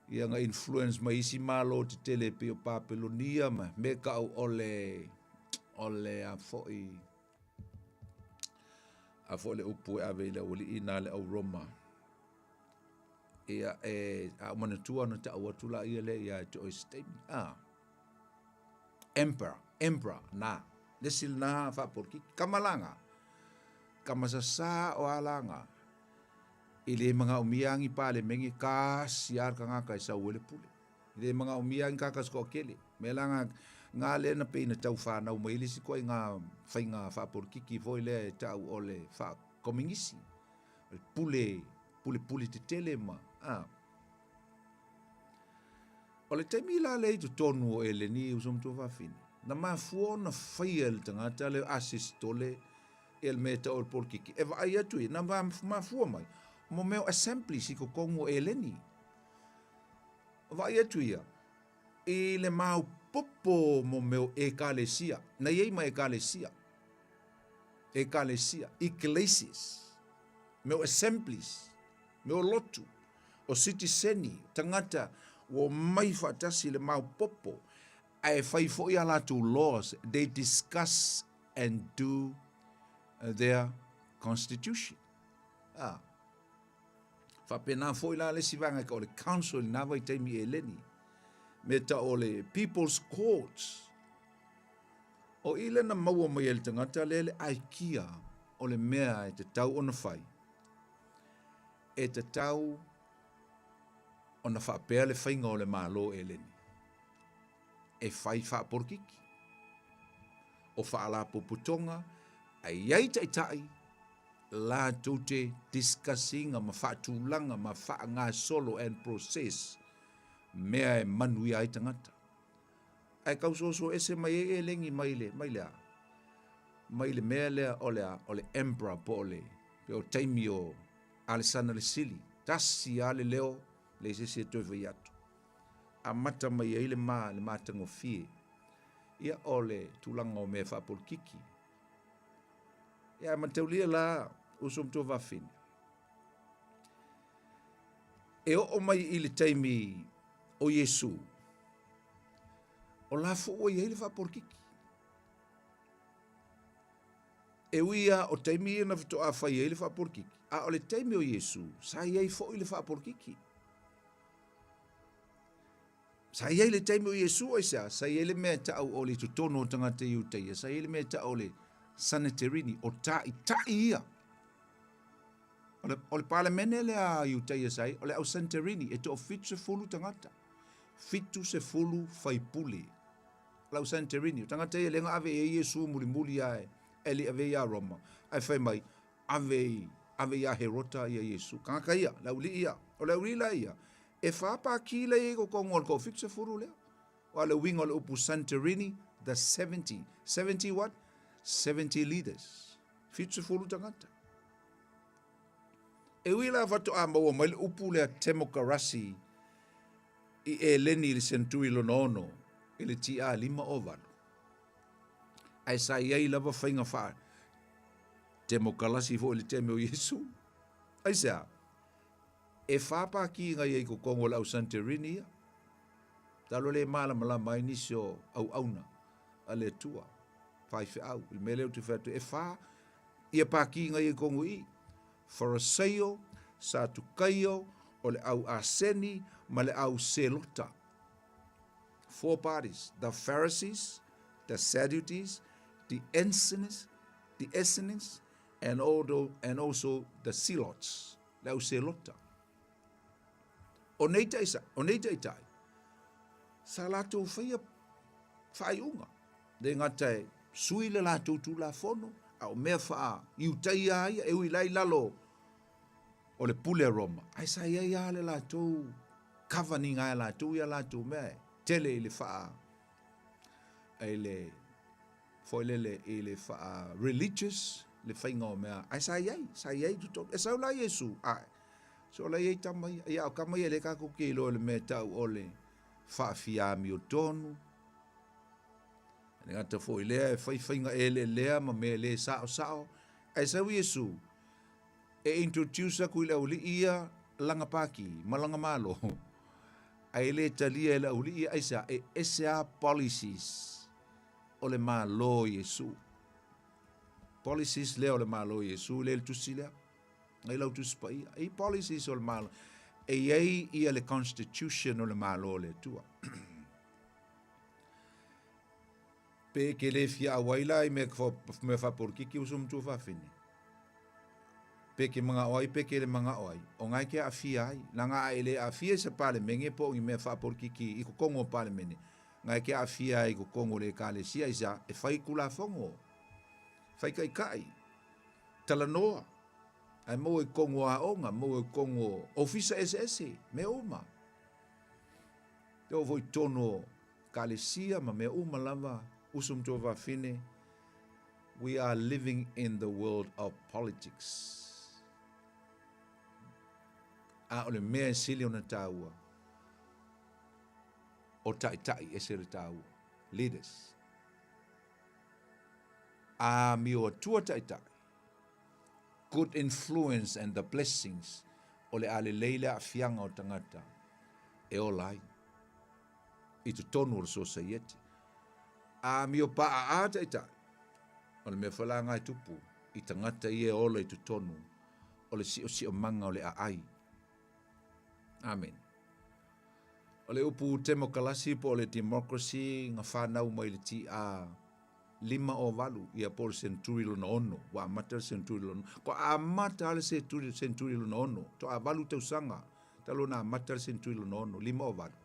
Ia ngā influence ma isi malo te tele pe o Papelonia ma. Me ka au ole a foi. A foi le upu e ave le uli ina le au Roma. Ia a manatua na ta awatula ia le ia te oistemi. Emperor, na. Lesil na fa porki kamalanga. Kamasasa o alanga. Ile mga umiangi pale mengi ka siar ka nga kai sa wele pule. Ile mga umiangi ka ko kele. Melanga nga le na pe na tau fa na umaili si ko nga fainga fa porki ki foi le tau ole fa komingisi. Pule te tele ma. O le taimi la le tu tonu o ele ni usum tu whawhini. Na mafua na whaia le tangata le asistole el meta o le polkiki. E vai atu i, na mafua mai. Mo meo assembly si ko kongo ele ni. Vai atu ia. I le mau popo mo meo ekalesia. Na iei ma ekalesia. Ekalesia. Ecclesias. Meo assemblies. Meo lotu. O citizeni, tangata, o mai whatasi le mau popo, ai whai fo ia latu laws, they discuss and do their constitution. Whapena fo ila le sivanga ka o le council na vai taimi e leni, me ta o le people's courts. O ile na maua mai el tangata le aikia o le mea e te tau ona whai. e te tau o na whaapea le whainga o le malo e leni. E whai whaaporkiki. O whaala puputonga, ai iai tai la tute discussing ma whaatulanga ma whaanga solo and process mea e manui ai tangata. Ai kausoso ese mai e lengi mai le mea lea o le embra po pe o taimi o Alessandra le sili, tasi ale leo le se toi vai atu. A mata mai ai le matango fie, ia o le tulanga o mea whaapolkiki. Ia mataulia la usum to wafini. E o mai i le taimi o Yesu, o la fo o iei le whaapolkiki. E uia o taimi na vito a whai iei le whaapolkiki. A o le taimi o Yesu, sa iei fo i le whaapolkiki. Sa iei le taimi o Yesu o isa, sa iei le mea tau o le tutono o tangata i uteia, sa iei le mea tau o le sanitarini o tai ia. O le palamene le a i uteia sai, o le au sanitarini, e to o fitu se fulu tangata. Fitu se fulu faipuli. Lau sanitarini, o tangata ia lenga ave e Yesu muli ai, eli ave ia Roma. Ai fai mai, ave ia herota ia Yesu. Kanga ia, lauli ia, o lauli la ia. E whapa ki le e ko kongo ko fitu se fulu lea. O le wingo le upu sanitarini, the 70. 70 what? 70 leaders. Fitu se fulu tangata. E wila whatu a maua mai le upu lea temokarasi i e leni le sentui lo nono i le ti a 5 o valo. Ai sa iei lava whainga wha temokarasi fo i le teme o Yesu. Ai sa, e whapa ki ngai e ko kongo lau santerini ia. Talo le mala mai nisio au auna a le tua. Whai au, il meleo tu whatu e wha ia pa ki ngai e kongo i. Farisaio, Satukaio, o le au aseni, ma le au selota. 4 parties, the Pharisees, the Sadducees, the Essenes, and also the Zealots, le au selota. O nei tai, sa lato whai unga, de ngatai sui le lato tu la fono, au mea wha iu tai ai e ui lai lalo o le pule Roma. Ai sa ia le lato kavani ngai lato ia lato mea tele i le wha ai le foilele i le wha religious le whainga o mea. Ai sa iai tuto e sau la Yesu ai so la iai tamai ia o kamai e le kako ki lo le mea tau o le wha fiami o tonu. Ngata fo ilea e whainga ele lea ma me le sao. Ai sau Yesu e introduce a kui uli ia langa paki, malanga malo. Ai le talia e uli ia aisa e SA policies o le malo Yesu. Policies le o le malo Yesu, le tusi lea. Ai lau tusi pa ia. Ai policies o le malo. E iei ia le constitution o le malo le tua. Pe ke le fia awaila i me whaporkiki usum tu whawhine. Pe ke mga oai, pe ke le mga oai. O ngai ke a fia ai. Nanga a ele a fia se pale menge po i me whaporkiki i ko kongo pale mene. Ngai ke a fia ai ko kongo le ka le sia isa e whai kula fongo. Whai kai. Talanoa. Ai mo e kongo a onga, mo e kongo ofisa SS, me uma. Te o voi tono ka le sia ma me uma lava usum to whawhine. We are living in the world of politics. A ole mea sili ona tāua. O tai e sere tāua. Leaders. A mi o tua tai. Good influence and the blessings. Ole ale leile a fianga o tangata. E o lai. I tu tonu o society. A mi o paa a tai. Ole me whala ngai tupu. I tangata i e ola i tu tonu. Ole si o manga ole a ai. Amen. O le upu temokalasi po le democracy nga whanau mai le ti a 5 o valu ia por senturi lona ono wa amata le senturi lona ko amata le senturi lona ono to a valu tausanga talona amata le senturi lona ono 5 o valu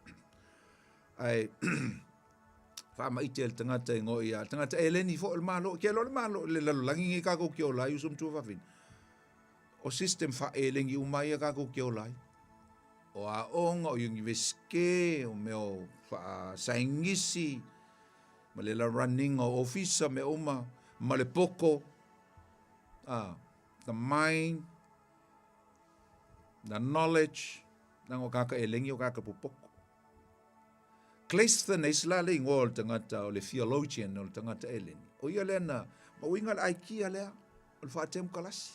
ai fa ma itel tangata ngo ia tangata eleni fo el malo ke lo malo le langi ngi ka ko ke ola usum tu fa fin o system fa elengi umai ka ko ke ola o a onga o yungi veske o meo fa saingisi ma le la running o office me uma ma le poko the mind the knowledge nango kaka elengi o kaka popoko Cleisthenes la le ngol tangata o le theologian o le tangata eleni o ia lena ma winga le aikia lea o le fatem kalasi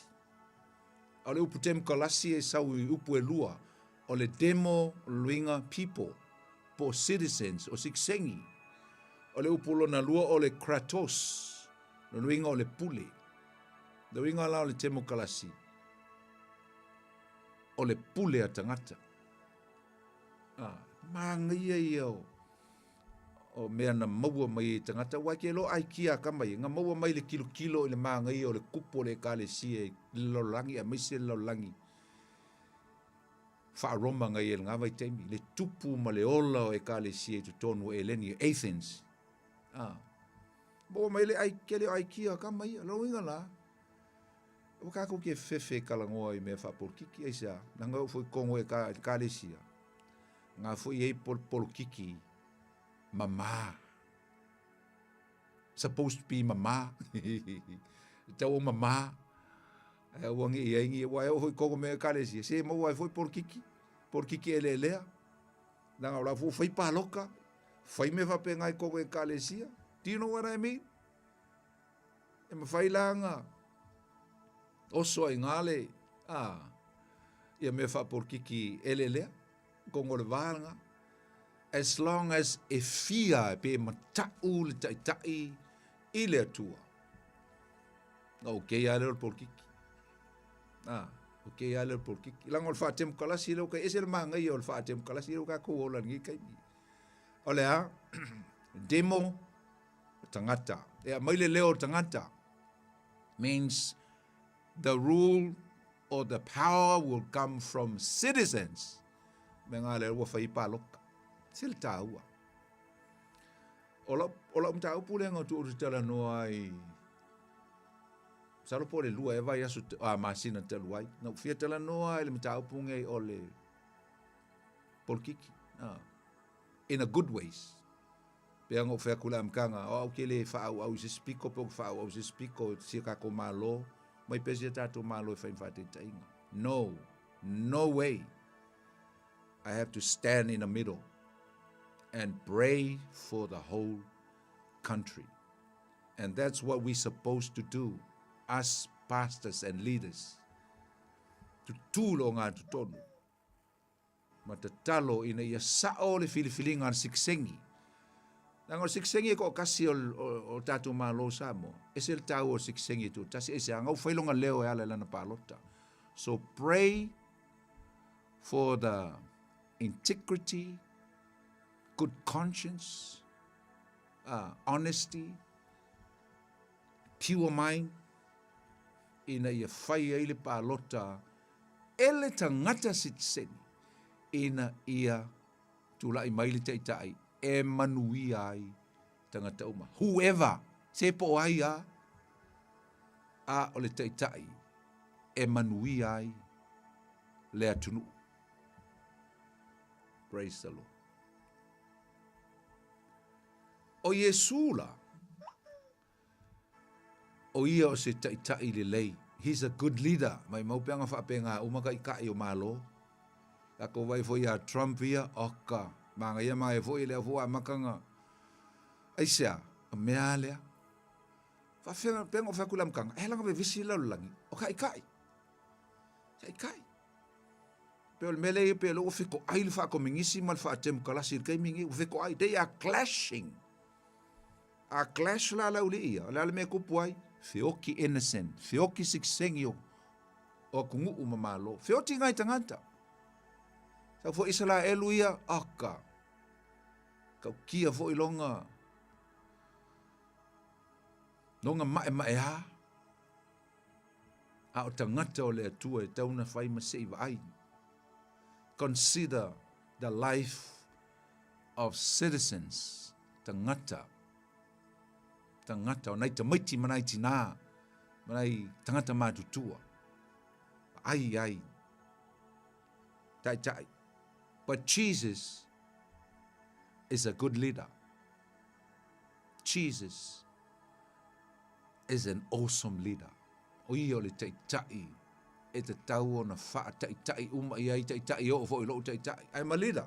o le uputem kalasi e sau upu e lua o le demo luinga people po citizens o siksengi o le upulo na lua o le kratos no luinga o le pule le luinga la o le temo kalasi o le pule a tangata mangia ia o mea na maua mai tangata wa ke lo aikia ka mai nga maua mai le kilo le mangia o le kupo le kalesia lo langi a mise lo langi fa roma nga ia nga vai temi le tupu ma le ola o e kalesia tu tonu eleni Athens bo mai le aikia ka mai lo inga la o ka ko ke fefe kalangoa i me fa por kiki isa nga foi kongo e kalesia nga foi e por kiki mama supposed to be mama tau mama wangi ia wa foi kongo me kalesia se mo wa foi por kiki elelea nga ora foi pa loka foi me va penga i kongo e kalesia do you know what I mean e me fai langa oso ingale ia me fa por kiki elelea kongo le vanga as long as e fia pe matau le tai i le atua okay ale por kiki okay ale por kiki lang ol fatem kala si lo ka esel manga i ol fatem kala si lo ka ko ola ngi kai ole demo tangata e mai le leo tangata means the rule or the power will come from citizens mengale wo fai palok sil taua ola mtau pule ngo tu tala no ai salo pole lua e vai asu masina telu ai no fia tala no ai le mtau punge ole polkiki in a good ways pe ngo fe kula mkanga o ke le fa au se spiko po fa au se spiko si ka ko malo mai pesi tatu malo fa infate tainga no way I have to stand in the middle and pray for the whole country. And that's what we're supposed to do as pastors and leaders. To tulo ngā tutonu. Ma te talo ina ia sao le filifilinga an siksengi. Nang o siksengi ko kasi o tatu malo samo. Ese el tau o siksengi tu. Tasi ese angau whailonga leo e ala lana palota. So pray for the integrity, good conscience, honesty, pure mind, ina ia whai ai le pālota, ele tangata sitseni, ina ia tulai mai le teitai, e manui ai tangata uma. Whoever, se po ai a o le teitai, e manui ai le atunu. Praise the Lord. O Yesula, o ia o se taitai le lei. He's a good leader. Mai maupeanga whapenga umaka i kai o malo. Ako vai foi a Trump ia oka. Manga ia mai foi le fua makanga. Aisia, a mea lea. Whawhenga penga o whakula mkanga. E langa me visi laulangi. O kai kai. Kai kai. Pe ol mele pe lo fiko ai le fa ko mingisi mal fa tem kala sir kai mingi fiko ai they are clashing. A clash la ia la me ko puai feoki innocent feoki siksengio o kungu umamalo feoti ngai tangata. Sa fo isala eluia aka. Ka kia fo ilonga Nonga mae ha. A o tangata o le atua e tauna whai ma se iwa ai. Consider the life of citizens. Tangata. Tangata o nei tamaiti manai tina. Manai tangata mātutua. Ai. Tai. But Jesus is a good leader. Jesus is an awesome leader. O ia o le tai e te tau o na wha tai uma ia i tai o fo i lo tai. I'm a leader.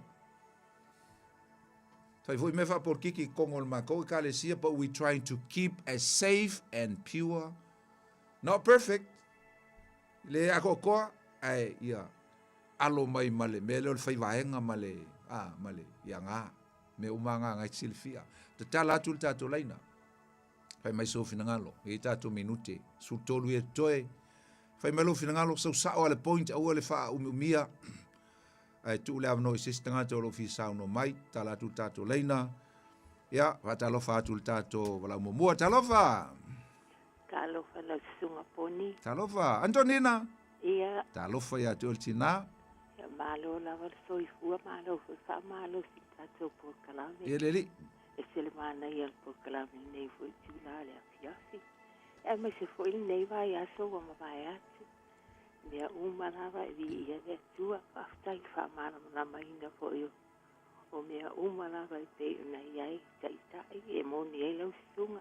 Fai foi me wha por kiki kongo le mako ka le sia, but we trying to keep as safe and pure. Not perfect. Le ako koa ai ia alo mai male me le fai vaenga male ia nga me umanga ngai silfia. Te tala tu tato laina. Fai mai so finangalo e tato minute su tolu e toe. Fai mai lo finangalo so sao ale point au ale fa umia. Ai tu le avno sistanga to lo fi sao no mai tala tu tato laina. Ya va talo fa tu tato wala mo talofa. Talofa la sunga poni. Talofa Antonina. Ia. Talofa ya toltina. Ya malo la var soifua malo fa malo si tato por kalame. Eleli. Esele mana ia por kalame nei foi tulale a fiafi. E me se foi nei vai aso o mai atu. Mea umarava vi ia de tua aftai fa mana na mainga foi o. O mea umarava te na iai tai e moni e lau sunga.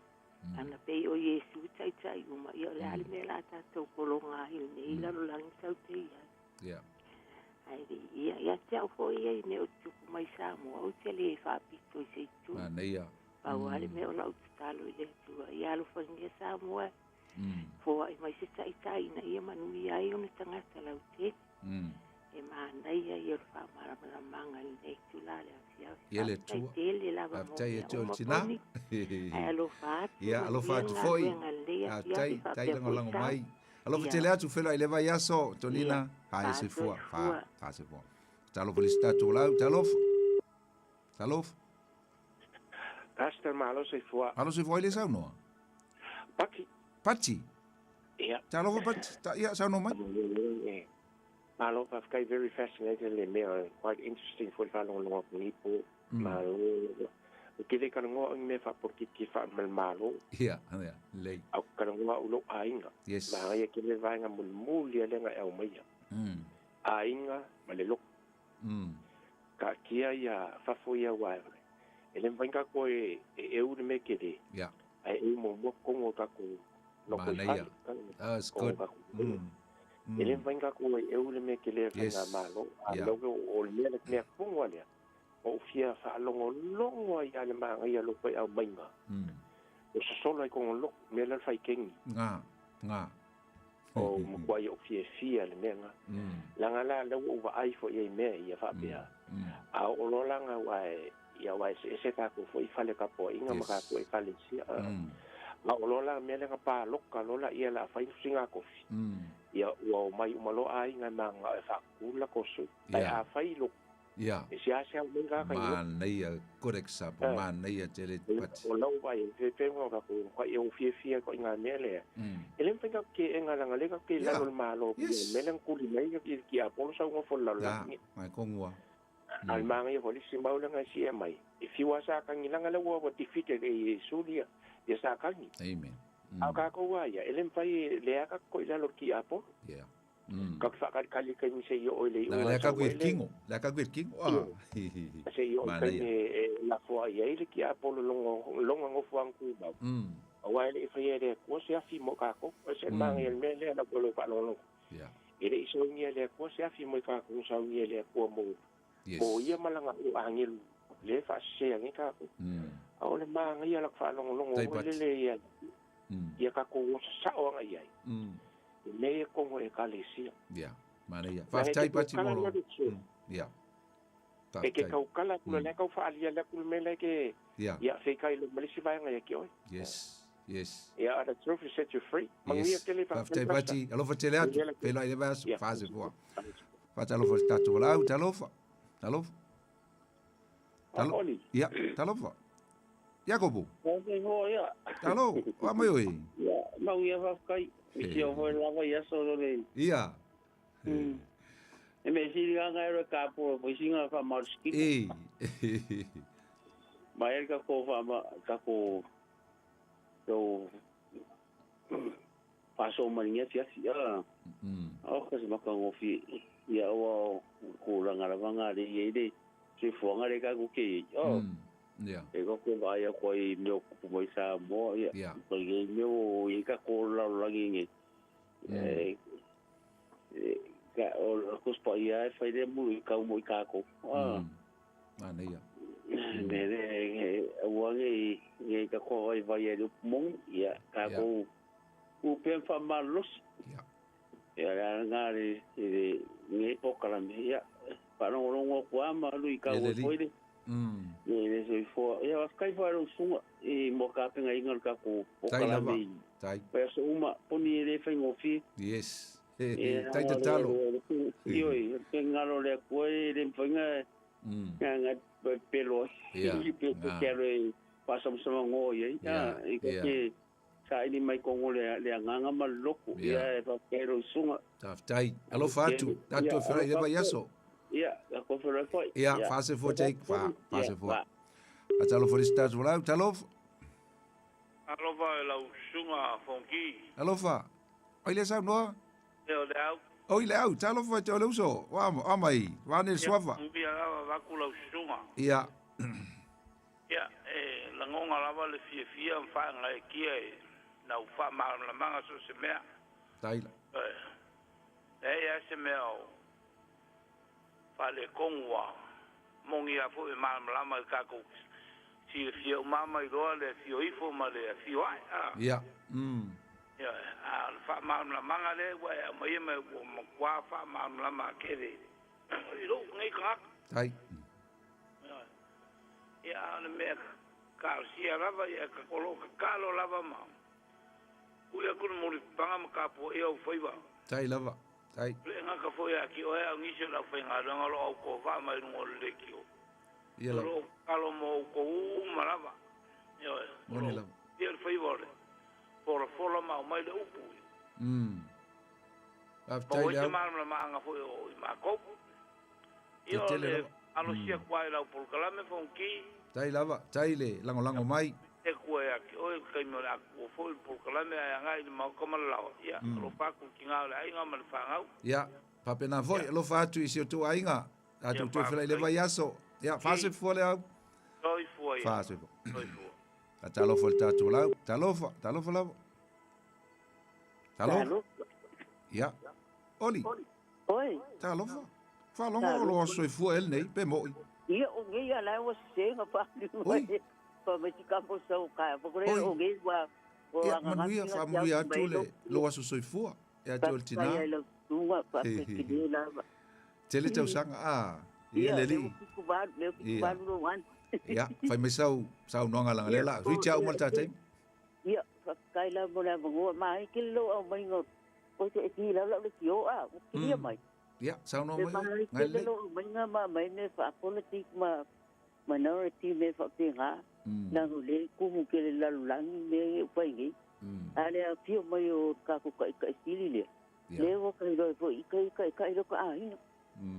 Ana pe o Yesu tai uma ia le ale me la tato kolonga i nei la lo lang sau te ia. Yeah. Ai ia tau foi ia ne o tuku mai Samoa o te le fa pito se tu. Maneia. Pa wale me o lau talo ia tua ia lo fangia Samoa. Fo ai mai se tai na ia manu ia i ona tangata lau te. E maneia ia fa mara manga nei tu la le afia. Ele tua. Ele lava mo. Tai e toltina. Alo fa. Ia alo fa tu foi. Tai lango mai. Alo fa tele atu fela ile vai aso Tonina. Ha se fua. Ha se fua. Talo felicitato lau talof. Pastor malo se fua. Alo se foi le sau no. Pati. Ia. Talo fa pat ia sau no mai. Malo fa kai very fascinated le me quite interesting for fa long ni po. Malo kile kana ngo me fa por ki fa malo. Ia, lei. Au kana ngo ulo ainga. Yes. Ma ia kile vai nga mul le nga el mai. Ainga malelo. Ka kia ia fa foi wa. Ele venga ko e u me kede. Ja. Ai mo ko ka ko no ko fa. That's good. Ele venga ko e u me kele nga malo. Alo o le le ko le. O fia fa longo ia le manga ia lo pe au mainga. O solo ai con lo me la fai king. Nga. O mo kwa ia fia le menga. Langa la o va ai fo ia me ia fa bia. A o lo langa wa se ka ko fo i fale ka po inga ma ka ko e fale sia. Ma o lo la me le ka pa lo ka lo la ia la fai singa ko fi. Ia o mai o malo ai nga manga e fa kula ko su. Ai a fai lo. Ja. Si asia menga ka Maneia koreksa po maneia tele pat. O lau vai fe mo ka ko e o fia ko inga mele. Ele penga ke enga langa le ka ke la no malo melen kuli mai ki a polo sa ngo fo la la. Mai kongwa. Al manga e foli si maula nga si mai. If you asa ka ngilanga le wo defeated e sulia ya sa ka ni. Amen. Aka ko wa ya ele mpai le aka ko ila lo ki a polo. Yeah. Ka fa ka kali ka ni se yo o le la ka gwirkingo se yo ka ni la fo ya ile ki a polo longo ngo fo anku ba wa ile fa ye ko se afi mo ka ko se mang el mele na polo pa lo ya ile iso ni le ko se afi mo ka ko sa ni le ko mo o ye malanga o angel le fa se ngi ka ko o le mang ya la fa longo le ya ya ka ko sa o ngai ai le como e kalesia ya maneia fa tai pati mo ya e ke kau kala ku le kau fa alia le ku mele ke ya fe kai le malisi vai ngai ke oi yes ya the truth will set you free mangia ke le fa tai pati alo fa tele atu pe la ile vas fase boa fa talo fa tatu la talo ya talo fa Jacobo. Okay, ho ya. Talo, wa mai oi. Ya, mau ia fa kai. Isi o foi lava ia solo le. Ia. E me si nga era ka po, po si nga fa marski. Mai ka ko fa ma ka ko do paso marinha sia. O ka se maka ngofi. Ia o ko langa langa le ye se fonga le ka ku ke. Oh. Yeah. E ko vai a koi meu ku mai sa mo ia. Ko ye meu e ka ko la ngi. Ka o ko spa ia fa de mu ka mo ka ko. Ana ia. Ne o nge ka ko vai e mo ia ka ko u pen fa malos. Ia ngari e nge po kala me ia. Para no ko ama lu ka o foi. Ne se fo ia was kai fo sunga e mo ka penga ingal ka ko kala me. Tai. Peso uma poni ele fa ngofi. Yes. Tai te talo. Io pengalo le ko le penga. Nga pelo. Ia. Kero pasam sama ngo ye. Ya ke sa ini mai ko ngole le nganga maloko. Ia fa kero sunga. Tai. Alo fatu. Tanto fra ia ba yaso. Ia, ko fra foi. Ia, fase fo take fa. Fase fo. Atalo for stars wala talo. Alo va la sunga fonki. Alo fa. Oi le sa no. Eu dau. Oi le au talo fa to le uso. Wa amai. Wa ne swafa. Ia va ku la sunga. Ia. Ia, la ngonga lava le fia fa ngai kia na fa ma la manga so se mea. Tai. Ya se mea. Fa le kongwa. Mongi a fu ma lama ka ko. Si fio mama i roa le fio ifo ma le fio ai. Ia. Ya, fa ma la manga le wa mai me wa fa ma la ma ke de. I ro ngai ka. Tai. Ya le me ka si lava ya ka kolo ka kalo lava ma. Uia kun mo le panga ma ka po e o foiva. Tai lava. Tai. Le nga ka fo ya ki o ya ngi se la fa nga nga lo ko va mai no le ki o. Ia la. Lo kalo mo ko ma lava. Yo. Moni lava. Ia le foiva le. Por fola ma mai le upu. Tai la. Mo ma nga fo o ma ko. Yo le alo sia kwai la por kala me fonki. Tai lava. Tai le lango mai. E kuea ki oi kai mo la ko foi por kala me nga i ma ko ma la. Ia. Lo pa ku kinga la inga ma fa ngau. Ia. Papena foi lo fatu i se tu ainga. A tu tu fela le vai aso. Ia, fase fo le au. Toi foi. Fase fo. A talo fo tatu la. Talo fo la. Talo. Ia. Oli. Oi. Talo fo. Fa longo lo so fu el nei pe mo. Ia o nge ia la o se nga pa. Oi. Pa me ti campo so ka. Po kore o nge wa. Ia, manuia fa muia tu le lo aso so fu. Ia tu el tina. Ia tua pa ke de la. Tele tau sanga ia le li. Ia, no wan. Ia, fai me sau nonga langa le la. Ri chau mal tate. Ia, fa kai la mo la mo mai ke lo o mai ngo. O te ti la le kio a, o ki mai. Ia, sau no mai. Ngai le. Lo mai nga ma mai ne fa politik ma minority me fa te nga. Na le ku mu ke la lang me pa ngi. Ale a pio mai o ka ku kai stili le. Le o kai do fo kai do ka ai.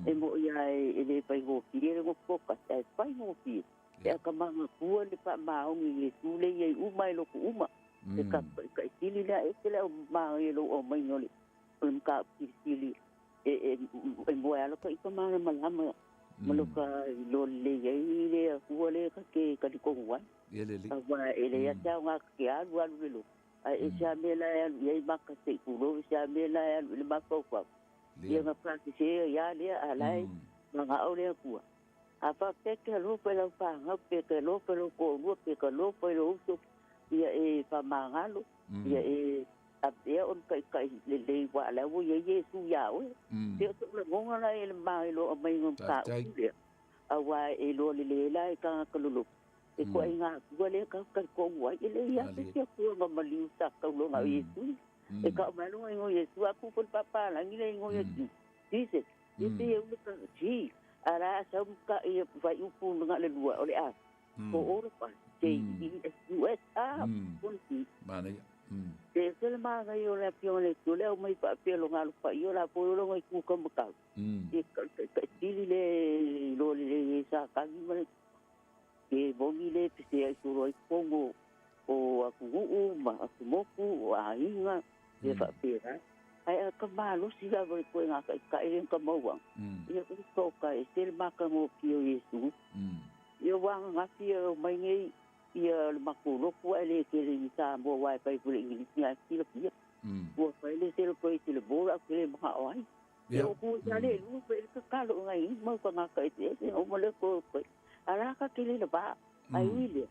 E mo ia e le pai go ki e go poka e pai go ki e ka manga kua le pa ma o ngi tu le ye u mai lo ku uma e ka stili la e le ma e lo o mai no le ka stili e mo ala ka i ka ma malama mo lo ka lo le ye le ku le ka ke ka di ko wa ye le le wa e le ya ta nga ki a lu lo e sa me la ye ma ka se ku lo sa me la le ma ko ko ia nga practice ia le alai nga au le ku a fa te ke lo pe lo pa nga pe ke lo pe lo ko lo pe ke lo pe lo so ia e pa mangalo ia e a ia on kai le wa la wo ye su ya o te so le ngonga la e ma lo mai ngom ka a wa e lo le la ka ka lo e ko nga wa le ka ko wa ile ia te ko nga maliu sa ka lo nga yesu e ka ma no ngo yesu aku pun papa la ngi ngo yesu dice dice eu ka ji ara sa ka e vai upu nga le lua ole a ko ora pa US polisi mana te se ma ga yo la pio le tu le mai pa pelo ngalo pa yo la po lo ngai ku kam ka e ti le lo le sa ka ni ma e bongi le pe se su ro pongo o aku ma aku moku o ainga e fa pera ai ka ma lo si la ro ko nga ka e ka mo wa e ko ka e se ma ka mo pio yesu yo wa nga pio mai ngai ia makuro ko ele ke le sa mo wa pa ku le ni ya ki lo pia ko pa le se lo ko i le bola ke le ma ai yo ku ya le lu pe ka lo ngai mo ko nga ka e o mo le ko ala ka ke le ba ai wile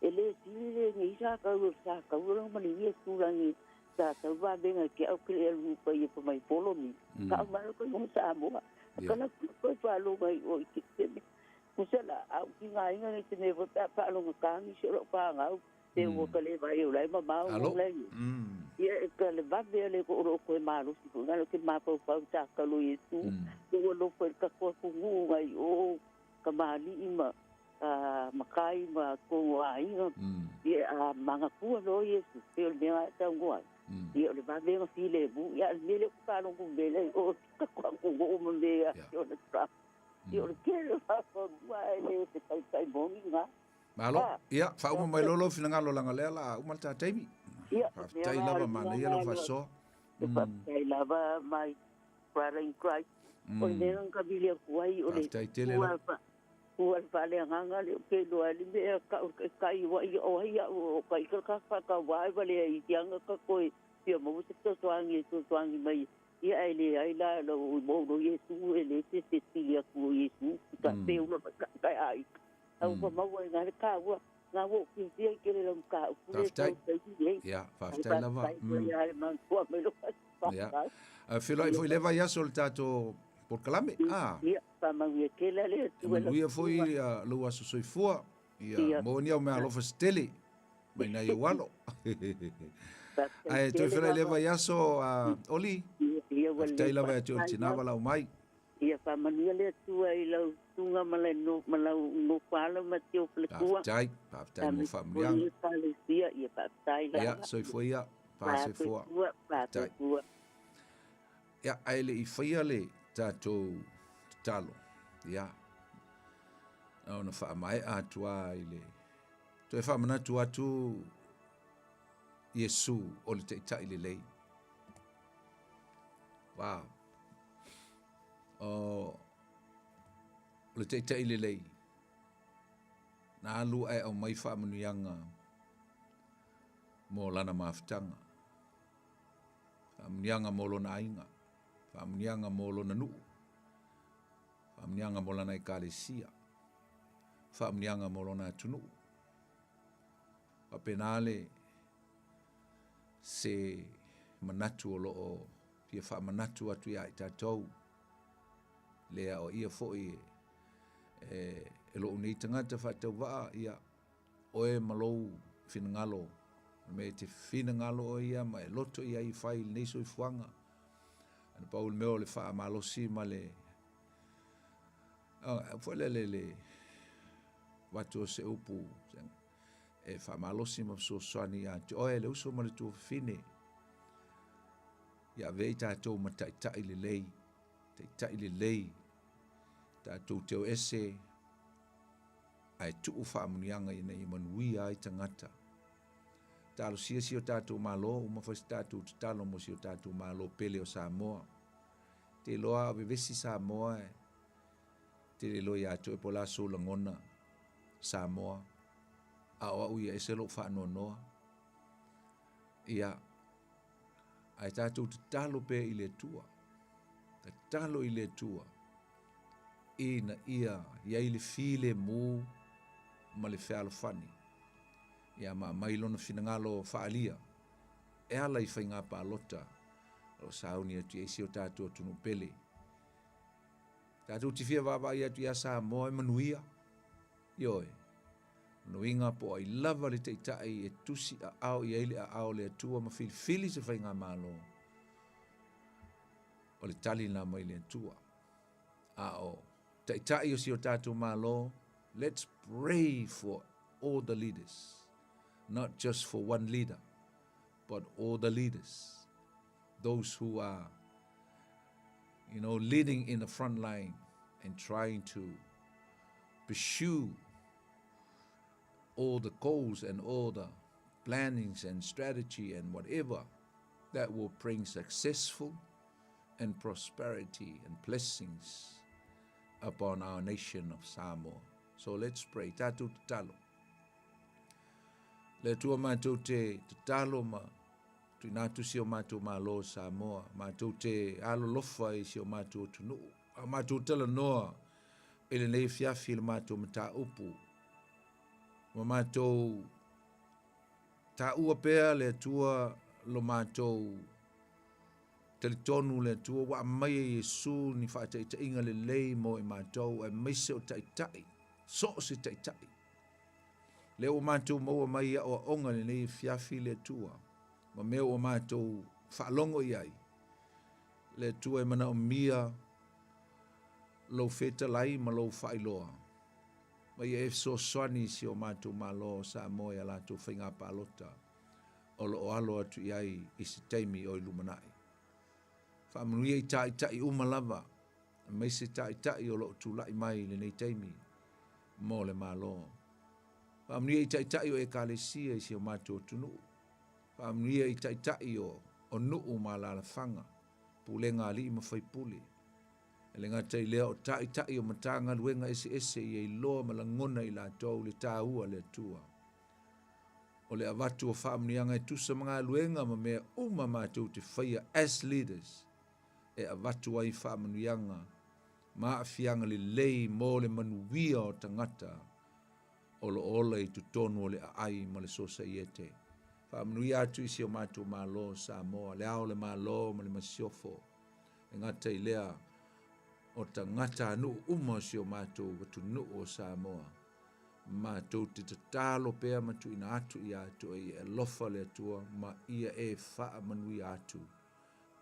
ele si le ni sa ka lo ma ni yesu la ni sa ta va venga ke au ke le lu pa i pa mai polo mi ka ma ko mo sa mo ka na ko pa lo ngai o ki kusela au ki ngai ngai te ne vota pa lo ka ni se lo pa ngau te wo ka le vai o lai ma ma o le ia ka le va be le ko ro ko ma lo si ko ngalo ke ma pa pa ta ka lo yesu ko lo ko ka ko ku ngai o ka ma ni ma makai ma ko ai ia manga ku lo yesu te le me ta ngoi ia le va be ma fi le bu ia le le ka lo ku be le o ka ko ko mo be ya yo le tra yo quiero hacer guay de tai bonga malo ia fa uma mai lolo fina ngalo langa lela uma ta taimi ia tai lava mana ia lo fa so tai lava mai para in Christ o ne nga bilia kuai o le tai tele o vale nganga le ke lo ali me ka i wa o ia o ka ka wa vale i tianga ka koi pia mo se to swangi mai ia ele ai la lo mo do yesu ele se ya ku yesu ka te uno ka ai au ko mo nga ka wa nga wo ki ti ke le ka ku le ia fa tai lava ia man ko me lo ia filo foi leva ia soltato por calame ia pa ma ia ke la le tu ia foi lo aso soifua ia mo ni o me alo festeli mai na ia walo ai tu filo leva ia so oli tai lava tu tinava la mai ia fa mania le tu ai lo tunga mala no pala ma tio plekua tai mo famia ia pa tai la ia soifua ia pa soifua tai ia ai le i faia le tatou talo ia ona fa mai atua ile to fa mana tu atu Yesu o le te ile lei wow o le te ile lei na lu ai o mai fa manuanga mo lana maftanga amnianga mo lona ainga amnianga mo lona nu amnianga mo lana ekalesia amnianga mo lona tunu apenale se manatu o loo pia fa manatu atu ia tatou lea o ia foi e lo nei tangata fa tau va ia oe malou finangalo me te finangalo o ia ma e loto ia i fai nei so i fuanga ana paul meo le fa malosi male foi le watu se upu e fa malosi ma so swani a oe le uso male tu fine ia veita to mata ta ile lei ta ile lei ta to te ese ai tu fa munianga ina i manui ai tangata talo si o tatu malo uma foi tatu talo mo si o tatu malo pele o Samoa te loa vivesi Samoa te lo ya to pola so langona Samoa a o ia ese lo fa no ia ai tatu talo pe ile tua talo ile tua ina ia ile file mu ma le fea fani ia ma mai lona finangalo faalia e ala i fainga pa lota o sauni atu esi o tatu tunu pele tatu tifia vava ia tu ia Samoa manuia ioe nuinga po ai lava le teitai e tusi a au ia ile a au le atua ma fili se fainga malo o le tali na mai le atua a o teitai o si o tatu malo let's pray for all the leaders, not just for one leader, but all the leaders, those who are, leading in the front line and trying to pursue all the goals and all the plannings and strategy and whatever that will bring successful and prosperity and blessings upon our nation of Samoa. So let's pray. Tātou te talo. Le tua mātou te talo ma tu nātu si o mātou mālo Samoa. Mātou te alo lofa i si o mātou tunu. A mātou tala noa ele nei fiafi le mātou mata upu. Ma mātou ta ua pea le tua lo mātou tonu le tua wa mai Yesu ni whaata inga le lei mo i mātou e meise o taitai. So se taitai. Le o mātou maua mai o onga le nei fiafi le tua. Ma mea o mātou whaalongo iai. Le tua e mana o mia lo feta lai ma lo whailoa. Ma ia so swani si o mātou malo sa moe ala tu whainga palota. O lo alo atu iai isi teimi o ilumanai. Whaamanuia i tai umalava. Mai se tai o lo tūlai mai le nei teimi. Mo le malo. Whaamanuia i tai o e kālesia isi o mātou tunu. Whaamanuia i tai o nuu malala whanga. Pulenga ali ima whaipuli. Le ngata i lea o tai o matanga luenga ese i ei loa malangona i la tau le tāua le tua. O le avatu o whaamnianga e tusa mga luenga ma mea uma mātou te whaia as leaders. E avatu ai whaamnianga ma afianga le lei mo le manuia o tangata o lo ola i tutonu o le ai ma le sosa iete. Whaamnuia atu isi o mātou malo Samoa, le ao le malo ma le masiofo. E ngata i lea o tangata anu uma si o mātou watu nu o Samoa. Mātou te tatalo pēr matu ina atu i atu e lofa le atua ma ia e wha manui atu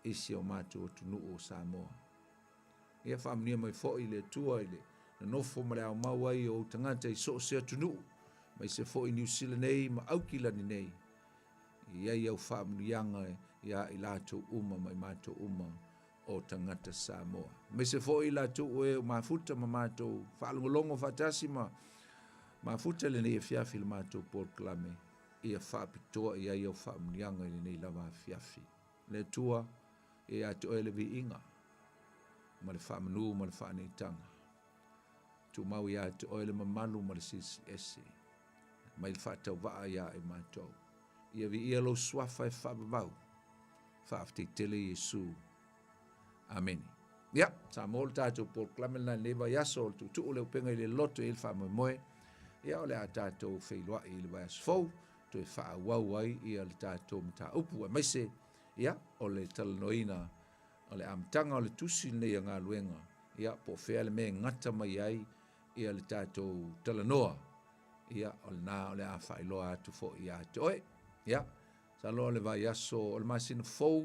isi o mātou watu nu o Samoa. Ia whaamnia mai fo i le atua i le na nofo ma le au mawai o tangata i so se atu nu mai se fo i New Zealand nei ma aukilani nei. Ia iau whaamnianga ia i lātou uma mai mātou uma o tangata Samoa. Me se fo i la tu e mafuta ma mātou whaalongolongo whatasi mafuta le nei fiafi le mātou Paul Klame ia whaapitoa ia iau whaamnianga le nei lava fiafi. Le tua e atu e le vi inga ma le whaamanu ma le whaaneitanga. Tu mau ia atu e le mamalu ma le sisi ese. Mai le whaatau waa ia e mātou. Ia vi ia lo swafa e whaabavau. Whaafteitele Yesu. Amen. Ya, sa mol tātou Paul Klame na leva yaso tu o le upenga i le loto i le wha moe. Ia o le a tātou whailoa i le waias fau, tu e wha wau ai i le tātou mta upu. A maise, ia, o le talanoina, o le amtanga o le tusi nei a ngā luenga. Ia, po whea le me ngata mai ai i le tātou talanoa. Ia, o le nā o le a whailoa atu fo i atu oe. Ia, sa loa le waiaso o le masina fau,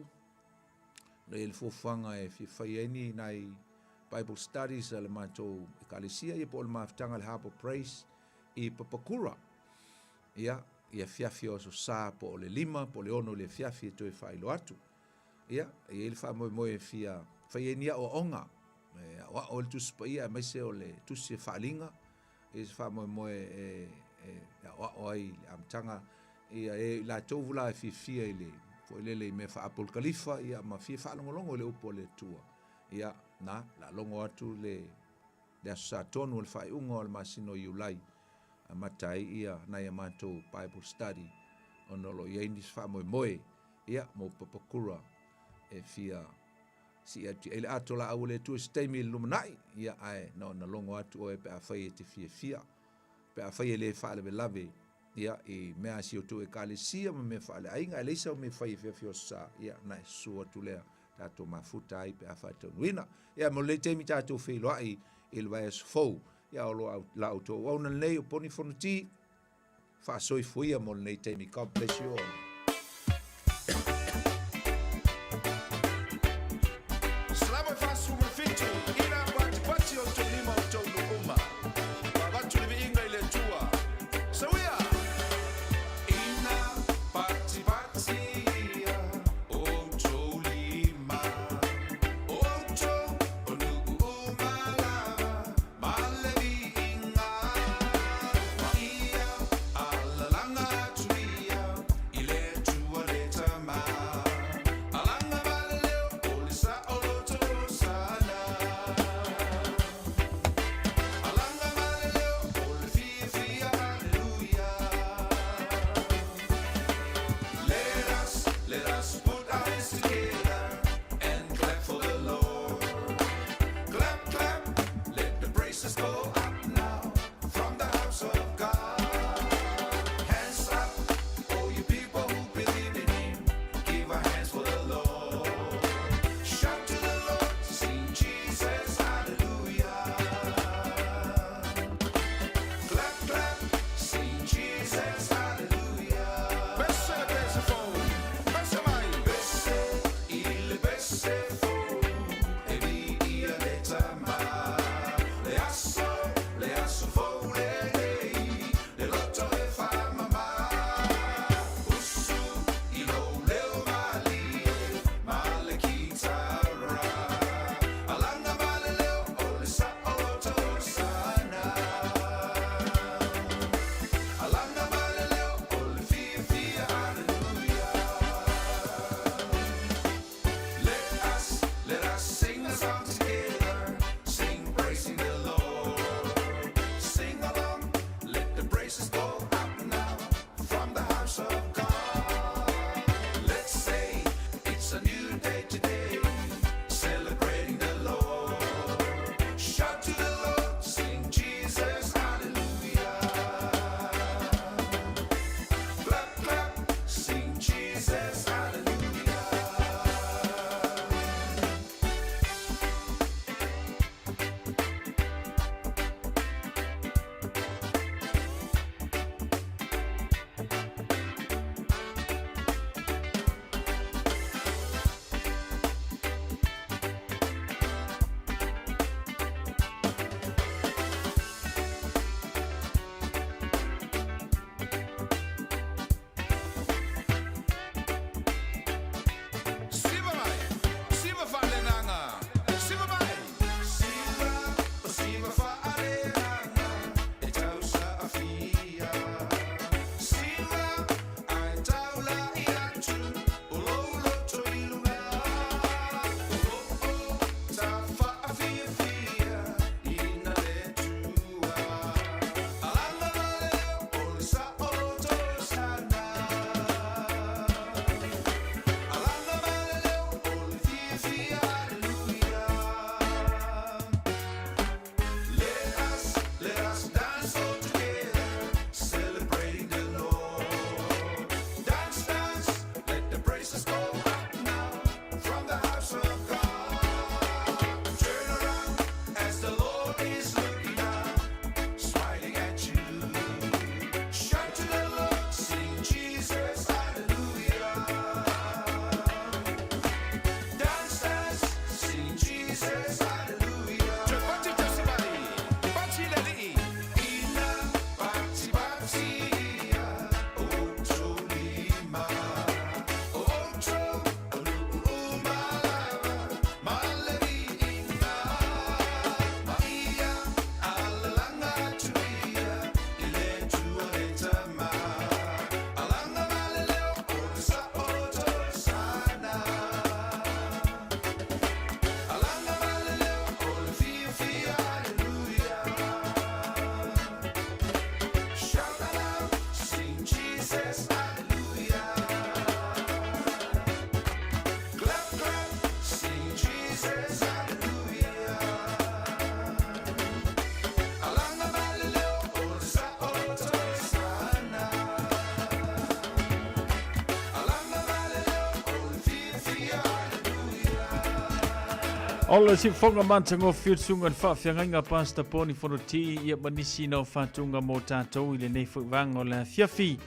le fofanga e whaieni nai Bible Studies le mātou e kalesia i po le maftanga le Harbour Praise i Papakura. Ia fiafi o so sā po le lima, po le ono le fiafi e toi whailo atu. Ia, i le wha moe fia whaienia o onga. O le tuspa ia mai se o le tusi e whaalinga. I le wha moe o ai le amtanga. Ia e la tovula e fia i le po lele me fa apol kalifa ia ma fi fa longo le upo le tua ia na la longo atu le sa tonu le fa ungo le masino yulai matai ia na ia mato Bible study ono lo ia indis fa moe ia mo papakura e fia si atu ele atu la au le tu stemi luminai ia ai no na longo atu o e pe afai te fia pe afai le fa le lave ia e mea si o tu e kalesia ma me whaale ainga e leisa o me whai fio sa ia na e sua tu lea tato mafuta ai pe a whaitau nuina ia mo le teimi tato whilo ai il waias fau ia o lo la auto au na nei o poni fonuti wha soi fuia mo le teimi God bless you all. Salama fasu mafitu ina pati o tu lima o tu luma wabatu livi inga ile tua sawia Ola si fonga manta ngo fiutsunga fa fianga pasta poni fonoti ia manisi no fatunga mo tatou ile nei fu vanga la fiafi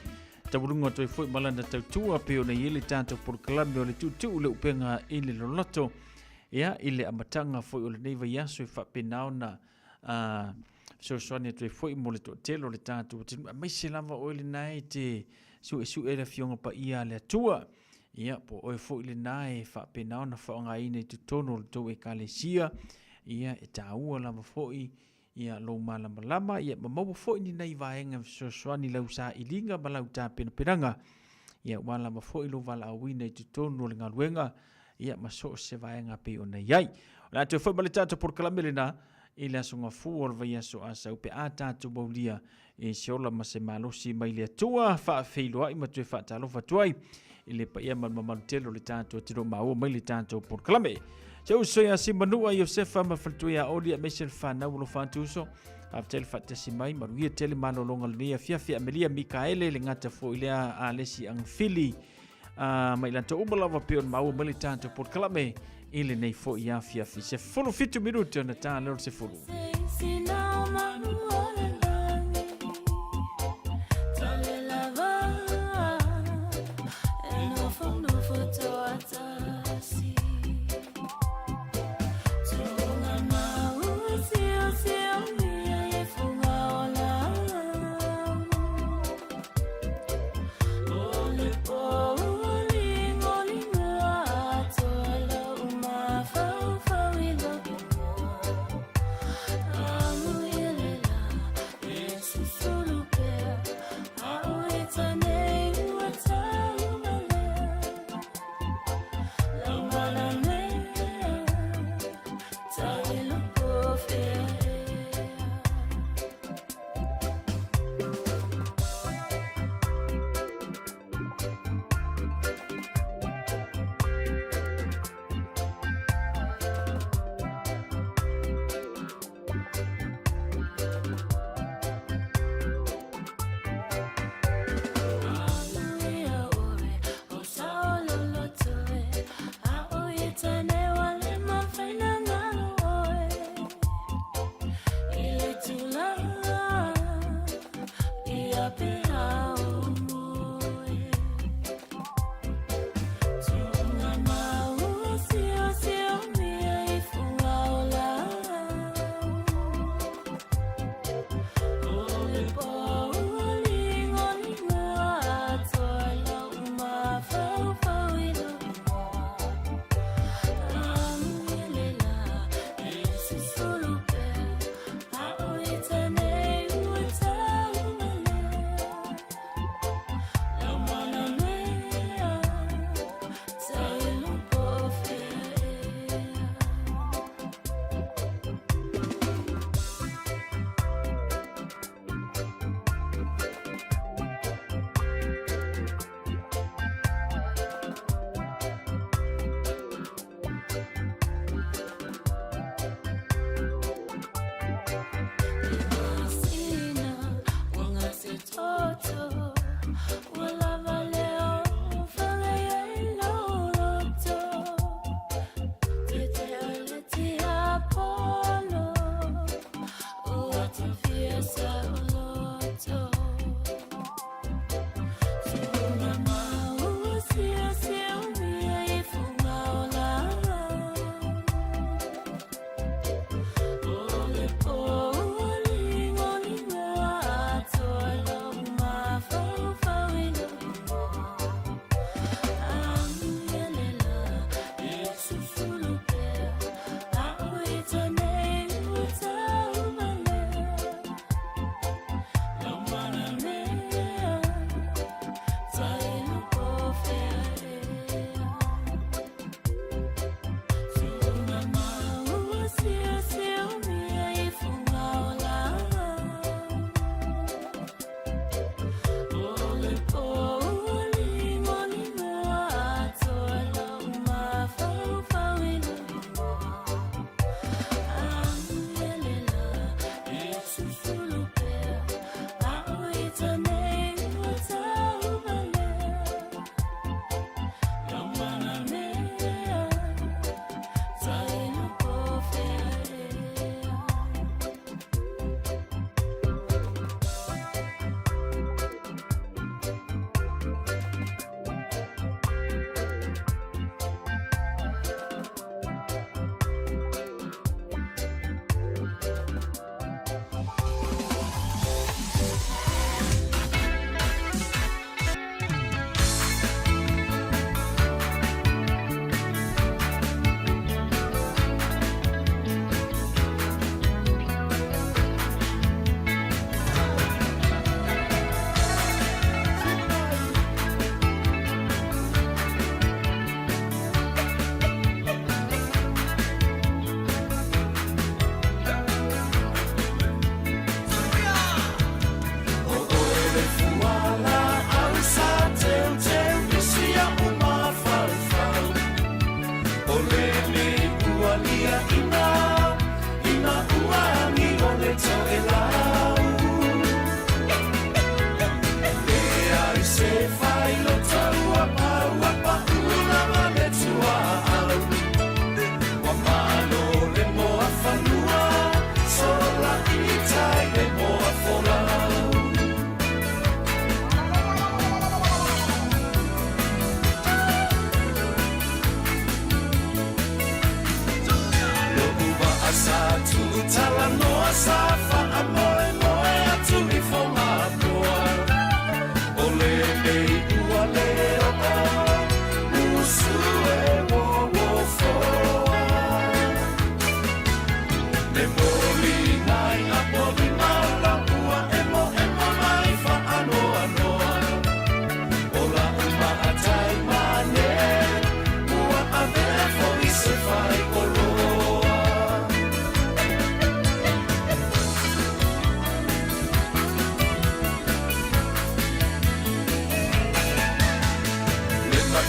tabulunga toi fu malanda tautua pe ona ile tatou por kalambe ole tutu le upenga ile loloto ia ile amatanga fu ole nei va yaso fa penaona so sone toi fu mo le telo le tatou mai se lava ole nai te su ele fionga pa ia le tua. Ia po oe fo ile nae fa penao na fa nga ine tu tono le tau e kalesia ia e taua lama foi ia lo malama lama ia mamau foi ni nei vaenga so swani lau sa ilinga malau ta penanga ia wala ma foi lo vala awina tu tono le ngaluenga ia maso se vaenga pe ona yai la tu foi baleta por kalamelina ila songa fu or va yaso asa upe ata tu baulia e siola ma se malosi mai le tua fa feilo ai ma tu fa talo fa tuai ile pa ia malutelo le tato tiro mau mai le tato por clame se uso ya simanua Josefa ma faltuia olia mesel fana ulo fantuso aftel fatte simai maruia tele malolonga le fia Amelia Mikaele le ngata fo ile a lesi ang fili mai lanto umala pe mau mai le tato por clame ile nei fo ia fia se folo fitu minuto na ta lor se folo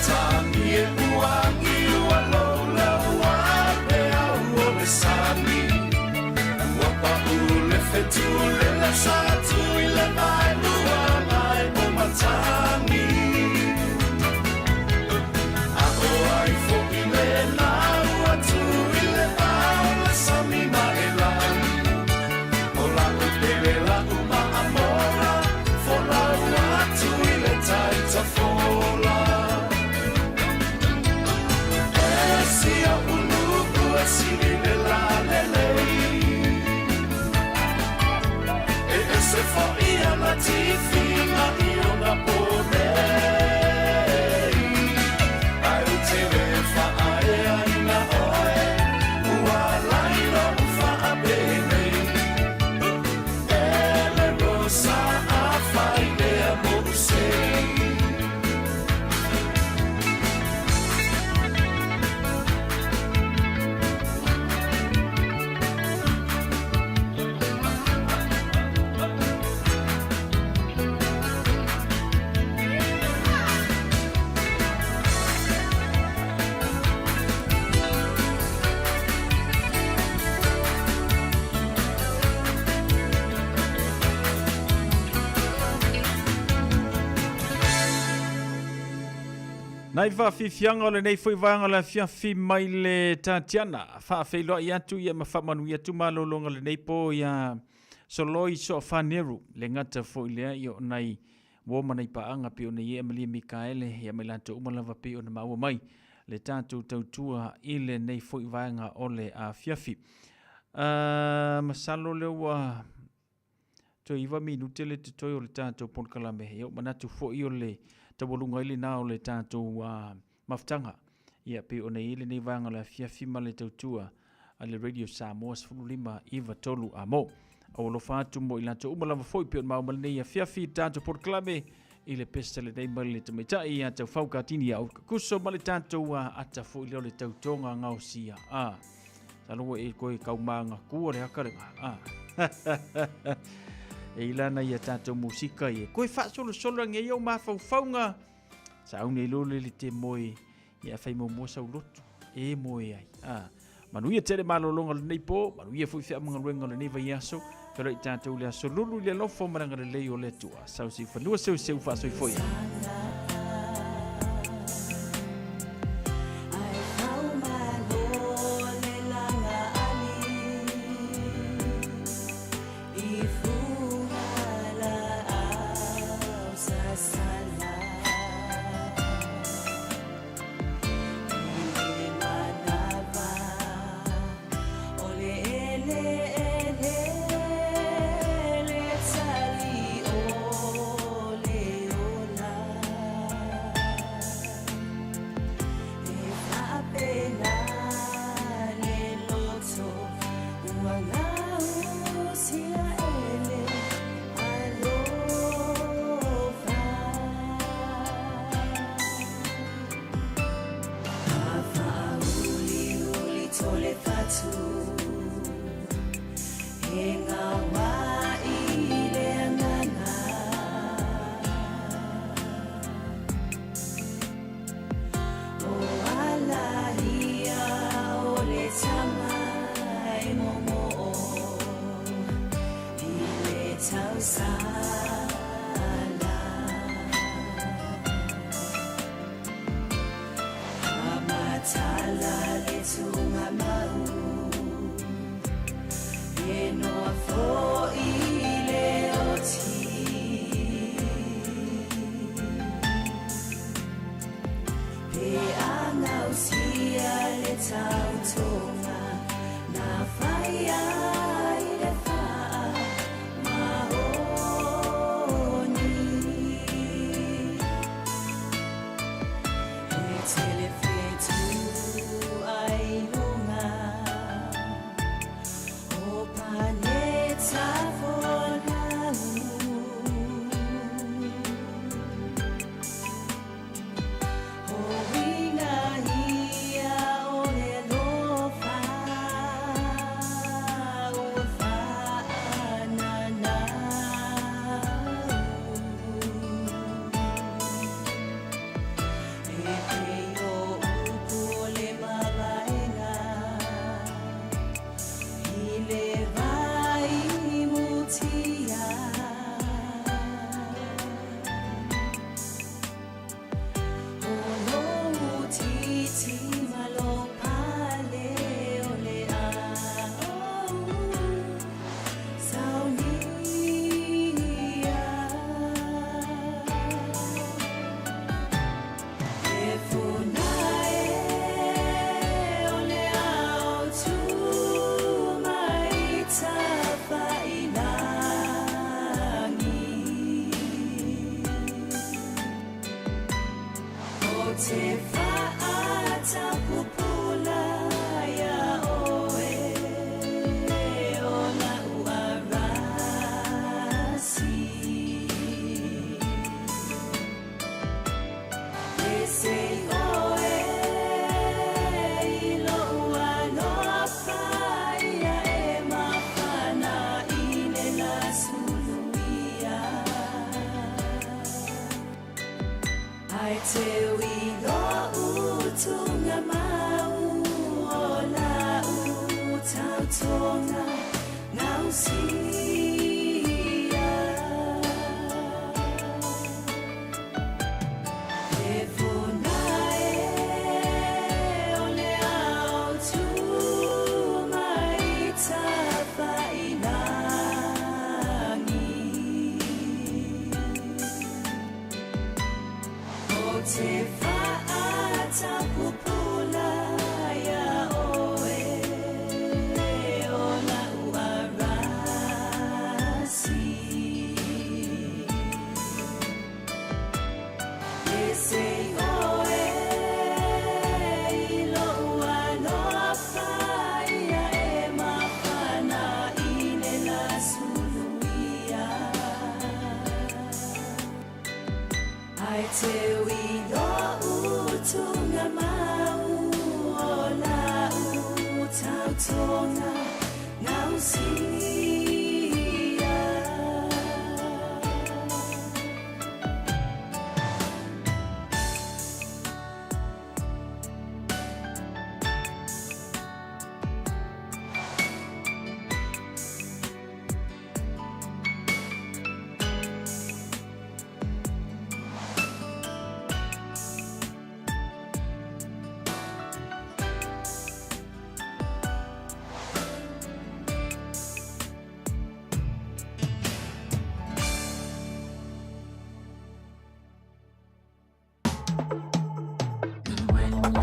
matangi e uangi ua lola ua pe au o le sami. Ua pa ule fetu le la satu i le mai lua mai o matangi. A o ai fo i le la ua tu i le mai le sami ma e la. O la u pele la u ma amora, fo la ua tu i le taita fola. E si a uluku e si le la le lei. E se fo ia na tifi ma io na ponei. Ai u te re fa ae aina oe, ua laira u fa a benei. E le rosa a fai lea mo usei. Nai whawhiwhianga o le nei fwy vanga le whiawhi mai le Tatiana. Whawhiloa i atu ia ma whamanu i atu malolonga le nei po ia soloi so whaneru le ngata fwy lea i o nei woma nei paanga pe o nei e Malia Mikaele ia mai lanto umalawa pe o na maua mai le tātou tautua i le nei fwy vanga o le a whiawhi. Masalo le ua to iwa minute le te toi o le tātou ponkalame e o manatu fwy o le tawalunga ili nao le tātou maftanga. Ia pe o nei ili nei vanga le whiawhi ma le tautua a le Radio Samoa Sfululima Iwa Tolu a mo. Au lo fatu mo ilanto umalawa foi pe o maumale nei a whiawhi tātou porklame i le pesta le nei mali le tamaitai a tau whaukatini au kuso ma le tātou ata foi leo le tautonga ngau sia. Salua e koe kaumanga kua le hakarenga. E ilana ia tātou musika e koe whaasolo nge iau mawhauwhaunga sa au nei lole le te moe ia whai mo sau lotu e moe ai manuia tere malolonga le nei po manuia fui whea mga ruenga le nei vai aso pero i tātou le aso lulu le lofo maranga le lei o le tua sau si whanua seu whaasoi foia.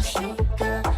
Shake up.